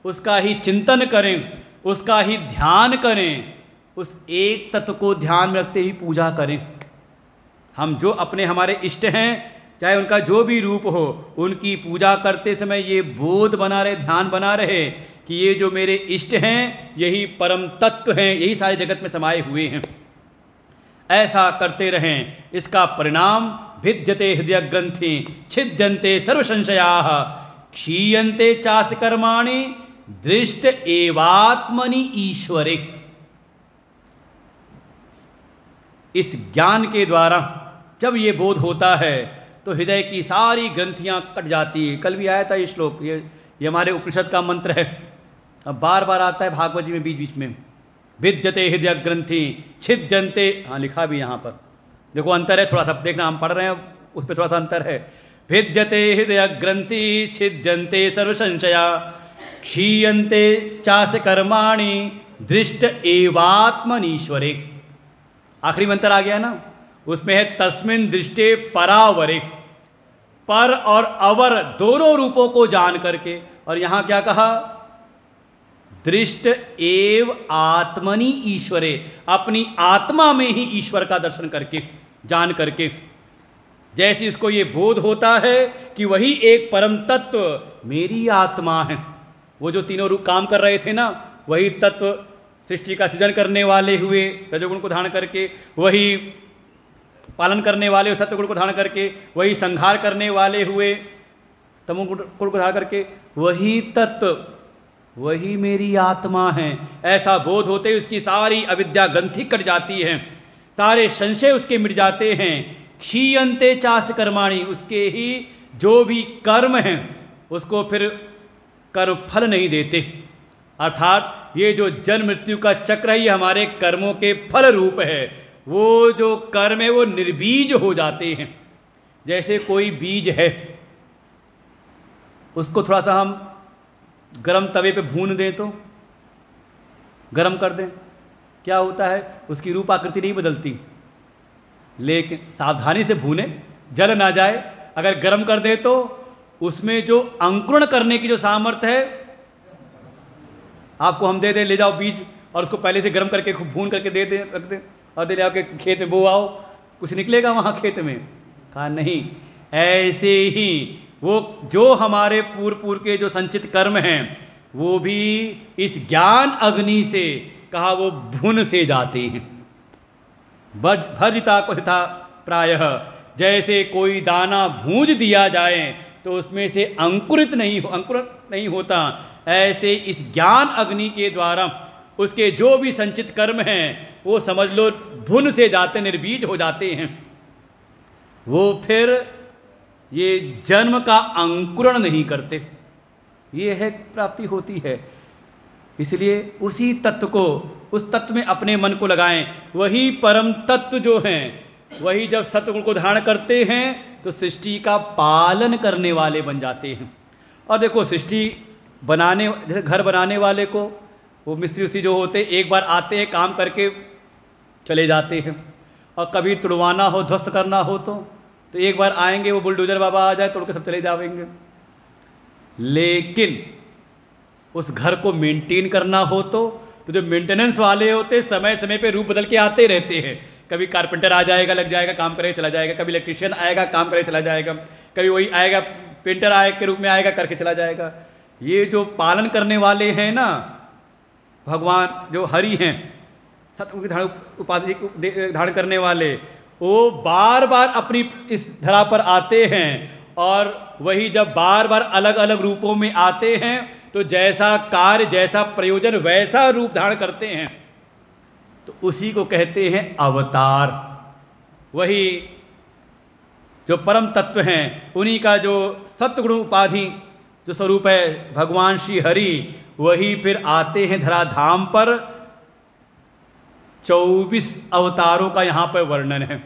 उसका ही चिंतन करें, उसका ही ध्यान करें, उस एक तत्व को ध्यान में रखते ही पूजा करें। हम जो अपने हमारे इष्ट हैं, चाहे उनका जो भी रूप हो, उनकी पूजा करते समय ये बोध बना रहे, ध्यान बना रहे कि ये जो मेरे इष्ट हैं यही परम तत्व हैं, यही सारे जगत में समाये हुए हैं। ऐसा करते रहें। इसका परिणाम भिद्यते हृदय ग्रंथि छिद्यन्ते सर्व संशयाः क्षीयन्ते चास्य कर्माणि दृष्ट एवात्मनि ईश्वरे। इस ज्ञान के द्वारा जब ये बोध होता है तो हृदय की सारी ग्रंथियां कट जाती है। कल भी आया था ये श्लोक, ये हमारे उपनिषद का मंत्र है, अब बार बार आता है भागवत जी में बीच बीच में। भिद्यते हृदय ग्रंथि छिद्यन्ते, हाँ लिखा भी यहाँ पर, देखो अंतर है थोड़ा सा, देखना हम पढ़ रहे हैं उस पर थोड़ा सा अंतर है। भिद्यते हृदय ग्रंथि छिद्यन्ते सर्व संशया क्षीयन्ते चास्य कर्माणि दृष्ट एवात्मनीश्वरे। आखिरी मंत्र आ गया ना, उसमें है तस्मिन् दृष्टे परावरे, पर और अवर दोनों रूपों को जान करके। और यहाँ क्या कहा? दृष्ट एव आत्मनि ईश्वरे, अपनी आत्मा में ही ईश्वर का दर्शन करके, जान करके। जैसे इसको ये बोध होता है कि वही एक परम तत्व मेरी आत्मा है, वो जो तीनों रूप काम कर रहे थे ना, वही तत्व सृष्टि का सृजन करने वाले हुए, रजोगुण को धारण करके, वही पालन करने वाले सत्वगुण को धारण करके, वही संहार करने वाले हुए तमोगुण को धारण करके, वही तत्व वही मेरी आत्मा है। ऐसा बोध होते ही उसकी सारी अविद्या ग्रंथि कट जाती है, सारे संशय उसके मिट जाते हैं। क्षीयन्ते चास कर्माणि, उसके ही जो भी कर्म हैं उसको फिर कर्म फल नहीं देते। अर्थात ये जो जन्म मृत्यु का चक्र है ये हमारे कर्मों के फल रूप है। वो जो कर्म है वो निर्बीज हो जाते हैं। जैसे कोई बीज है, उसको थोड़ा सा हम गरम तवे पे भून दें, तो गरम कर दें, क्या होता है, उसकी रूप आकृति नहीं बदलती, लेकिन सावधानी से भूने, जल ना जाए। अगर गरम कर दें तो उसमें जो अंकुरण करने की जो सामर्थ्य है, आपको हम दे दें, ले जाओ बीज, और उसको पहले से गर्म करके खूब भून करके दे दें, रख दें, और दे जाके खेत में बो आओ, कुछ निकलेगा वहाँ खेत में? कहा नहीं। ऐसे ही वो जो हमारे पूर्व के जो संचित कर्म हैं वो भी इस ज्ञान अग्नि से, कहा, वो भुन से जाते हैं। भजिता क्वथिता प्रायः, जैसे कोई दाना भूंज दिया जाए तो उसमें से अंकुरित नहीं होता, ऐसे इस ज्ञान अग्नि के द्वारा उसके जो भी संचित कर्म हैं वो समझ लो भुन से जाते, निर्बीज हो जाते हैं। वो फिर ये जन्म का अंकुरण नहीं करते, ये है प्राप्ति होती है। इसलिए उसी तत्व को, उस तत्व में अपने मन को लगाएं। वही परम तत्व जो हैं, वही जब सत्वगुण को धारण करते हैं तो सृष्टि का पालन करने वाले बन जाते हैं। और देखो, सृष्टि बनाने, जैसे घर बनाने वाले को वो मिस्त्री उसी जो होते, एक बार आते हैं, काम करके चले जाते हैं, और कभी तुड़वाना हो, ध्वस्त करना हो तो एक बार आएंगे, वो बुलडोजर बाबा आ जाए, तोड़ के सब चले जाएंगे। लेकिन उस घर को मेंटेन करना हो तो जो मेंटेनेंस वाले होते समय समय पे रूप बदल के आते रहते हैं। कभी कारपेंटर आ जाएगा, लग जाएगा, काम करे चला जाएगा, कभी इलेक्ट्रिशियन आएगा, काम करे चला जाएगा, कभी वही आएगा, पेंटर आए के रूप में आएगा, करके चला जाएगा। ये जो पालन करने वाले हैं ना, भगवान जो हरि हैं, सत्य की उपाधि धारण करने वाले, वो बार बार अपनी इस धरा पर आते हैं, और वही जब बार बार अलग अलग रूपों में आते हैं तो जैसा कार्य, जैसा प्रयोजन, वैसा रूप धारण करते हैं। तो उसी को कहते हैं अवतार। वही जो परम तत्व हैं, उन्हीं का जो सत्गुण उपाधि जो स्वरूप है भगवान श्री हरि, वही फिर आते हैं धराधाम पर। 24 अवतारों का यहाँ पर वर्णन है।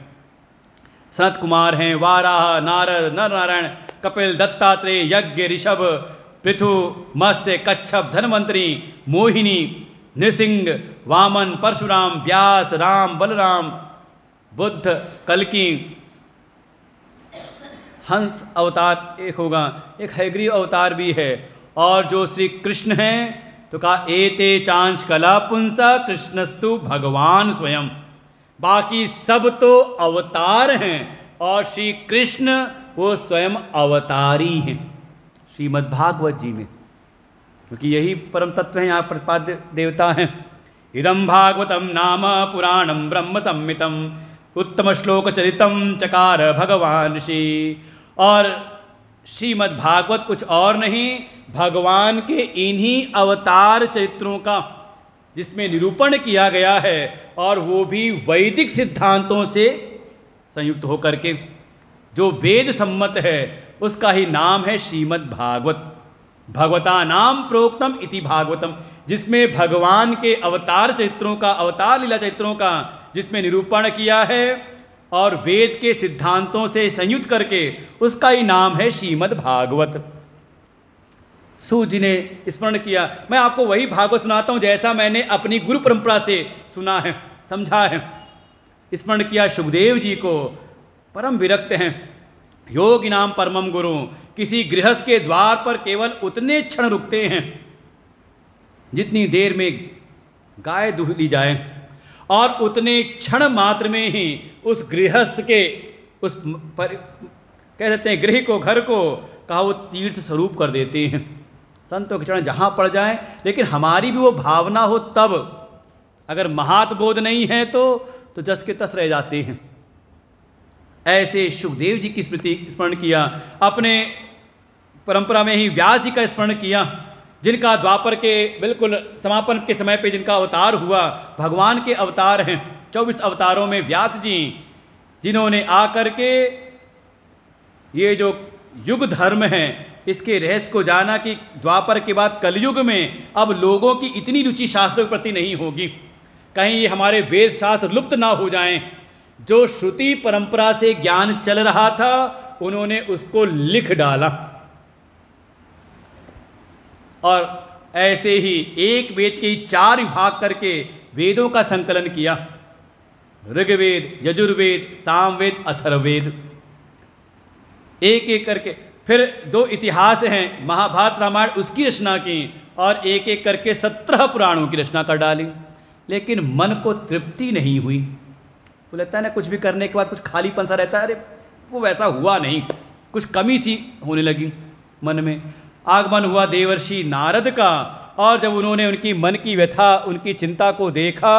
सनत कुमार हैं, वाराह, नारद, नर नारायण, कपिल, दत्तात्रेय, यज्ञ, ऋषभ, पृथु, मत्स्य, कच्छप, धन्वंतरी, मोहिनी, नृसिंह, वामन, परशुराम, व्यास, राम, बलराम, बुद्ध, कल्कि, हंस अवतार एक होगा, एक हयग्रीव अवतार भी है। और जो श्री कृष्ण हैं तो कहा एते चांश कला पुंसा कृष्णस्तु भगवान स्वयं। बाकी सब तो अवतार हैं और श्री कृष्ण वो स्वयं अवतारी हैं श्रीमद्भागवत जी में, क्योंकि यही परम तत्व है, यहाँ प्रतिपाद्य देवता हैं। इदं भागवतम नाम पुराणम ब्रह्म संहितम उत्तम श्लोक चरितम चकार भगवान श्री। और श्रीमद्भागवत कुछ और नहीं, भगवान के इन्हीं अवतार चरित्रों का जिसमें निरूपण किया गया है, और वो भी वैदिक सिद्धांतों से संयुक्त होकर के, जो वेद सम्मत है उसका ही नाम है श्रीमद्भागवत। भगवता नाम प्रोक्तम इति भागवतम, जिसमें भगवान के अवतार चरित्रों का, अवतार लीला चरित्रों का जिसमें निरूपण किया है और वेद के सिद्धांतों से संयुक्त करके, उसका ही नाम है श्रीमद्भागवत। सूत जी ने स्मरण किया। मैं आपको वही भागवत सुनाता हूँ जैसा मैंने अपनी गुरु परंपरा से सुना है, समझा है। स्मरण किया सुखदेव जी को, परम विरक्त हैं, योगी नाम परमम गुरु। किसी गृहस्थ के द्वार पर केवल उतने क्षण रुकते हैं जितनी देर में गाय दूह ली जाए, और उतने क्षण मात्र में ही उस गृहस्थ के, उस कह सकते हैं गृह को, घर को, कहा वो तीर्थ स्वरूप कर देते हैं। संतों के चरण जहाँ पड़ जाएं, लेकिन हमारी भी वो भावना हो तब। अगर महात्म बोध नहीं है तो जस के तस रह जाते हैं। ऐसे सुखदेव जी की स्मृति स्मरण किया, अपने परंपरा में ही व्यास जी का स्मरण किया जिनका द्वापर के बिल्कुल समापन के समय पे जिनका अवतार हुआ, भगवान के अवतार हैं। 24 अवतारों में व्यास जी, जिन्होंने आकर के ये जो युग धर्म है इसके रहस्य को जाना कि द्वापर के बाद कलयुग में अब लोगों की इतनी रुचि शास्त्रों के प्रति नहीं होगी, कहीं ये हमारे वेद शास्त्र लुप्त ना हो जाएं। जो श्रुति परंपरा से ज्ञान चल रहा था उन्होंने उसको लिख डाला, और ऐसे ही एक वेद के 4 विभाग करके वेदों का संकलन किया। ऋग्वेद, यजुर्वेद, सामवेद, अथर्ववेद, एक एक करके। फिर 2 इतिहास हैं, महाभारत रामायण, उसकी रचना की, और एक एक करके 17 पुराणों की रचना कर डाली। लेकिन मन को तृप्ति नहीं हुई। वो लगता है ना, कुछ भी करने के बाद कुछ खालीपन सा रहता है, अरे वो वैसा हुआ नहीं, कुछ कमी सी होने लगी मन में। आगमन हुआ देवर्षि नारद का, और जब उन्होंने उनकी मन की व्यथा, उनकी चिंता को देखा,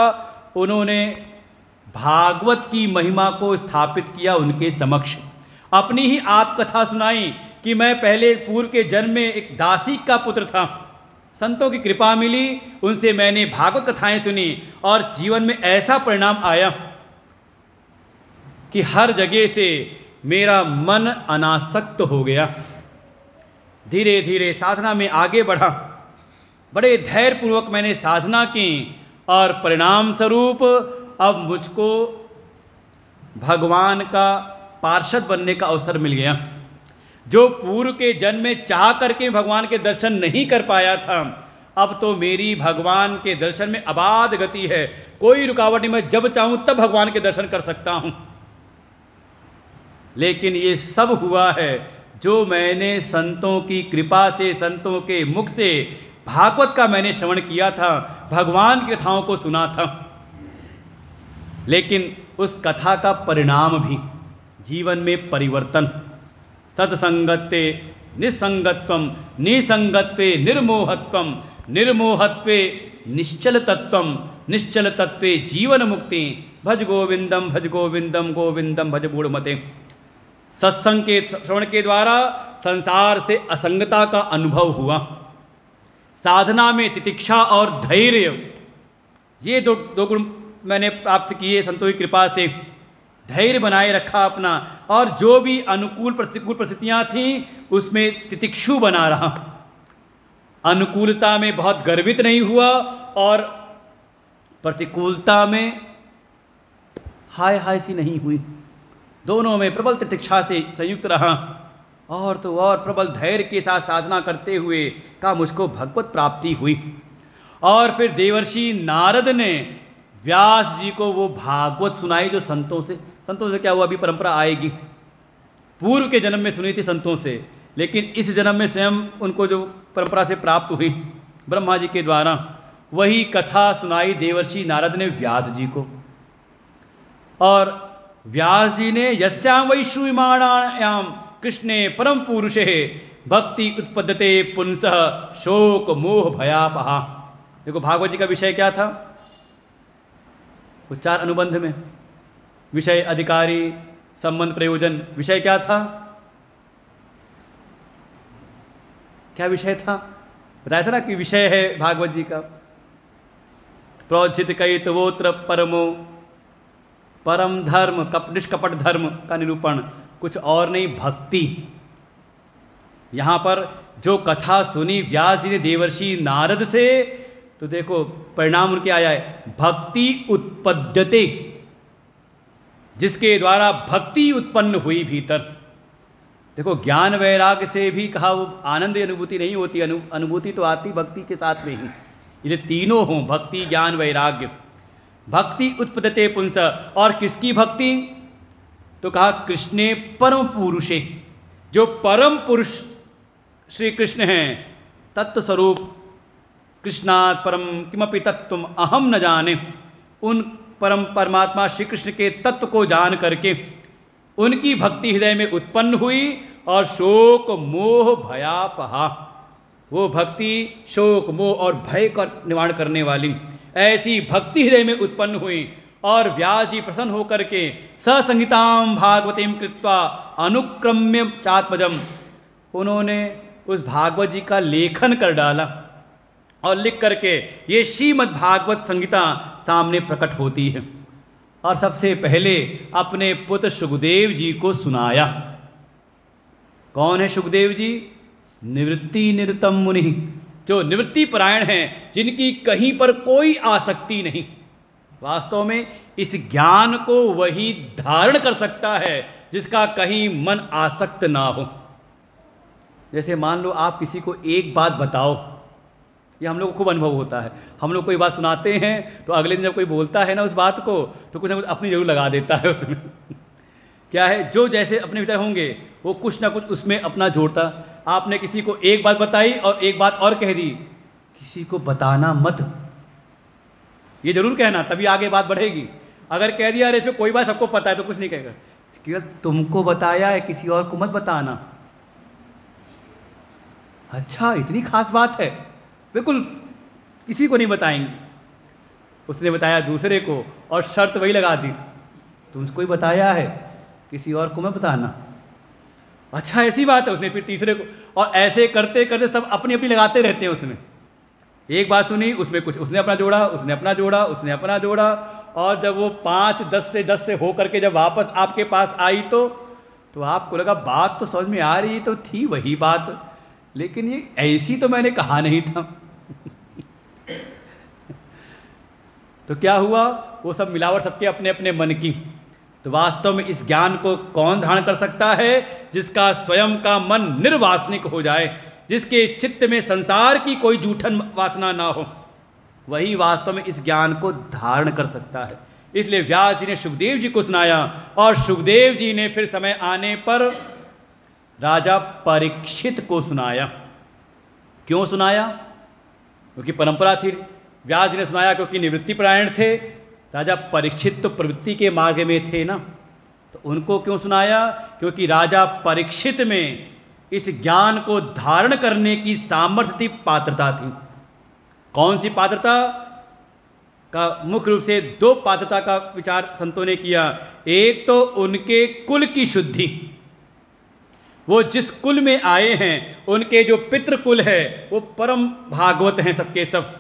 उन्होंने भागवत की महिमा को स्थापित किया उनके समक्ष। अपनी ही आत्मकथा सुनाई कि मैं पहले पूर्व के जन्म में एक दासी का पुत्र था, संतों की कृपा मिली, उनसे मैंने भागवत कथाएं सुनी, और जीवन में ऐसा परिणाम आया कि हर जगह से मेरा मन अनासक्त हो गया। धीरे धीरे साधना में आगे बढ़ा, बड़े धैर्यपूर्वक मैंने साधना की, और परिणाम स्वरूप अब मुझको भगवान का पार्षद बनने का अवसर मिल गया। जो पूर्व के जन्म में चाह करके भगवान के दर्शन नहीं कर पाया था, अब तो मेरी भगवान के दर्शन में अबाध गति है, कोई रुकावट नहीं, मैं जब चाहूं तब भगवान के दर्शन कर सकता हूं। लेकिन ये सब हुआ है जो मैंने संतों की कृपा से, संतों के मुख से भागवत का मैंने श्रवण किया था, भगवान की कथाओं को सुना था। लेकिन उस कथा का परिणाम भी जीवन में परिवर्तन, सत्संगत्वे निसंगत्वम, निसंगत्वे निर्मोहत्वम, निर्मोहत्वे निश्चल तत्वम, निश्चल तत्वे जीवन मुक्ति, भज गोविंदम भज गोविंदम, गोविंदम भज मूढ़मते। सत्संग के श्रवण के द्वारा संसार से असंगता का अनुभव हुआ, साधना में तितिक्षा और धैर्य, ये दो गुण मैंने प्राप्त किए संतों की कृपा से। धैर्य बनाए रखा अपना, और जो भी अनुकूल प्रतिकूल परिस्थितियां थीं उसमें तितिक्षु बना रहा। अनुकूलता में बहुत गर्वित नहीं हुआ, और प्रतिकूलता में हाय हाय सी नहीं हुई। दोनों में प्रबल तितिक्षा से संयुक्त रहा, और तो और प्रबल धैर्य के साथ साधना करते हुए का मुझको भगवत प्राप्ति हुई। और फिर देवर्षि नारद ने व्यास जी को वो भागवत सुनाई जो संतों से क्या हुआ, अभी परंपरा आएगी। पूर्व के जन्म में सुनी थी संतों से, लेकिन इस जन्म में स्वयं उनको जो परंपरा से प्राप्त हुई ब्रह्मा जी के द्वारा, वही कथा सुनाई देवर्षि नारद ने व्यास जी को। और व्यास जी ने यस्याम वैश्विमाणायाम कृष्णे परम पुरुषे भक्ति उत्पद्यते पुंसः शोक मोह भयापहा। देखो भागवत जी का विषय क्या था, उच्चार अनुबंध में विषय, अधिकारी, संबंध, प्रयोजन, विषय क्या था, क्या विषय था बताया था ना कि विषय है भागवत जी का प्रोज्झित कयितवोत्र परमो, परम धर्म, निष्कपट धर्म का निरूपण, कुछ और नहीं, भक्ति। यहाँ पर जो कथा सुनी व्यास जी ने देवर्षि नारद से, तो देखो परिणाम उनके आया है, भक्ति उत्पद्यते, जिसके द्वारा भक्ति उत्पन्न हुई भीतर। देखो ज्ञान वैराग्य से भी कहा वो आनंद अनुभूति नहीं होती, अनुभूति तो आती भक्ति के साथ में ही। ये तीनों हों, भक्ति ज्ञान वैराग्य। भक्ति उत्पद्यते पुंस, और किसकी भक्ति, तो कहा कृष्णे परम पुरुषे, जो परम पुरुष श्री कृष्ण हैं, तत्व स्वरूप कृष्णात् परम किमपि तत्त्वम अहम न जाने, उन परम परमात्मा श्री कृष्ण के तत्व को जान करके उनकी भक्ति हृदय में उत्पन्न हुई, और शोक मोह भयापहा, वो भक्ति शोक मोह और भय का निवारण करने वाली, ऐसी भक्ति हृदय में उत्पन्न हुई। और व्यास जी प्रसन्न होकर के ससंहिताम भागवतीम कृत्वा अनुक्रम्य चात्मजम, उन्होंने उस भागवत जी का लेखन कर डाला। और लिख करके ये श्रीमद् भागवत संहिता सामने प्रकट होती है। और सबसे पहले अपने पुत्र सुखदेव जी को सुनाया। कौन है सुखदेव जी? निवृत्ति निरतम मुनि, जो निवृत्ति परायण हैं, जिनकी कहीं पर कोई आसक्ति नहीं। वास्तव में इस ज्ञान को वही धारण कर सकता है जिसका कहीं मन आसक्त ना हो। जैसे मान लो आप किसी को एक बात बताओ, ये हम लोग को खूब अनुभव होता है। हम लोग कोई बात सुनाते हैं तो अगले दिन जब कोई बोलता है ना उस बात को, तो कुछ ना कुछ अपनी जरूर लगा देता है उसमें। क्या है, जो जैसे अपने भीतर होंगे वो कुछ ना कुछ उसमें अपना जोड़ता। आपने किसी को एक बात बताई और एक बात और कह दी, किसी को बताना मत, ये जरूर कहना, तभी आगे बात बढ़ेगी। अगर कह दिया अरे इसमें कोई बात सबको पता है तो कुछ नहीं कहेगा, केवल तुमको बताया है, किसी और को मत बताना। अच्छा, इतनी खास बात है, बिल्कुल किसी को नहीं बताएंगे। उसने बताया दूसरे को और शर्त वही लगा दी, तुमको ही बताया है, किसी और को मत बताना। अच्छा ऐसी बात है, उसने फिर तीसरे को, और ऐसे करते करते सब अपनी अपनी लगाते रहते हैं उसमें। एक बात सुनी, उसमें कुछ उसने अपना जोड़ा, उसने अपना जोड़ा, उसने अपना जोड़ा, और जब वो 5 10 से हो करके जब वापस आपके पास आई तो आपको लगा बात तो समझ में आ रही तो थी वही बात, लेकिन ये ऐसी तो मैंने कहा नहीं था। तो क्या हुआ, वो सब मिलावट सबके अपने अपने मन की। तो वास्तव में इस ज्ञान को कौन धारण कर सकता है? जिसका स्वयं का मन निर्वासनिक हो जाए, जिसके चित्त में संसार की कोई जूठन वासना ना हो, वही वास्तव में इस ज्ञान को धारण कर सकता है। इसलिए व्यास जी ने सुखदेव जी को सुनाया, और सुखदेव जी ने फिर समय आने पर राजा परीक्षित को सुनाया। क्यों सुनाया? क्योंकि परंपरा थी। व्यास जी ने सुनाया क्योंकि निवृत्ति परायण थे, राजा परीक्षित तो प्रवृत्ति के मार्ग में थे ना, तो उनको क्यों सुनाया? क्योंकि राजा परीक्षित में इस ज्ञान को धारण करने की सामर्थ्य थी, पात्रता थी। कौन सी पात्रता का? मुख्य रूप से 2 पात्रता का विचार संतों ने किया। एक तो उनके कुल की शुद्धि, वो जिस कुल में आए हैं उनके जो पितृकुल है वो परम भागवत हैं सबके सब।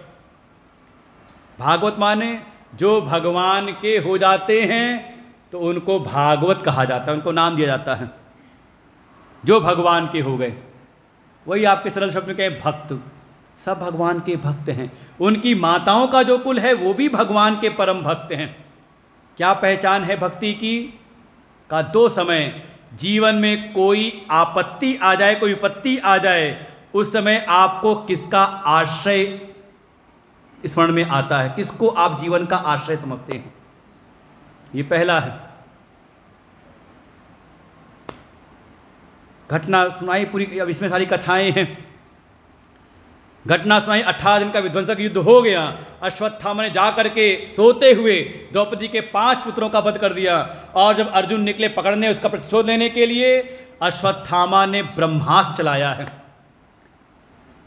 भागवत माने जो भगवान के हो जाते हैं तो उनको भागवत कहा जाता है, उनको नाम दिया जाता है। जो भगवान के हो गए, वही आपके सरल शब्द में कहें भक्त, सब भगवान के भक्त हैं। उनकी माताओं का जो कुल है वो भी भगवान के परम भक्त हैं। क्या पहचान है भक्ति की? का 2 समय जीवन में कोई आपत्ति आ जाए, कोई विपत्ति आ जाए, उस समय आपको किसका आश्रय स्मरण में आता है, किसको आप जीवन का आश्रय समझते हैं? ये पहला है। घटना सुनाई पूरी, अब इसमें सारी कथाएं हैं। घटना सुनाई, 18 दिन का विध्वंसक युद्ध हो गया। अश्वत्थामा ने जा करके सोते हुए द्रौपदी के 5 पुत्रों का वध कर दिया, और जब अर्जुन निकले पकड़ने उसका प्रतिशोध लेने के लिए, अश्वत्थामा ने ब्रह्मास्त्र चलाया है।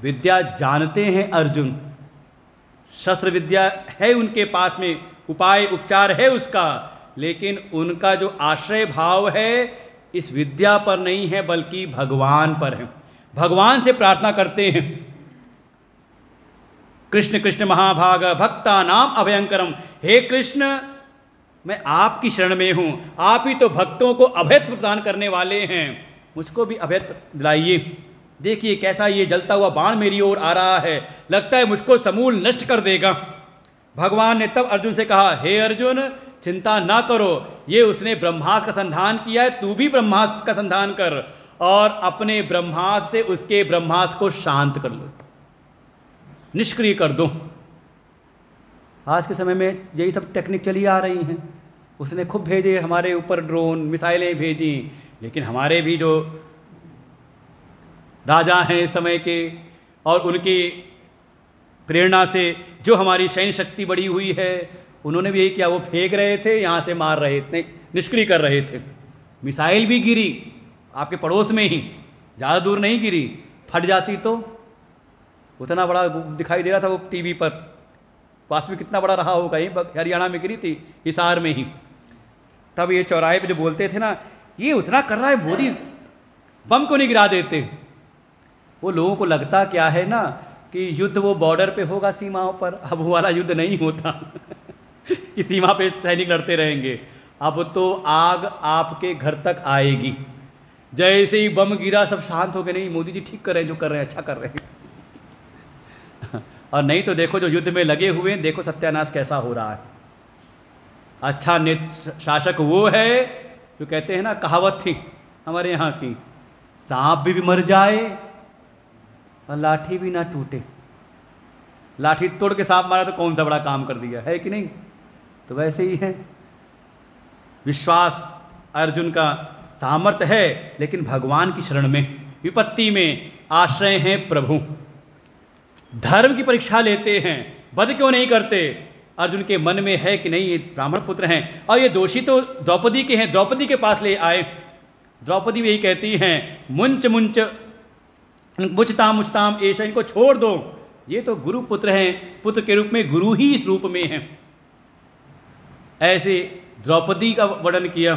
विद्या जानते हैं अर्जुन, शस्त्र विद्या है उनके पास में, उपाय उपचार है उसका, लेकिन उनका जो आश्रय भाव है इस विद्या पर नहीं है बल्कि भगवान पर है। भगवान से प्रार्थना करते हैं, कृष्ण कृष्ण महाभाग भक्ता नाम अभयंकरम, हे कृष्ण मैं आपकी शरण में हूँ, आप ही तो भक्तों को अभय प्रदान करने वाले हैं, मुझको भी अभय दिलाइए। देखिए कैसा ये जलता हुआ बाण मेरी ओर आ रहा है, लगता है मुझको समूल नष्ट कर देगा। भगवान ने तब अर्जुन से कहा, हे अर्जुन चिंता ना करो, ये उसने ब्रह्मास्त्र का संधान किया है, तू भी ब्रह्मास्त्र का संधान कर और अपने ब्रह्मास्त्र से उसके ब्रह्मास्त्र को शांत कर लो, निष्क्रिय कर दो। आज के समय में यही सब टेक्निक चली आ रही हैं। उसने खूब भेजे हमारे ऊपर ड्रोन मिसाइलें भेजी, लेकिन हमारे भी जो राजा हैं समय के और उनकी प्रेरणा से जो हमारी सैन्य शक्ति बढ़ी हुई है, उन्होंने भी यही किया, वो फेंक रहे थे, यहाँ से मार रहे थे, निष्क्रिय कर रहे थे। मिसाइल भी गिरी आपके पड़ोस में ही, ज़्यादा दूर नहीं गिरी, फट जाती तो उतना बड़ा दिखाई दे रहा था वो टीवी पर, वास्तविक कितना बड़ा रहा होगा। ये हरियाणा में गिरी थी, हिसार में ही। तब ये चौराहे पे जो बोलते थे ना, ये उतना कर रहा है मोदी, बम को नहीं गिरा देते। वो लोगों को लगता क्या है ना कि युद्ध वो बॉर्डर पे होगा, सीमाओं पर। अब वो वाला युद्ध नहीं होता कि सीमा पे सैनिक लड़ते रहेंगे। अब तो आग आपके घर तक आएगी। जैसे ही बम गिरा सब शांत हो गए, नहीं मोदी जी ठीक कर रहे हैं, जो कर रहे हैं अच्छा कर रहे हैं और नहीं तो देखो जो युद्ध में लगे हुए हैं, देखो सत्यानाश कैसा हो रहा है। अच्छा नेत्र शासक वो है जो कहते हैं ना, कहावत थी हमारे यहाँ की, सांप भी मर जाए और लाठी भी ना टूटे। लाठी तोड़ के सांप मारा तो कौन सा बड़ा काम कर दिया, है कि नहीं? तो वैसे ही है, विश्वास अर्जुन का सामर्थ्य है, लेकिन भगवान की शरण में, विपत्ति में आश्रय हैं प्रभु। धर्म की परीक्षा लेते हैं, वध क्यों नहीं करते? अर्जुन के मन में है कि नहीं ये ब्राह्मण पुत्र हैं और ये दोषी तो द्रौपदी के हैं, द्रौपदी के पास ले आए। द्रौपदी भी यही कहती हैं, मुंच मुंच मुचताम मुचताम ऐसा, इनको छोड़ दो, ये तो गुरु पुत्र हैं, पुत्र के रूप में गुरु ही इस रूप में हैं। ऐसे द्रौपदी का वर्णन किया।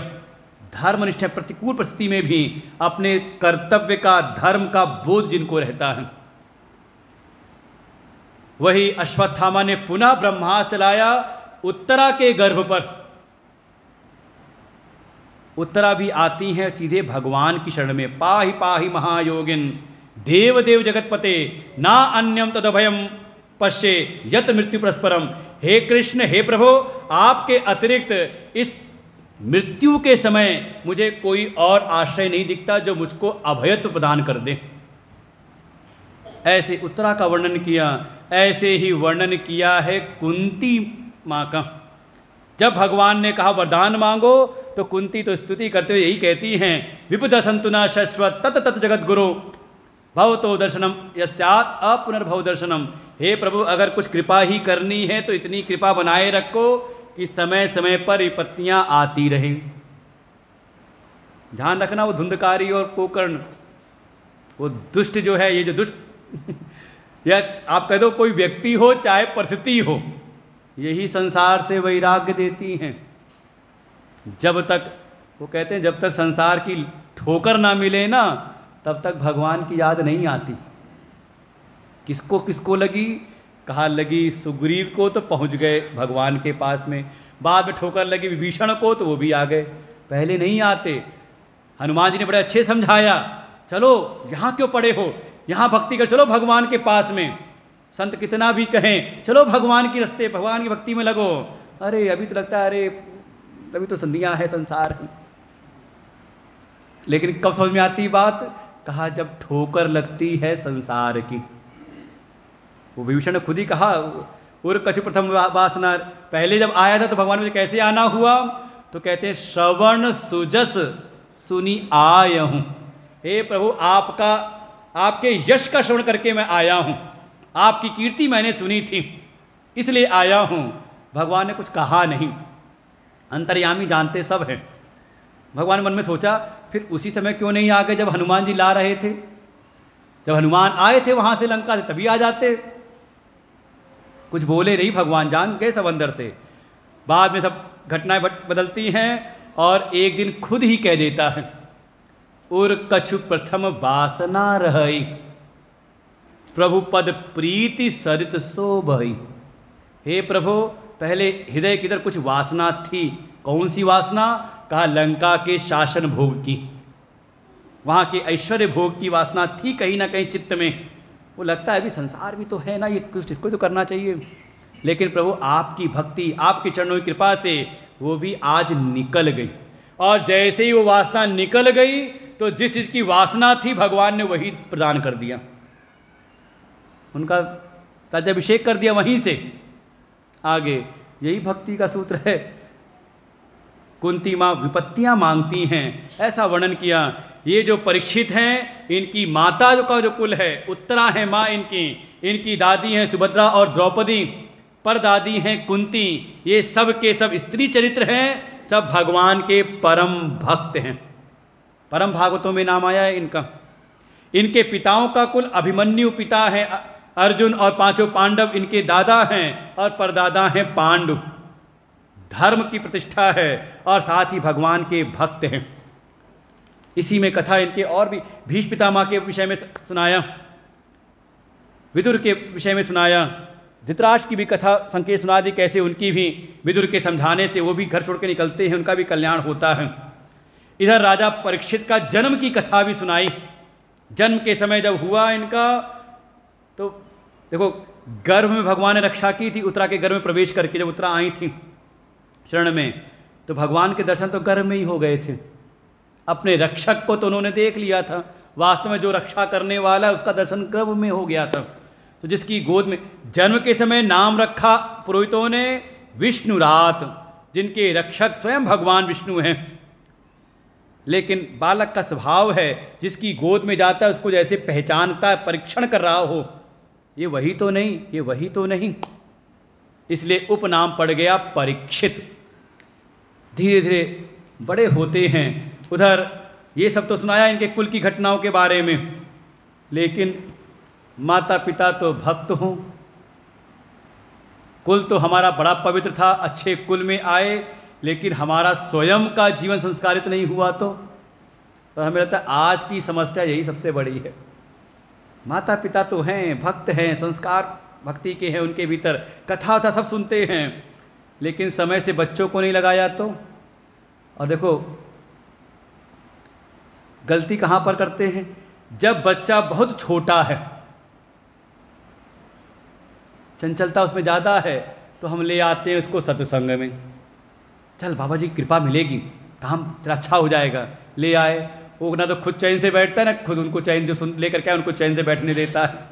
धर्मनिष्ठ प्रतिकूल परिस्थिति में भी अपने कर्तव्य का, धर्म का बोध जिनको रहता है। वही अश्वत्थामा ने पुनः ब्रह्मास्त्र चलाया उत्तरा के गर्भ पर। उत्तरा भी आती हैं सीधे भगवान की शरण में, पाहि पाहि महायोगिन देव देव जगतपते ना अन्यम तदभयम पश्ये यत मृत्यु परस्परम। हे कृष्ण, हे प्रभु, आपके अतिरिक्त इस मृत्यु के समय मुझे कोई और आश्रय नहीं दिखता जो मुझको अभयत्व प्रदान कर दे। ऐसे उत्तरा का वर्णन किया। ऐसे ही वर्णन किया है कुंती माँ का। जब भगवान ने कहा वरदान मांगो, तो कुंती तो स्तुति करते हुए यही कहती हैं, विपुध संतुना शश्वत तत तत जगत गुरु भव तो दर्शनम यस्यात् अपुनर्भव दर्शनम। हे प्रभु, अगर कुछ कृपा ही करनी है तो इतनी कृपा बनाए रखो कि समय समय पर विपत्तियां आती रहें। ध्यान रखना, वो धुंधकारी और कोकर्ण, वो दुष्ट जो है, ये जो दुष्ट या आप कह दो कोई व्यक्ति हो चाहे परिस्थिति हो, यही संसार से वैराग्य देती हैं। जब तक वो कहते हैं, जब तक संसार की ठोकर ना मिले ना, तब तक भगवान की याद नहीं आती। किसको किसको लगी? कहा लगी सुग्रीव को तो पहुंच गए भगवान के पास में, बाद में ठोकर लगी विभीषण को तो वो भी आ गए, पहले नहीं आते। हनुमान जी ने बड़े अच्छे समझाया, चलो यहाँ क्यों पड़े हो, यहाँ भक्ति कर, चलो भगवान के पास में। संत कितना भी कहें चलो भगवान की रास्ते, भगवान की भक्ति में लगो, अरे अभी तो लगता है अरे अभी तो संधियाँ है संसार है। लेकिन कब समझ में आती बात? कहा जब ठोकर लगती है संसार की। वो विभीषण ने खुद ही कहा, उर कछु प्रथम वासना, पहले जब आया था तो भगवान मुझे कैसे आना हुआ? तो कहते हैं श्रवण सुजस सुनी आय हूँ। हे प्रभु, आपके यश का श्रवण करके मैं आया हूँ, आपकी कीर्ति मैंने सुनी थी इसलिए आया हूँ। भगवान ने कुछ कहा नहीं, अंतर्यामी जानते सब हैं। भगवान मन में सोचा फिर उसी समय क्यों नहीं आ गए जब हनुमान जी ला रहे थे? जब हनुमान आए थे वहाँ से लंका से तभी आ जाते। कुछ बोले नहीं, भगवान जान गए सब अंदर से। बाद में सब घटनाएं बदलती हैं और एक दिन खुद ही कह देता है, उर कछु प्रथम वासना रही प्रभु पद प्रीति सरित सो बही। हे प्रभु, पहले हृदय की इधर कुछ वासना थी। कौन सी वासना? कहा लंका के शासन भोग की, वहाँ के ऐश्वर्य भोग की वासना थी कहीं ना कहीं चित्त में। वो लगता है अभी संसार भी तो है ना, ये कुछ इसको तो करना चाहिए। लेकिन प्रभु आपकी भक्ति, आपके चरणों की कृपा से वो भी आज निकल गई। और जैसे ही वो वासना निकल गई तो जिस चीज़ की वासना थी भगवान ने वही प्रदान कर दिया, उनका राज्याभिषेक कर दिया वहीं से। आगे यही भक्ति का सूत्र है। कुंती माँ विपत्तियाँ मांगती हैं, ऐसा वर्णन किया। ये जो परीक्षित हैं, इनकी माता का जो कुल है उत्तरा है माँ इनकी दादी हैं सुभद्रा और द्रौपदी, परदादी हैं कुंती। ये सब के सब स्त्री चरित्र हैं, सब भगवान के परम भक्त हैं। परम भागवतों में नाम आया है इनका। इनके पिताओं का कुल अभिमन्यु पिता है अर्जुन, और पांचों पांडव इनके दादा हैं और परदादा हैं पांडु। धर्म की प्रतिष्ठा है और साथ ही भगवान के भक्त हैं। इसी में कथा इनके और भी भीष्म पितामह के विषय में सुनाया। विदुर के विषय में सुनाया, धृतराष्ट्र की भी कथा संकेत सुना दी, कैसे उनकी भी विदुर के समझाने से वो भी घर छोड़ के निकलते हैं, उनका भी कल्याण होता है। इधर राजा परीक्षित का जन्म की कथा भी सुनाई। जन्म के समय जब हुआ इनका, तो देखो गर्भ में भगवान ने रक्षा की थी, उत्तरा के गर्भ में प्रवेश करके। जब उत्तरा आई थी शरण में, तो भगवान के दर्शन तो गर्भ में ही हो गए थे। अपने रक्षक को तो उन्होंने देख लिया था, वास्तव में जो रक्षा करने वाला है उसका दर्शन गर्भ में हो गया था। तो जिसकी गोद में जन्म के समय नाम रखा पुरोहितों ने विष्णुरात, जिनके रक्षक स्वयं भगवान विष्णु हैं। लेकिन बालक का स्वभाव है, जिसकी गोद में जाता है उसको जैसे पहचानता है, परीक्षण कर रहा हो, ये वही तो नहीं, ये वही तो नहीं, इसलिए उपनाम पड़ गया परीक्षित। धीरे धीरे बड़े होते हैं। उधर ये सब तो सुनाया इनके कुल की घटनाओं के बारे में, लेकिन माता पिता तो भक्त हों। कुल तो हमारा बड़ा पवित्र था, अच्छे कुल में आए, लेकिन हमारा स्वयं का जीवन संस्कारित नहीं हुआ तो हमें लगता है आज की समस्या यही सबसे बड़ी है। माता पिता तो हैं, भक्त हैं, संस्कार भक्ति के हैं उनके भीतर, कथा वथा सब सुनते हैं, लेकिन समय से बच्चों को नहीं लगाया तो। और देखो गलती कहाँ पर करते हैं, जब बच्चा बहुत छोटा है, चंचलता उसमें ज़्यादा है, तो हम ले आते हैं उसको सत्संग में, चल बाबा जी कृपा मिलेगी, काम तेरा अच्छा हो जाएगा। ले आए, वो ना तो खुद चैन से बैठता है, ना खुद उनको चैन जो सुन लेकर के उनको चैन से बैठने देता है।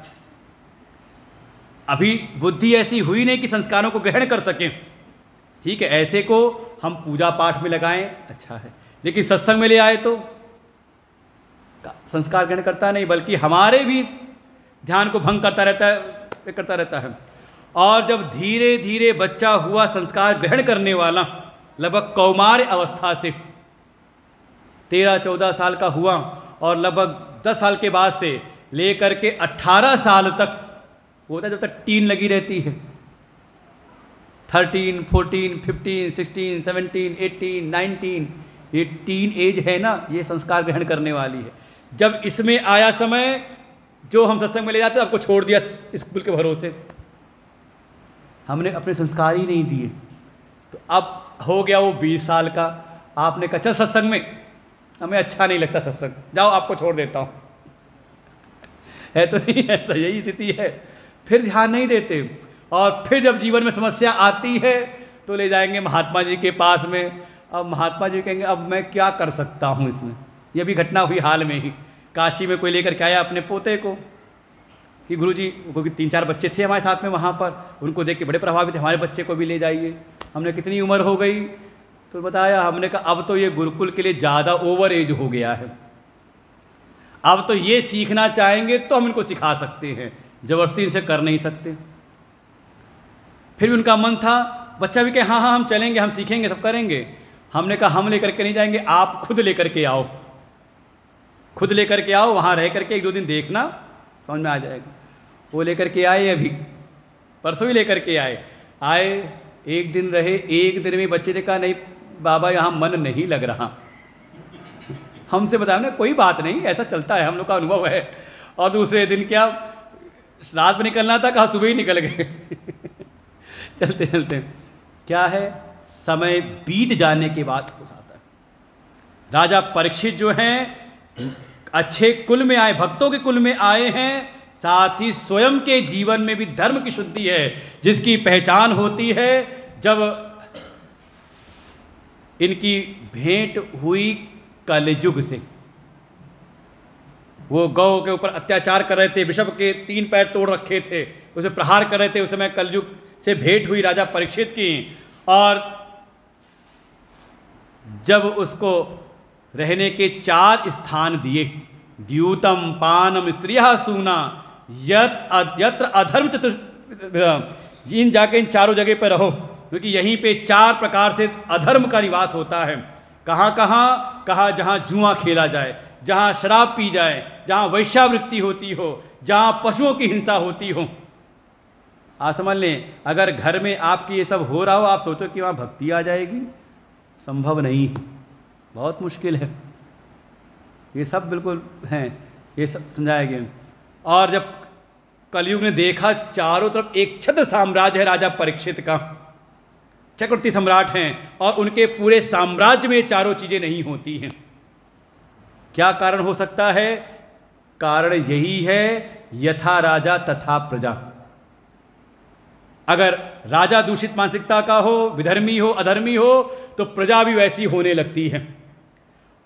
अभी बुद्धि ऐसी हुई नहीं कि संस्कारों को ग्रहण कर सकें। ठीक है, ऐसे को हम पूजा पाठ में लगाएं, अच्छा है, लेकिन सत्संग में ले आए तो संस्कार ग्रहण करता नहीं, बल्कि हमारे भी ध्यान को भंग करता रहता है। और जब धीरे धीरे बच्चा हुआ संस्कार ग्रहण करने वाला, लगभग कौमार अवस्था से 13-14 साल का हुआ, और लगभग 10 साल के बाद से लेकर के 18 साल तक होता है, जब तक टीन लगी रहती है, 13, 14, 15, 16, 17, 18, 19, ये टीन एज है ना, ये संस्कार ग्रहण करने वाली है। जब इसमें आया समय, जो हम सत्संग में ले जाते आपको छोड़ दिया स्कूल के भरोसे, हमने अपने संस्कार ही नहीं दिए, तो अब हो गया वो 20 साल का, आपने कहा चल सत्संग में, हमें अच्छा नहीं लगता सत्संग, जाओ आपको छोड़ देता हूँ। है तो नहीं, ऐसा यही स्थिति है। फिर ध्यान नहीं देते, और फिर जब जीवन में समस्या आती है तो ले जाएंगे महात्मा जी के पास में। अब महात्मा जी कहेंगे अब मैं क्या कर सकता हूँ इसमें। यह भी घटना हुई हाल में ही, काशी में कोई लेकर के आया अपने पोते को कि गुरुजी, क्योंकि 3-4 बच्चे थे हमारे साथ में वहाँ पर, उनको देख के बड़े प्रभावित थे, हमारे बच्चे को भी ले जाइए। हमने कितनी उम्र हो गई, तो बताया, हमने कहा अब तो ये गुरुकुल के लिए ज़्यादा ओवर एज हो गया है, अब तो ये सीखना चाहेंगे तो हम इनको सिखा सकते हैं, ज़बरदस्ती इनसे कर नहीं सकते। फिर भी उनका मन था, बच्चा भी कहे हाँ हाँ हम चलेंगे, हम सीखेंगे, सब करेंगे। हमने कहा हम लेकर के नहीं जाएंगे, आप खुद लेकर के आओ, खुद लेकर के आओ, वहाँ रह करके 1-2 दिन देखना, समझ में आ जाएगा। वो लेकर के आए, अभी परसों ही लेकर के आए 1 दिन रहे, 1 दिन में बच्चे ने कहा नहीं बाबा यहाँ मन नहीं लग रहा। हमसे बताया ना कोई बात नहीं, ऐसा चलता है, हम लोग का अनुभव है। और दूसरे दिन क्या, रात में निकलना था, कहा सुबह ही निकल गए। चलते चलते क्या है, समय बीत जाने के बाद हो जाता है। राजा परीक्षित जो हैं अच्छे कुल में आए, भक्तों के कुल में आए हैं, साथ ही स्वयं के जीवन में भी धर्म की शुद्धि है, जिसकी पहचान होती है जब इनकी भेंट हुई कलयुग से। वो गौ के ऊपर अत्याचार कर रहे थे, विषभ के 3 पैर तोड़ रखे थे, उसे प्रहार कर रहे थे, उस समय कलयुग से भेंट हुई राजा परीक्षित की। और जब उसको रहने के 4 स्थान दिए, द्यूतम पानम स्त्रियः सूना यत्र अधर्म चतुष्ट, इन जाके इन चारों जगह पर रहो, क्योंकि यहीं पे 4 प्रकार से अधर्म का निवास होता है। कहाँ कहाँ, कहा जहाँ जुआ खेला जाए, जहाँ शराब पी जाए, जहाँ वैश्यावृत्ति होती हो, जहाँ पशुओं की हिंसा होती हो। आप समझ लें, अगर घर में आपकी ये सब हो रहा हो, आप सोचो कि वहाँ भक्ति आ जाएगी, संभव नहीं है, बहुत मुश्किल है। ये सब बिल्कुल हैं, ये सब समझाया गया। और जब कलयुग ने देखा चारों तरफ एक छत्र साम्राज्य है राजा परीक्षित का, चक्रवर्ती सम्राट हैं और उनके पूरे साम्राज्य में चारों चीज़ें नहीं होती हैं। क्या कारण हो सकता है? कारण यही है, यथा राजा तथा प्रजा। अगर राजा दूषित मानसिकता का हो, विधर्मी हो, अधर्मी हो, तो प्रजा भी वैसी होने लगती है।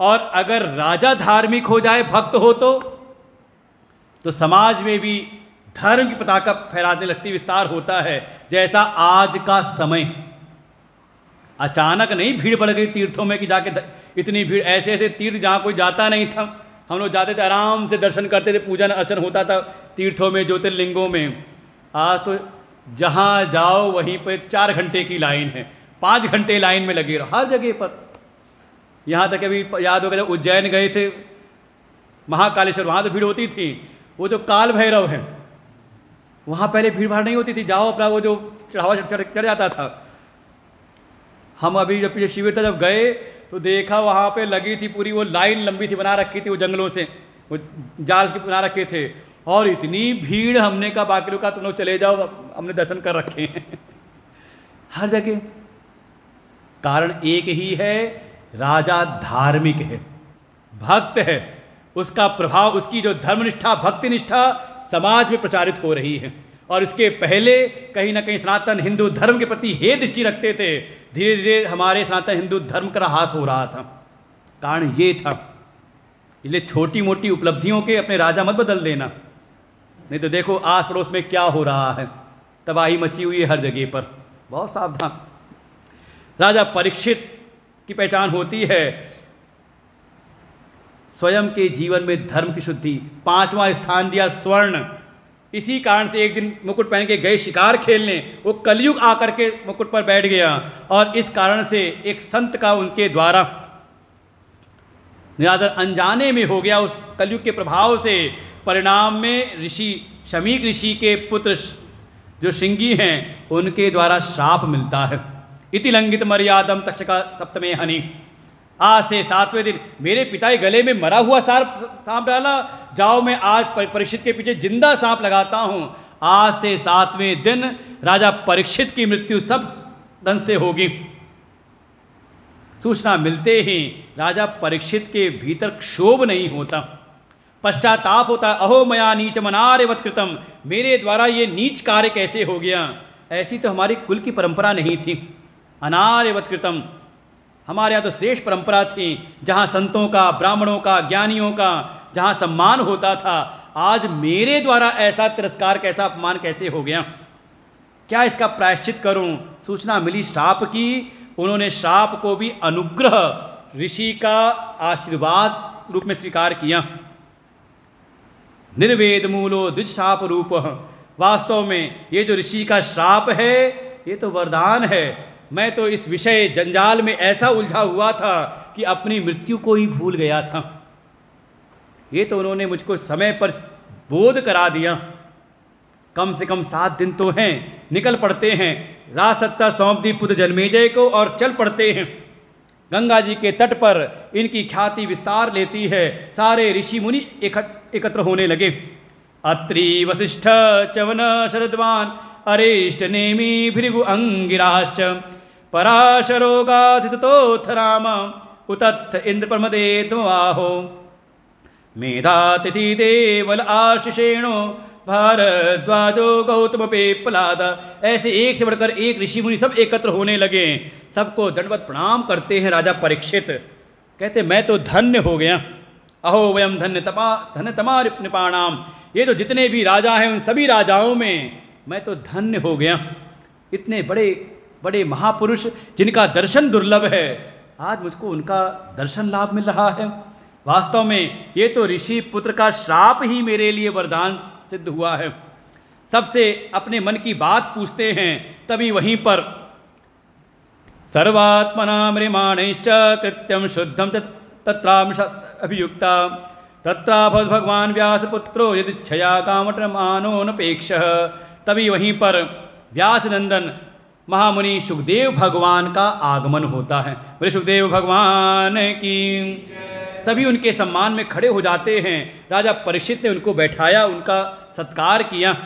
और अगर राजा धार्मिक हो जाए, भक्त हो, तो समाज में भी धर्म की पताका फहराने लगती, विस्तार होता है। जैसा आज का समय, अचानक नहीं भीड़ बढ़ गई तीर्थों में कि जाके इतनी भीड़, ऐसे ऐसे तीर्थ जहाँ कोई जाता नहीं था, हम लोग जाते थे, आराम से दर्शन करते थे, पूजन अर्चन होता था तीर्थों में, ज्योतिर्लिंगों में। आज तो जहाँ जाओ वहीं पर 4 घंटे की लाइन है, 5 घंटे लाइन में लगे रहो हर जगह पर। यहाँ तक अभी याद होगा जब उज्जैन गए थे, महाकालेश्वर, वहाँ तो भीड़ होती थी। वो जो काल भैरव है वहाँ पहले भीड़ भाड़ नहीं होती थी, जाओ अपना वो जो चढ़ावा चढ़ जाता था। हम अभी जब पीछे शिविर था जब गए तो देखा वहाँ पे लगी थी पूरी वो लाइन, लंबी सी बना रखी थी, वो जंगलों से वो जाल के बना रखे थे, और इतनी भीड़। हमने कहा बाकी लोग का तुम लोग चले जाओ, हमने दर्शन कर रखे हैं हर जगह। कारण एक ही है, राजा धार्मिक है, भक्त है, उसका प्रभाव, उसकी जो धर्मनिष्ठा, भक्ति निष्ठा समाज में प्रचारित हो रही है। और इसके पहले कहीं ना कहीं सनातन हिंदू धर्म के प्रति हे दृष्टि रखते थे, धीरे धीरे हमारे सनातन हिंदू धर्म का ह्रास हो रहा था। कारण ये था। इसलिए छोटी मोटी उपलब्धियों के अपने राजा मत बदल देना, नहीं तो देखो आस पड़ोस में क्या हो रहा है, तबाही मची हुई है हर जगह पर, बहुत सावधान। राजा परीक्षित की पहचान होती है स्वयं के जीवन में धर्म की शुद्धि। 5वां स्थान दिया स्वर्ण। इसी कारण से एक दिन मुकुट पहन के गए शिकार खेलने, वो कलयुग आकर के मुकुट पर बैठ गया, और इस कारण से एक संत का उनके द्वारा निरादर अनजाने में हो गया उस कलयुग के प्रभाव से। परिणाम में ऋषि शमीक ऋषि के पुत्र जो श्रृंगी हैं उनके द्वारा श्राप मिलता है। इति लंघित मर्यादम तक्षका सप्तमे हनि। आज से 7वें दिन मेरे पिता के गले में मरा हुआ सांप डाला, जाओ मैं आज परीक्षित के पीछे जिंदा सांप लगाता हूँ। आज से 7वें दिन राजा परीक्षित की मृत्यु सब ढंग से होगी। सूचना मिलते ही राजा परीक्षित के भीतर क्षोभ नहीं होता, पश्चाताप होता। अहो मया नीच मनार्यवत कृतम, मेरे द्वारा ये नीच कार्य कैसे हो गया। ऐसी तो हमारी कुल की परंपरा नहीं थी। अनार्यवत कृतम, हमारे यहाँ तो श्रेष्ठ परंपरा थी, जहाँ संतों का, ब्राह्मणों का, ज्ञानियों का जहाँ सम्मान होता था, आज मेरे द्वारा ऐसा तिरस्कार, कैसा अपमान कैसे हो गया। क्या इसका प्रायश्चित करूं। सूचना मिली श्राप की। उन्होंने श्राप को भी अनुग्रह, ऋषि का आशीर्वाद रूप में स्वीकार किया। निर्वेद मूलो द्विश्राप रूप। वास्तव में ये जो ऋषि का श्राप है ये तो वरदान है। मैं तो इस विषय जंजाल में ऐसा उलझा हुआ था कि अपनी मृत्यु को ही भूल गया था। ये तो उन्होंने मुझको समय पर बोध करा दिया। कम से कम 7 दिन तो हैं, निकल पड़ते हैं। राजसत्ता सौंप दी पुत्र जन्मेजय को और चल पड़ते हैं। गंगा जी के तट पर इनकी ख्याति विस्तार लेती है। सारे ऋषि मुनि एकत्र होने लगे। अत्रि वसिष्ठ चवन शरद्वान अरिष्ट नेमि भृगु अंगिराश्च पराशरो गाधितोऽथ राम उतत्थ इंद्र प्रमदे द्वाहो मेधातिथि देवल आशिषेणो भारद्वाजो गौतम पेपलाद। ऐसे एक से बढ़कर एक ऋषि मुनि सब एकत्र होने लगे। सबको दंडवत प्रणाम करते हैं। राजा परीक्षित कहते मैं तो धन्य हो गया। अहो वयम धन्य तमा निपाणाम। ये तो जितने भी राजा हैं उन सभी राजाओं में मैं तो धन्य हो गया। इतने बड़े बड़े महापुरुष जिनका दर्शन दुर्लभ है, आज मुझको उनका दर्शन लाभ मिल रहा है। वास्तव में ये तो ऋषि पुत्र का श्राप ही मेरे लिए वरदान सिद्ध हुआ है। सबसे अपने मन की बात पूछते हैं। तभी वहीं पर सर्वात्मना म्रियमाणैश्च कृत्यं शुद्धं च तत्रांश अभियुक्ता तत्रा भगवान व्यासपुत्रो यदिच्छया कामटमानोनपेक्षः। तभी वहीं पर व्यास नंदन महामुनि सुखदेव भगवान का आगमन होता है। बोले सुखदेव भगवान की। सभी उनके सम्मान में खड़े हो जाते हैं। राजा परीक्षित ने उनको बैठाया, उनका सत्कार किया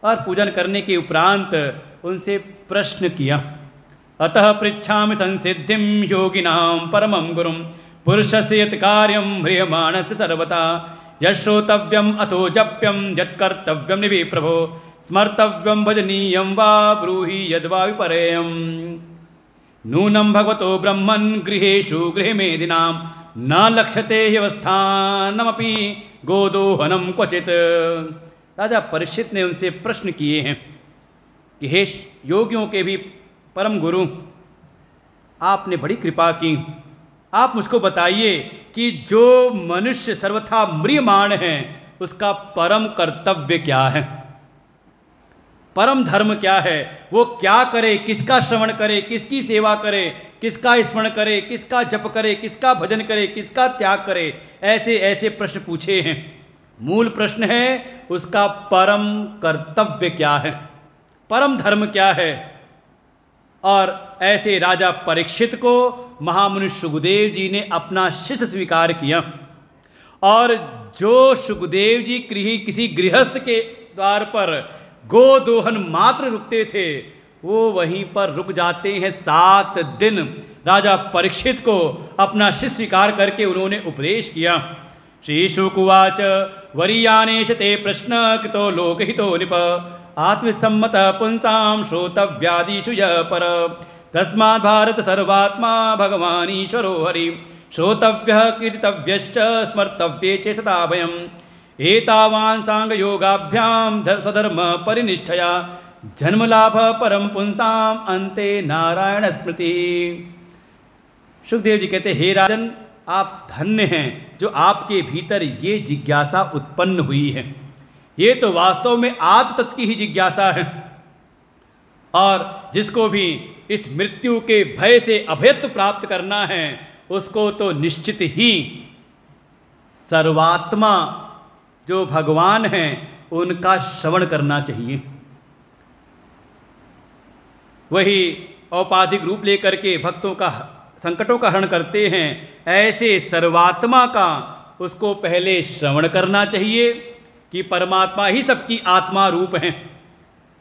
और पूजन करने के उपरांत उनसे प्रश्न किया। अतः पृच्छामि संसिद्धिं योगिनां परमं गुरुं पुरुषस्य यत् कार्यं म्रियमाणस्य सर्वथा यश्रोतव्यम् अथो जप्यं यत्कर्तव्यं निवे प्रभो स्मर्तव्यं भजनीयं वा ब्रूहि यद्वा विपर्ययम् नूनं भगवतो ब्रह्मन् गृहेषु गृहमेधिनां न लक्ष्यते ह्यवस्थानमपि गोदोहनं क्वचित्। राजा परीक्षित ने उनसे प्रश्न किए हैं कि हे योगियों के भी परम गुरु, आपने बड़ी कृपा की, आप मुझको बताइए कि जो मनुष्य सर्वथा म्रियमाण है उसका परम कर्तव्य क्या है, परम धर्म क्या है, वो क्या करे, किसका श्रवण करे, किसकी सेवा करे, किसका स्मरण करे, किसका जप करे, किसका भजन करे, किसका त्याग करे। ऐसे ऐसे प्रश्न पूछे हैं। मूल प्रश्न है उसका परम कर्तव्य क्या है, परम धर्म क्या है। और ऐसे राजा परीक्षित को महामुनि सुखदेव जी ने अपना शिष्य स्वीकार किया। और जो सुखदेव जी किसी गृहस्थ के द्वार पर गोदोहन मात्र रुकते थे, वो वहीं पर रुक जाते हैं 7 दिन। राजा परीक्षित को अपना शिष्य स्वीकार करके उन्होंने उपदेश किया। श्री शुकुवाच वरीयानेश ते प्रश्न कृतो लोकहितो निप आत्मसम्मत पुंसां श्रोतव्यादिषु यः पर तस्मात् भारत सर्वात्मा भगवान ईश्वरो हरि श्रोतव्यः कीर्तव्यश्च स्मर्तव्ये च सदा भयम् एतावान् सांगयोगाभ्यां स्वधर्म परिनिष्ठया जन्मलाभ परम पुंसाम अन्ते नारायण स्मृति। सुखदेव जी कहते, हे राजन, आप धन्य हैं जो आपके भीतर ये जिज्ञासा उत्पन्न हुई है। ये तो वास्तव में आत्म तत्व की ही जिज्ञासा है। और जिसको भी इस मृत्यु के भय से अभयत्व प्राप्त करना है उसको तो निश्चित ही सर्वात्मा जो भगवान हैं उनका श्रवण करना चाहिए। वही औपाधिक रूप लेकर के भक्तों का संकटों का हरण करते हैं। ऐसे सर्वात्मा का उसको पहले श्रवण करना चाहिए कि परमात्मा ही सबकी आत्मा रूप हैं।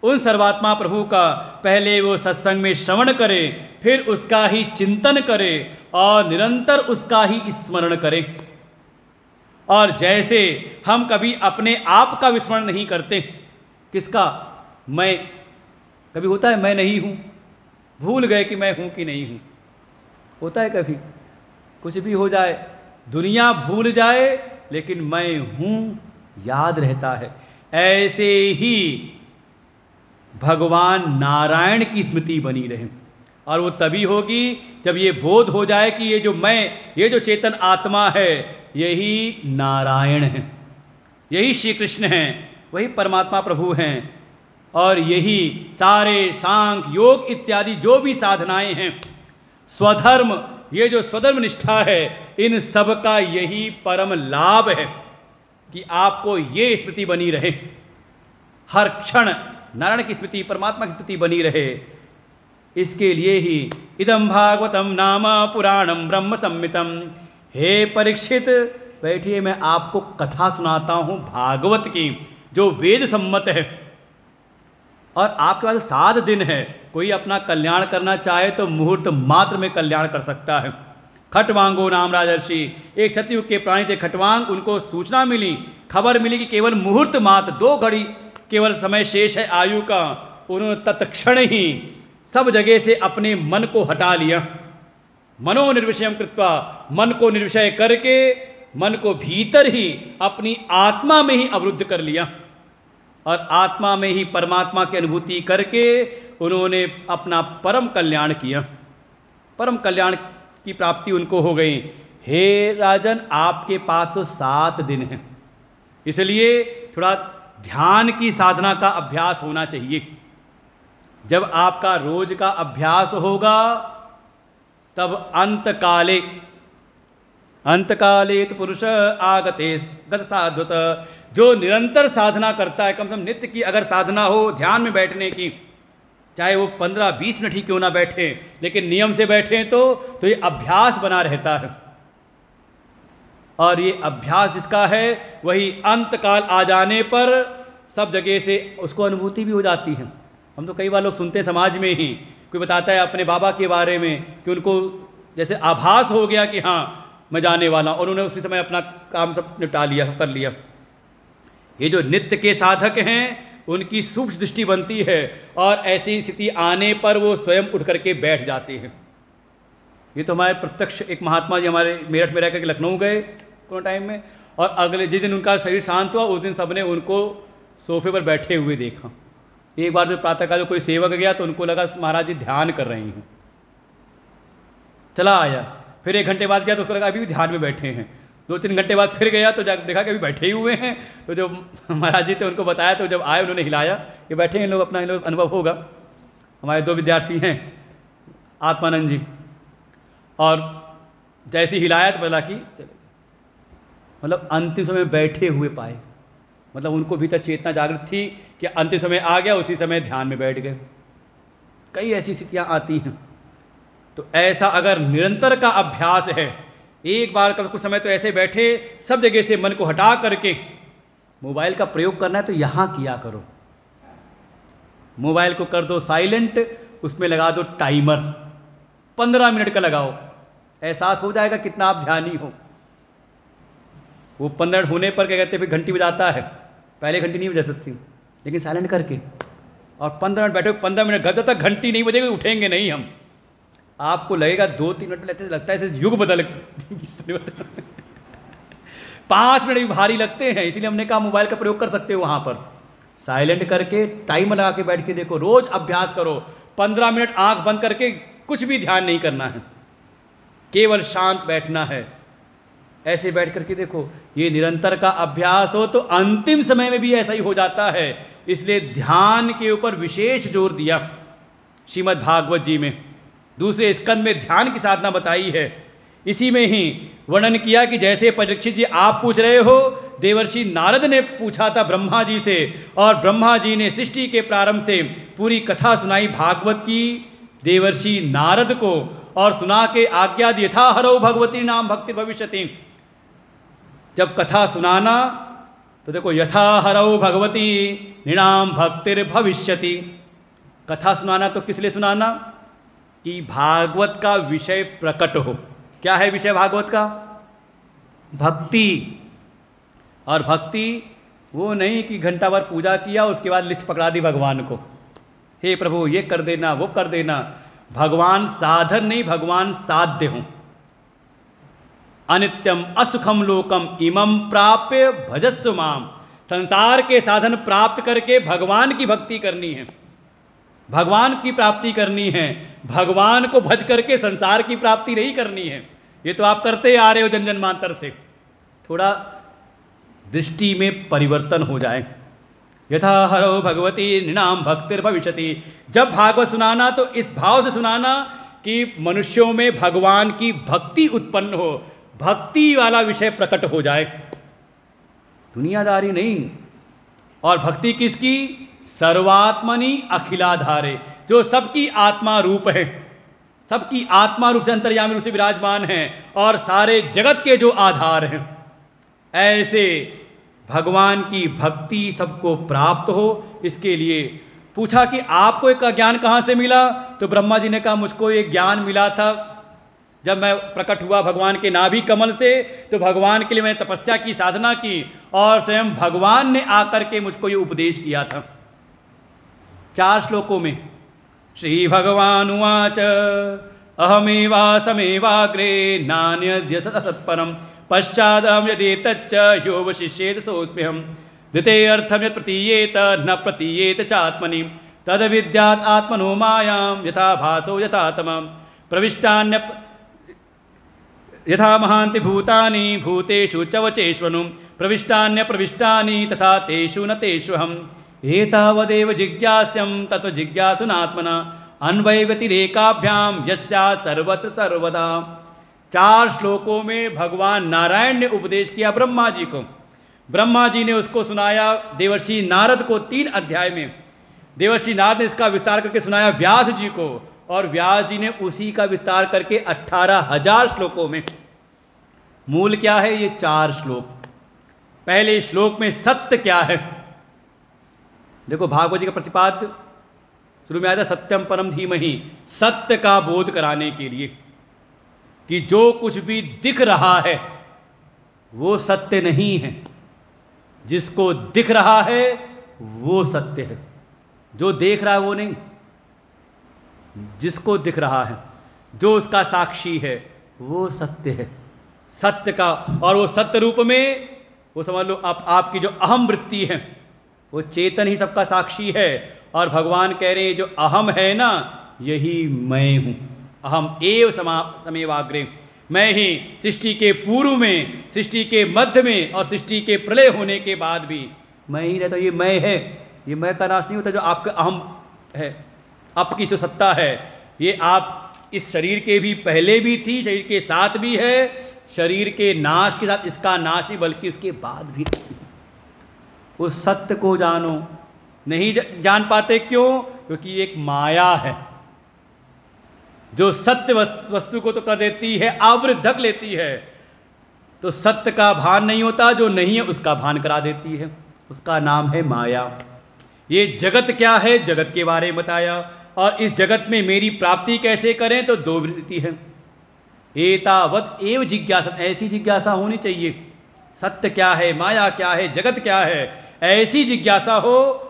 उन सर्वात्मा प्रभु का पहले वो सत्संग में श्रवण करे, फिर उसका ही चिंतन करे और निरंतर उसका ही स्मरण करे। और जैसे हम कभी अपने आप का विस्मरण नहीं करते, किसका, मैं, कभी होता है मैं नहीं हूँ, भूल गए कि मैं हूँ कि नहीं हूँ, होता है कभी, कुछ भी हो जाए, दुनिया भूल जाए लेकिन मैं हूँ याद रहता है। ऐसे ही भगवान नारायण की स्मृति बनी रहे। और वो तभी होगी जब ये बोध हो जाए कि ये जो मैं, ये जो चेतन आत्मा है, यही नारायण है, यही श्री कृष्ण हैं, वही परमात्मा प्रभु हैं। और यही सारे सांख्य योग इत्यादि जो भी साधनाएं हैं, स्वधर्म, ये जो स्वधर्म निष्ठा है, इन सब का यही परम लाभ है कि आपको ये स्मृति बनी रहे, हर क्षण नारायण की स्मृति, परमात्मा की स्मृति बनी रहे। इसके लिए ही इदम भागवतम नाम पुराणम ब्रह्म संहितम। हे परीक्षित, बैठिए, मैं आपको कथा सुनाता हूँ भागवत की, जो वेद सम्मत है। और आपके पास 7 दिन है, कोई अपना कल्याण करना चाहे तो मुहूर्त मात्र में कल्याण कर सकता है। खटवांगो नाम राजर्षि, एक सतयुग के प्राणी थे खटवांग, उनको सूचना मिली, खबर मिली कि केवल मुहूर्त मात्र 2 घड़ी केवल समय शेष है आयु का। उन्होंने तत्क्षण ही सब जगह से अपने मन को हटा लिया, मनो निर्विषयम कृत्वा, मन को निर्विषय करके मन को भीतर ही अपनी आत्मा में ही अवरुद्ध कर लिया। और आत्मा में ही परमात्मा की अनुभूति करके उन्होंने अपना परम कल्याण किया, परम कल्याण की प्राप्ति उनको हो गई। हे राजन, आपके पास तो 7 दिन हैं, इसलिए थोड़ा ध्यान की साधना का अभ्यास होना चाहिए। जब आपका रोज का अभ्यास होगा तब अंतकाले तो पुरुष आगते गत साध्वस, जो निरंतर साधना करता है, कम से कम नित्य की अगर साधना हो ध्यान में बैठने की, चाहे वो 15-20 मिनट ही क्यों ना बैठे, लेकिन नियम से बैठें तो ये अभ्यास बना रहता है। और ये अभ्यास जिसका है वही अंत काल आ जाने पर सब जगह से उसको अनुभूति भी हो जाती है। हम तो कई बार लोग सुनते हैं समाज में ही, कोई बताता है अपने बाबा के बारे में कि उनको जैसे आभास हो गया कि हाँ मैं जाने वाला, और उन्होंने उसी समय अपना काम सब निपटा लिया, कर लिया। ये जो नित्य के साधक हैं उनकी सूक्ष्म दृष्टि बनती है और ऐसी स्थिति आने पर वो स्वयं उठ करके बैठ जाते हैं। ये तो हमारे प्रत्यक्ष एक महात्मा जी हमारे मेरठ में रह करके लखनऊ गए कोरोना टाइम में, और अगले जिस दिन उनका शरीर शांत हुआ उस दिन सबने उनको सोफे पर बैठे हुए देखा। एक बार जो प्रातःकाल कोई सेवक गया तो उनको लगा महाराज जी ध्यान कर रहे हैं, चला आया। फिर 1 घंटे बाद गया तो उसको लगा अभी भी ध्यान में बैठे हैं। 2-3 घंटे बाद फिर गया तो देखा कि अभी बैठे ही हुए हैं। तो जो महाराज जी थे उनको बताया, तो जब आए उन्होंने हिलाया कि बैठे हैं लोग, अपना इन लोग अनुभव होगा। हमारे 2 विद्यार्थी हैं आत्मानंद जी, और जैसे हिलाया तो बोला कि चले, मतलब अंतिम समय बैठे हुए पाए, मतलब उनको भीतर चेतना जागृत थी कि अंतिम समय आ गया, उसी समय ध्यान में बैठ गए। कई ऐसी स्थितियाँ आती हैं। तो ऐसा अगर निरंतर का अभ्यास है, एक बार कुछ समय तो ऐसे बैठे, सब जगह से मन को हटा करके मोबाइल का प्रयोग करना है तो यहाँ किया करो। मोबाइल को कर दो साइलेंट, उसमें लगा दो टाइमर, 15 मिनट का लगाओ, एहसास हो जाएगा कितना आप ध्यानी हो। वो 15 मिनट होने पर क्या कहते हैं फिर घंटी बजाता है, पहले घंटी नहीं बजा सकती, लेकिन साइलेंट करके और 15 मिनट बैठो, 15 मिनट जब तक घंटी नहीं बजेगी उठेंगे नहीं हम। आपको लगेगा 2-3 मिनट में लगता है ऐसे युग बदल 5 मिनट भी भारी लगते हैं, इसीलिए हमने कहा मोबाइल का प्रयोग कर सकते हो वहाँ पर साइलेंट करके, टाइमर लगा के बैठ के देखो, रोज अभ्यास करो। 15 मिनट आंख बंद करके कुछ भी ध्यान नहीं करना है, केवल शांत बैठना है। ऐसे बैठ करके देखो, ये निरंतर का अभ्यास हो तो अंतिम समय में भी ऐसा ही हो जाता है। इसलिए ध्यान के ऊपर विशेष जोर दिया श्रीमद् भागवत जी में, दूसरे स्कंद में ध्यान की साधना बताई है। इसी में ही वर्णन किया कि जैसे परीक्षित जी आप पूछ रहे हो, देवर्षि नारद ने पूछा था ब्रह्मा जी से, और ब्रह्मा जी ने सृष्टि के प्रारंभ से पूरी कथा सुनाई भागवत की देवर्षि नारद को, और सुना के आज्ञा दी यथा हरौ भगवती नाम भक्ति भविष्यति। जब कथा सुनाना तो देखो यथा हरौ भगवती निणाम भक्तिर भविष्यति। कथा सुनाना तो किस लिए सुनाना कि भागवत का विषय प्रकट हो। क्या है विषय भागवत का? भक्ति। और भक्ति वो नहीं कि घंटा भर पूजा किया उसके बाद लिस्ट पकड़ा दी भगवान को, हे प्रभु ये कर देना वो कर देना। भगवान साधन नहीं, भगवान साध्य हो। अनित्यम असुखम लोकम इमं प्राप्य भजस्व माम। संसार के साधन प्राप्त करके भगवान की भक्ति करनी है, भगवान की प्राप्ति करनी है। भगवान को भज करके संसार की प्राप्ति नहीं करनी है। ये तो आप करते आ रहे हो जन जन्मांतर से। थोड़ा दृष्टि में परिवर्तन हो जाए। यथा हरो भगवती निनाम भक्तिर भविष्यति। जब भागवत सुनाना तो इस भाव से सुनाना कि मनुष्यों में भगवान की भक्ति उत्पन्न हो, भक्ति वाला विषय प्रकट हो जाए, दुनियादारी नहीं। और भक्ति किसकी? सर्वात्मनि अखिलाधारे, जो सबकी आत्मा रूप है, सबकी आत्मा रूप से अंतर्यामी रूप से विराजमान है और सारे जगत के जो आधार हैं। ऐसे भगवान की भक्ति सबको प्राप्त हो, इसके लिए पूछा कि आपको एक ज्ञान कहाँ से मिला? तो ब्रह्मा जी ने कहा मुझको ये ज्ञान मिला था जब मैं प्रकट हुआ भगवान के नाभि कमल से। तो भगवान के लिए मैंने तपस्या की, साधना की, और स्वयं भगवान ने आकर के मुझको ये उपदेश किया था। 4 श्लोकों में श्री भगवान उवाच अहमेवासमेवाग्रे नान्यद्य सत्परम पश्चादहं यदि तच्च योऽवशिष्येत सोऽस्म्यहम् द्वितीय अर्थं यत् प्रतीयेत न प्रतीयेत चात्मनि तद्विद्यात् आत्मनो मायां यथा भासो यथा तमः प्रविष्टान्य यथा महान्ति भूतानि भूतेषु च वचेष्वनु प्रविष्टान्य प्रविष्टानि तथा तेषु न तेष्वहम् एतावदेव जिज्ञास्यं तत्व जिज्ञासुनात्मना अन्वय व्यतिरेकाभ्यां यस्या सर्वत्र सर्वदा। 4 श्लोकों में भगवान नारायण ने उपदेश किया ब्रह्मा जी को। ब्रह्मा जी ने उसको सुनाया देवर्षि नारद को 3 अध्याय में। देवर्षि नारद ने इसका विस्तार करके सुनाया व्यास जी को, और व्यास जी ने उसी का विस्तार करके 18,000 श्लोकों में। मूल क्या है? ये 4 श्लोक। पहले श्लोक में सत्य क्या है? देखो भागवत जी का प्रतिपाद्य शुरू में आया था सत्यम परम धीमहि, सत्य का बोध कराने के लिए कि जो कुछ भी दिख रहा है वो सत्य नहीं है, जिसको दिख रहा है वो सत्य है, जो देख रहा है वो नहीं, जिसको दिख रहा है, जो उसका साक्षी है वो सत्य है। सत्य का, और वो सत्य रूप में वो समझ लो आपकी जो अहम वृत्ति है वो चेतन ही सबका साक्षी है। और भगवान कह रहे हैं जो अहम है ना, यही मैं हूँ। अहम एव समेवाग्रे, मैं ही सृष्टि के पूर्व में, सृष्टि के मध्य में और सृष्टि के प्रलय होने के बाद भी मैं ही रहता। ये मैं है, ये मैं का नाश नहीं होता। जो आपका अहम है, आपकी जो सत्ता है, ये आप इस शरीर के भी पहले भी थी, शरीर के साथ भी है, शरीर के नाश के साथ इसका नाश नहीं बल्कि इसके बाद भी। उस सत्य को जानो। नहीं जान पाते क्यों? क्योंकि एक माया है जो सत्य वस्तु को तो कर देती है, आवृत ढक लेती है। तो सत्य का भान नहीं होता, जो नहीं है उसका भान करा देती है, उसका नाम है माया। ये जगत क्या है, जगत के बारे में बताया। और इस जगत में मेरी प्राप्ति कैसे करें, तो 2 वृत्ति है। एतावत एव जिज्ञासा, ऐसी जिज्ञासा होनी चाहिए। सत्य क्या है, माया क्या है, जगत क्या है, ऐसी जिज्ञासा हो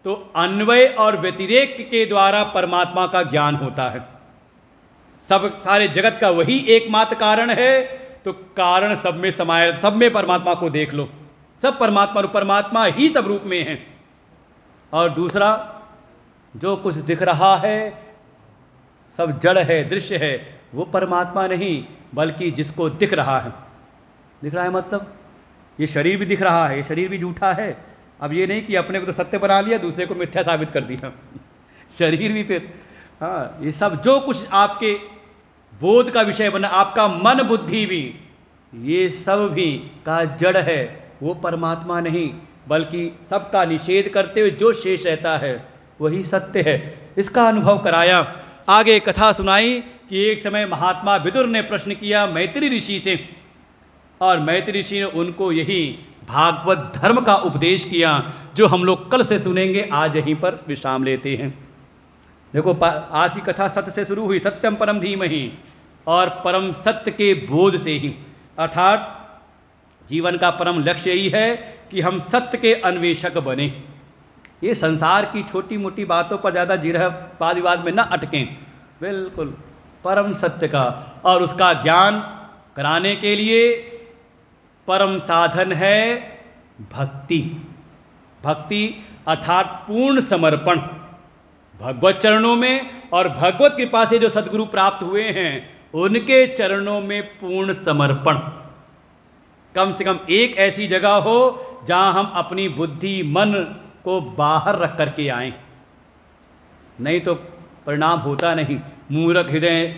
तो अन्वय और व्यतिरेक के द्वारा परमात्मा का ज्ञान होता है। सब सारे जगत का वही एकमात्र कारण है, तो कारण सब में समाया, सब में परमात्मा को देख लो। सब परमात्मा, परमात्मा ही सब रूप में है। और दूसरा, जो कुछ दिख रहा है सब जड़ है, दृश्य है, वो परमात्मा नहीं बल्कि जिसको दिख रहा है। दिख रहा है मतलब ये शरीर भी दिख रहा है, ये शरीर भी झूठा है। अब ये नहीं कि अपने को तो सत्य बना लिया, दूसरे को मिथ्या साबित कर दिया। शरीर भी फिर, हाँ, ये सब जो कुछ आपके बोध का विषय बना, आपका मन बुद्धि भी, ये सब भी का जड़ है, वो परमात्मा नहीं बल्कि सबका निषेध करते हुए जो शेष रहता है वही सत्य है। इसका अनुभव कराया। आगे कथा सुनाई कि एक समय महात्मा विदुर ने प्रश्न किया मैत्री ऋषि से, और मैत्री ऋषि ने उनको यही भागवत धर्म का उपदेश किया, जो हम लोग कल से सुनेंगे। आज यहीं पर विश्राम लेते हैं। देखो आज की कथा सत्य से शुरू हुई, सत्यम परम धीमहि, और परम सत्य के बोध से ही, अर्थात जीवन का परम लक्ष्य यही है कि हम सत्य के अन्वेषक बने। ये संसार की छोटी मोटी बातों पर ज़्यादा जिरह वाद विवाद में न अटकें, बिल्कुल परम सत्य का, और उसका ज्ञान कराने के लिए परम साधन है भक्ति। भक्ति अर्थात पूर्ण समर्पण भगवत चरणों में, और भगवत कृपा से जो सद्गुरु प्राप्त हुए हैं उनके चरणों में पूर्ण समर्पण। कम से कम एक ऐसी जगह हो जहां हम अपनी बुद्धि मन को बाहर रख करके आएं, नहीं तो परिणाम होता नहीं। मूरख हृदय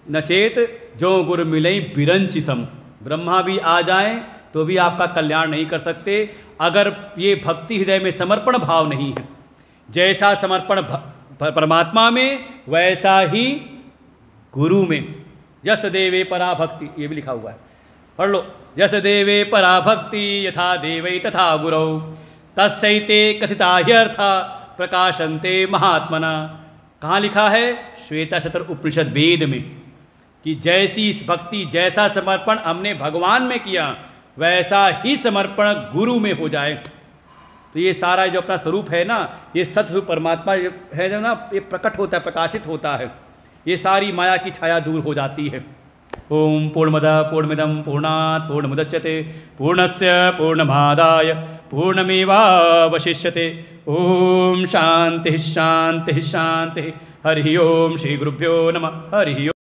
नचेत जो गुरु मिलई बिरंचि सम, ब्रह्मा भी आ जाएं तो भी आपका कल्याण नहीं कर सकते अगर ये भक्ति हृदय में समर्पण भाव नहीं है। जैसा समर्पण परमात्मा में वैसा ही गुरु में। यस देवे परा भक्ति, ये भी लिखा हुआ है, पढ़ लो। यस देवे परा भक्ति यथा देवै तथा गुरौ तस्सैते कथिता ह्यर्था प्रकाशन्ते महात्मना। कहाँ लिखा है? श्वेताशतर उपनिषद वेद में, कि जैसी भक्ति, जैसा समर्पण हमने भगवान में किया वैसा ही समर्पण गुरु में हो जाए। तो ये सारा जो अपना स्वरूप है ना, ये सत्स्वरूप परमात्मा है जो ना, ये प्रकट होता है, प्रकाशित होता है। ये सारी माया की छाया दूर हो जाती है। ओम पूर्णमदः पूर्णमिदं पूर्णात् पूर्णमुदच्यते पूर्णस्य पूर्णमादाय पूर्णमेवावशिष्यते। ओम शांति शांति शांति। हरि ओम। श्री गुरुभ्यो नमः। हरि ओम।